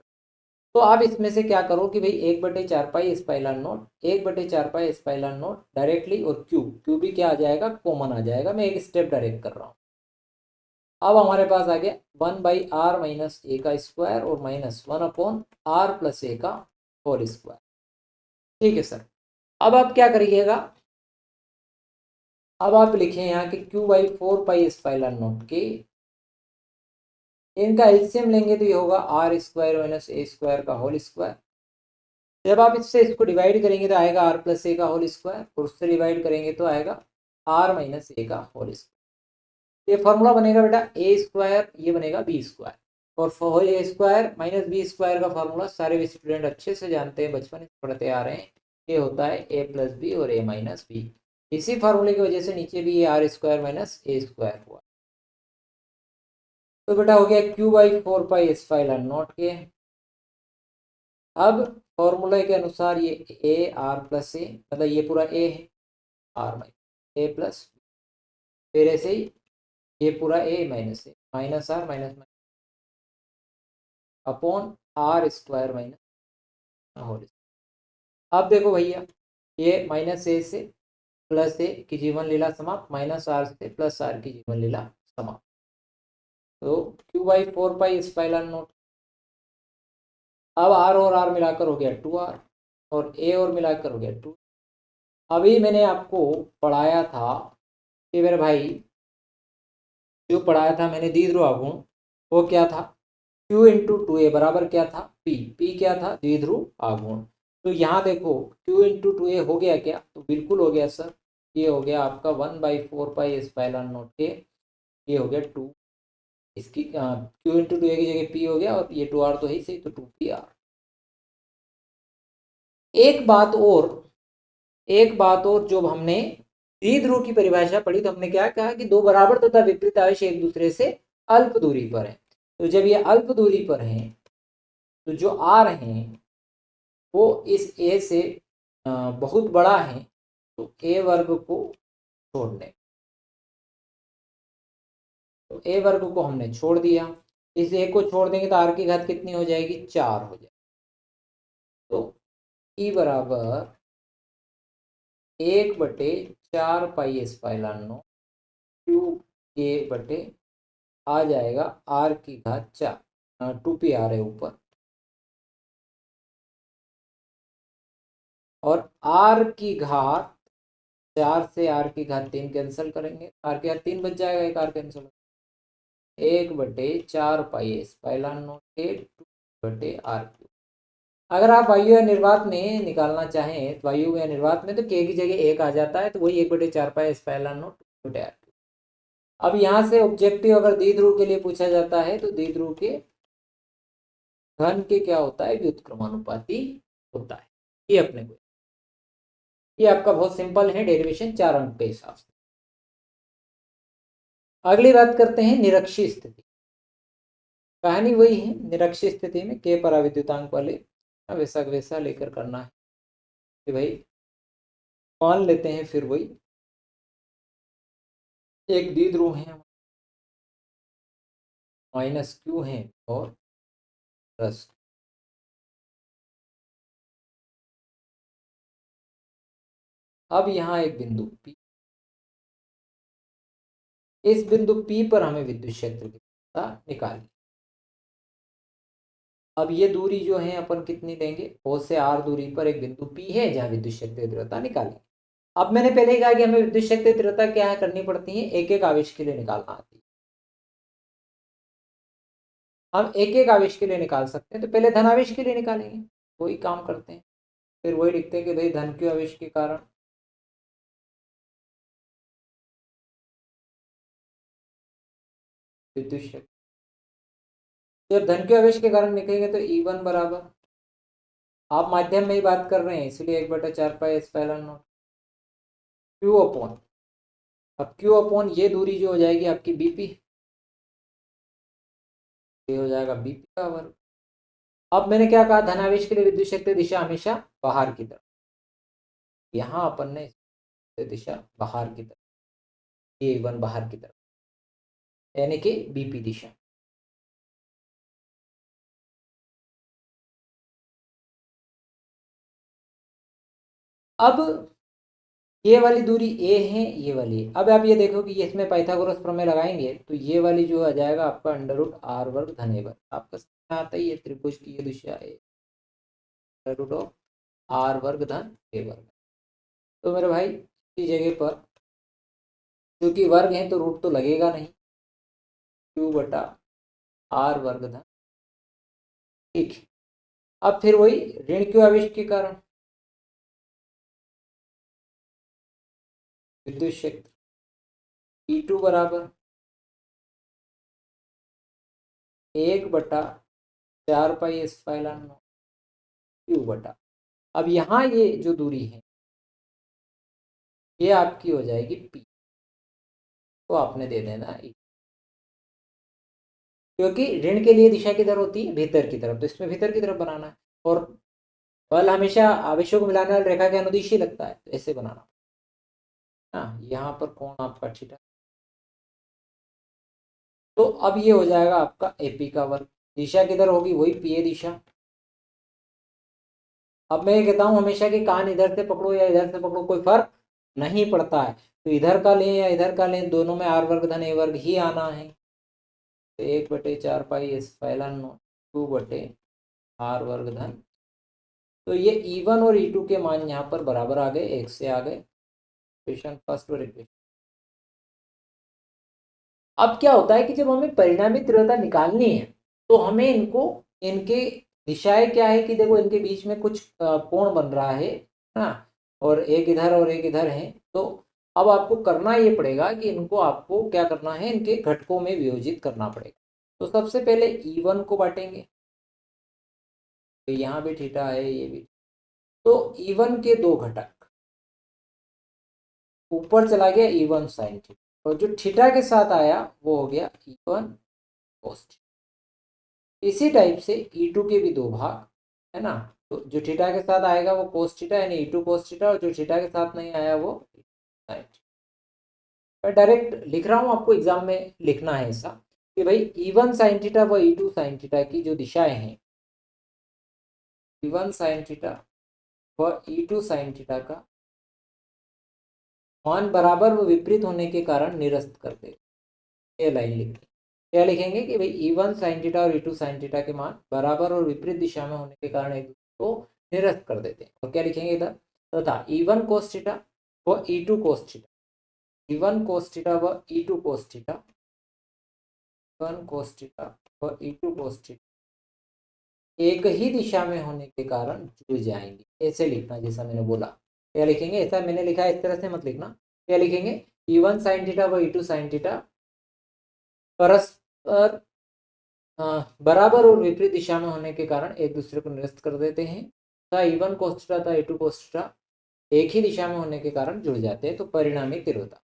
तो आप इसमें से क्या करो कि भाई 1/4 pi epsilon not, 1/4 pi epsilon not directly, और क्यू भी क्या आ जाएगा? कॉमन आ जाएगा। मैं एक स्टेप डायरेक्ट कर रहा हूँ। अब हमारे पास आ गया 1/r माइनस ए का स्क्वायर और -1/r+a का होल स्क्वायर। ठीक है सर। अब आप क्या करिएगा? अब आप लिखें यहाँ कि q/4 पाई एप्सिलॉन नॉट के, इनका एलसीएम लेंगे तो ये होगा r² माइनस a² का होल स्क्वायर। जब आप इससे इसको डिवाइड करेंगे तो आएगा r+a का होल स्क्वायर, और उससे डिवाइड करेंगे तो आएगा r माइनस a का होल स्क्वायर। ये फॉर्मूला बनेगा बेटा a², ये बनेगा b², और a² माइनस b² का फॉर्मूला सारे स्टूडेंट अच्छे से जानते हैं, बचपन से पढ़ते आ रहे हैं। ये होता है a+b और a माइनस b। इसी फार्मूले की वजह से नीचे भी ये r² माइनस a² हुआ। तो बेटा हो गया q/4 पाई एप्सिलॉन नॉट के। अब फॉर्मूले के अनुसार ये a r+a, मतलब ये पूरा a है, r माइनस a प्लस, फिर ऐसे ही ये पूरा a minus a, minus r minus upon r² minus whole. अब देखो भैया, ये -a से +a की जीवन लीला समाप्त, -r से +r की जीवन लीला समाप्त। तो q/4 पाई एप्सिलॉन नॉट। अब r और r मिलाकर हो गया 2r, और a और मिलाकर हो गया 2। अभी मैंने आपको पढ़ाया था कि मेरे भाई, जो पढ़ाया था मैंने द्विध्रुव आघूर्ण, वो क्या था? Q इंटू 2a बराबर क्या था? P क्या था? द्विध्रुव आघूर्ण। तो यहाँ देखो Q इंटू 2a हो गया क्या? तो बिल्कुल हो गया सर। ये हो गया आपका 1/4 पाई एप्सिलॉन नॉट के, ये हो गया 2, इसकी Q इंटू 2a की जगह P हो गया, और ये 2r तो है सही, तो 2pr। एक बात और, जब हमने द्विध्रुव की परिभाषा पढ़ी तो हमने क्या कहा कि दो बराबर तथा विपरीत आवेश एक दूसरे से अल्प दूरी पर है। तो जब ये अल्प दूरी पर हैं तो जो आ रहे हैं वो इस a से बहुत बड़ा है, तो a वर्ग को छोड़ दें। तो a वर्ग को हमने छोड़ दिया, इस a को छोड़ देंगे तो r की घात कितनी हो जाएगी? 4 हो जाएगी। तो E बराबर 1/4 पाई एप्सिलॉन नॉट q/a आ जाएगा r की घात 4, 2p आ रहे ऊपर, और r की घात 4 से r की घात 3 कैंसिल करेंगे, r की घात 3 बच जाएगा, एक r cancel, 1/4 pi epsilon not के 2/r3। अगर आप वायु या निर्वात में निकालना चाहें, वायु या निर्वात में तो k की जगह 1 आ जाता है, तो वही 1/4 पाई एप्सिलॉन नॉट 2/r3। अब यहाँ से ऑब्जेक्टिव अगर द्विध्रुव के लिए पूछा जाता है तो द्विध्रुव के घन के क्या होता है? व्युत्क्रमानुपाती होता है। ये अपने को ये आपका बहुत सिंपल है डेरिवेशन 4 अंक के हिसाब से। अगली बात करते हैं निरक्षीय स्थिति। कहानी वही है, निरक्षीय स्थिति में के पराविद्युतांक वाले वैसा वैसा लेकर करना है कि भाई मान लेते हैं फिर वही एक द्विध्रुव है -q है और प्लस। अब यहाँ एक बिंदु P, इस बिंदु P पर हमें विद्युत क्षेत्र की तीव्रता निकालनी। अब ये दूरी जो है अपन कितनी लेंगे, O से R दूरी पर एक बिंदु P है जहाँ विद्युत क्षेत्र की तीव्रता निकालेंगे। अब मैंने पहले ही कहा कि हमें विद्युत क्षेत्र की तीव्रता क्या है करनी पड़ती है, एक एक आवेश के लिए निकालना आती है। हम एक एक आवेश के लिए निकाल सकते हैं, तो पहले धनावेश के लिए निकालेंगे, वही काम करते हैं। फिर वही लिखते हैं कि भाई धन q आवेश के कारण विद्युत क्षेत्र, जब धन q आवेश के कारण लिखेंगे तो E1 बराबर, आप माध्यम में ही बात कर रहे हैं इसलिए 1/4 pi epsilon not q upon, अब q अपॉन ये दूरी जो हो जाएगी आपकी BP, ये हो जाएगा BP का वर्ग। अब मैंने क्या कहा, धनावेश के लिए विद्युत क्षेत्र दिशा हमेशा बाहर की तरफ, यहाँ अपन ने दिशा बाहर की तरफ, A1 बाहर की तरफ यानी कि BP दिशा। अब ये वाली दूरी A है, ये वाली। अब आप ये देखो कि इसमें पाइथागोरस प्रमेय लगाएंगे तो ये वाली जो आ जाएगा आपका √r वर्ग धन a वर्ग, आपका समझ आता ही है, त्रिभुज की ये दिशा है √r वर्ग धन a वर्ग। तो मेरे भाई इसी जगह पर क्योंकि वर्ग है तो रूट तो लगेगा नहीं, q/r वर्ग धन, ठीक है। अब फिर वही ऋण q आवेश के कारण विद्युत क्षेत्र E2 बराबर 1/4 पाई एप्सिलॉन नॉट q बटा, अब यहाँ ये जो दूरी है ये आपकी हो जाएगी P, तो आपने दे देना E, क्योंकि ऋण के लिए दिशा किधर होती है, भीतर की तरफ, तो इसमें भीतर की तरफ बनाना है और बल हमेशा आवेशों को मिलाने वाली रेखा के अनुदिश ही लगता है, तो ऐसे बनाना ना। यहाँ पर कोण आपका थीटा, तो अब ये हो जाएगा आपका AP का वर्ग, दिशा किधर होगी वही PA दिशा। अब मैं ये कहता हूँ हमेशा कि कान इधर से पकड़ो या इधर से पकड़ो कोई फर्क नहीं पड़ता है, तो इधर का लें या इधर का लें दोनों में r वर्ग धन a वर्ग ही आना है, तो 1/4 पाई एप्सिलॉन नॉट q/r वर्ग धन। तो ये E1 और E2 के मान यहाँ पर बराबर आ गए, एक से आ गए, इक्वेशन फर्स्ट और इक्वेशन। अब क्या होता है कि जब हमें परिणामी तीव्रता निकालनी है तो हमें इनको, इनके दिशाएं क्या है कि देखो इनके बीच में कुछ कोण बन रहा है ना, और एक इधर और एक इधर है, तो अब आपको करना ये पड़ेगा कि इनको आपको क्या करना है, इनके घटकों में वियोजित करना पड़ेगा। तो सबसे पहले E1 को बांटेंगे, तो यहाँ भी थीटा है ये भी, तो E1 के दो घटक, ऊपर चला गया E1 साइन थीटा और जो थीटा के साथ आया वो हो गया E1 कोस थीटा। इसी टाइप से E2 के भी दो भाग है ना, तो जो थीटा के साथ आएगा वो कोस थीटा यानी E2 कोस थीटा, और जो थीटा के साथ नहीं आया वो साइन थीटा। मैं डायरेक्ट लिख रहा हूँ, आपको एग्जाम में लिखना है ऐसा कि भाई E1 साइन थीटा व E2 साइन थीटा की जो दिशाएं हैं, E1 साइन थीटा व E2 साइन थीटा का मान बराबर व विपरीत होने के कारण निरस्त कर देगा। ये लाइन लिखेंगे, क्या लिखेंगे कि भाई E1 साइन थीटा और E2 साइन थीटा के मान बराबर और विपरीत दिशा में होने के कारण एक दूसरे को निरस्त कर देते हैं। और क्या लिखेंगे इधर, तथा E1 कोस थीटा व E2 cos theta, E1 cos theta व E2 cos theta, E1 cos theta व E2 कोस थीटा एक ही दिशा में होने के कारण जुड़ जाएंगे, ऐसे लिखना जैसा मैंने बोला। क्या लिखेंगे, ऐसा मैंने लिखा है इस तरह से मत लिखना, क्या लिखेंगे E1 साइन थीटा व E2 साइन थीटा परस्पर बराबर और विपरीत दिशा में होने के कारण एक दूसरे को निरस्त कर देते हैं, तथा E1 कोस थीटा तथा E2 कोस थीटा एक ही दिशा में होने के कारण जुड़ जाते हैं, तो परिणामी तीव्रता,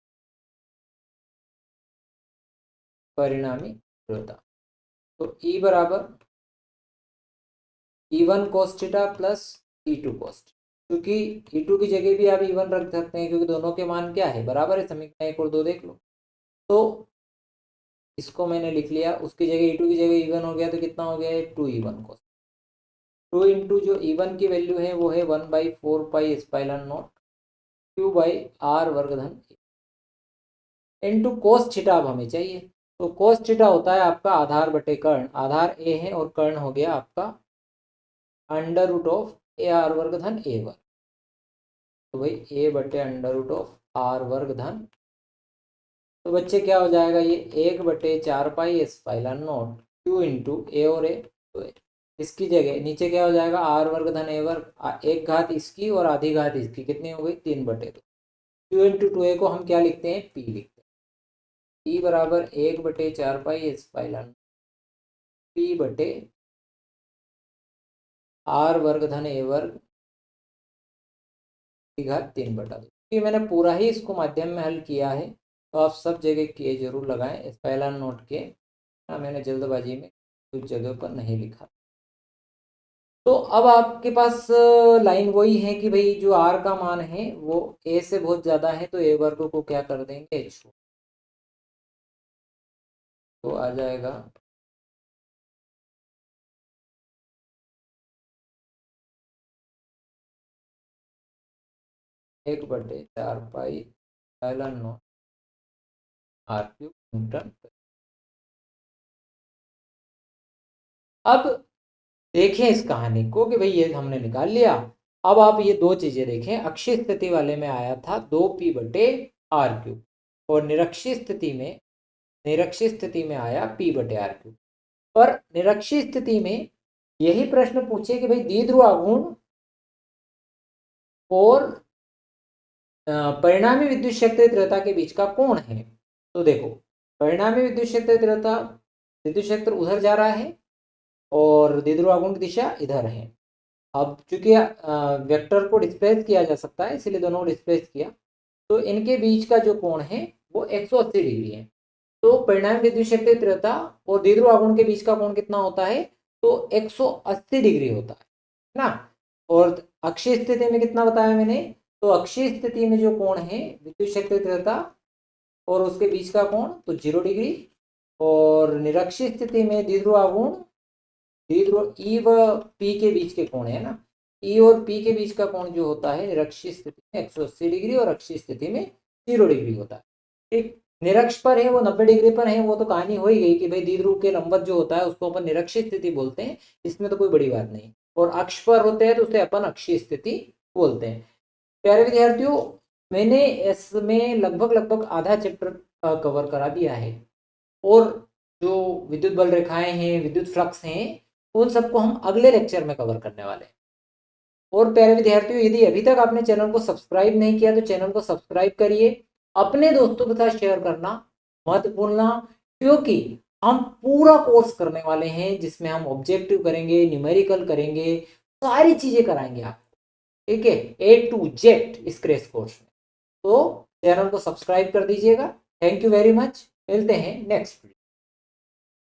परिणामी तीव्रता। तो E बराबर E1 cos theta plus E2 cos, क्योंकि E2 की जगह भी आप E1 रख सकते हैं, क्योंकि दोनों के मान क्या है, बराबर है। समीकरण 1 और 2 देख लो। तो इसको मैंने लिख लिया, उसकी जगह E2 की जगह E1 हो गया, तो कितना हो गया है 2E1 cos। 2 इंटू जो E1 की वैल्यू है वो है 1/4 pi epsilon not Q by R वर्ग धन इंटू कोस थीटा अब हमें चाहिए। तो कोस थीटा होता है आपका आधार बटे कर्ण, आधार ए है और कर्ण हो गया आपका under root of A R वर्ग धन ए वर्ग। तो भाई ए बटे अंडर रूट ऑफ आर वर्ग धन, तो बच्चे क्या हो जाएगा, ये 1/4 pi epsilon naught q into a और ए। तो इसकी जगह नीचे क्या हो जाएगा, आर वर्ग धन ए वर्ग, एक घात इसकी और आधी घात इसकी, कितनी हो गई 3/2। क्यू इंटू 2a को हम क्या लिखते हैं, पी लिखते हैं। पी बराबर 1/4 पाई एप्सिलॉन पी बटे आर वर्ग धन ए वर्ग की घात 3/2। ये मैंने पूरा ही इसको माध्यम में हल किया है, तो आप सब जगह के जरूर लगाएं एप्सिलॉन नोट के। मैंने जल्दबाजी में कुछ जगह पर नहीं लिखा। तो अब आपके पास लाइन वही है कि भाई जो आर का मान है वो ए से बहुत ज़्यादा है, तो ए वर्ग को क्या कर देंगे एच, तो आ जाएगा 1/4 pi epsilon naught R cube newton. अब देखें इस कहानी को कि भाई ये हमने निकाल लिया। अब आप ये दो चीजें देखें, अक्षीय स्थिति वाले में आया था 2p/r³ और निरक्षीय स्थिति में आया p/r³। पर निरक्षीय स्थिति में यही प्रश्न पूछे कि भाई द्विध्रुव आघूर्ण और परिणामी विद्युत क्षेत्र तीव्रता के बीच का कोण है। तो देखो, परिणामी विद्युत क्षेत्र तीव्रता, विद्युत क्षेत्र उधर जा रहा है और द्विध्रुव आघूर्ण की दिशा इधर है। अब चूंकि वेक्टर को डिस्प्लेस किया जा सकता है, इसलिए दोनों को डिस्प्लेस किया, तो इनके बीच का जो कोण है वो 180 डिग्री है। तो परिणामी विद्युत क्षेत्र तीव्रता और द्विध्रुव आघूर्ण के बीच का कोण कितना होता है, तो 180 डिग्री होता है ना। और अक्षीय स्थिति में कितना बताया मैंने, तो अक्षीय स्थिति में जो कोण है विद्युत क्षेत्र तीव्रता और उसके बीच का कोण तो 0 डिग्री, और निरक्षीय स्थिति में द्विध्रुव आघूर्ण, द्विध्रुव ई व पी के बीच के कोण है ना, ई और पी के बीच का कोण जो होता है निरक्षीय स्थिति में 180 डिग्री और अक्षीय स्थिति में 0 डिग्री होता है। ठीक, निरक्ष पर है वो 90 डिग्री पर है, वो तो कहानी हो ही गई कि भाई द्विध्रुव के लंबवत जो होता है उसको अपन निरक्षीय स्थिति बोलते हैं, इसमें तो कोई बड़ी बात नहीं। और अक्ष पर होते हैं तो उसे अपन अक्षीय स्थिति बोलते हैं। प्यारे विद्यार्थियों, मैंने इसमें लगभग आधा चैप्टर कवर करा दिया है, और जो विद्युत बल रेखाएं हैं, विद्युत फ्लक्स हैं, उन सबको हम अगले लेक्चर में कवर करने वाले हैं। और प्यारे विद्यार्थियों, यदि अभी तक आपने चैनल को सब्सक्राइब नहीं किया तो चैनल को सब्सक्राइब करिए, अपने दोस्तों के साथ शेयर करना मत भूलना, क्योंकि हम पूरा कोर्स करने वाले हैं जिसमें हम ऑब्जेक्टिव करेंगे, न्यूमेरिकल करेंगे, सारी चीजें कराएंगे आपको, ठीक है, A to Z इस क्रैश कोर्स में। तो चैनल को सब्सक्राइब कर दीजिएगा। थैंक यू वेरी मच, मिलते हैं नेक्स्ट वीडियो।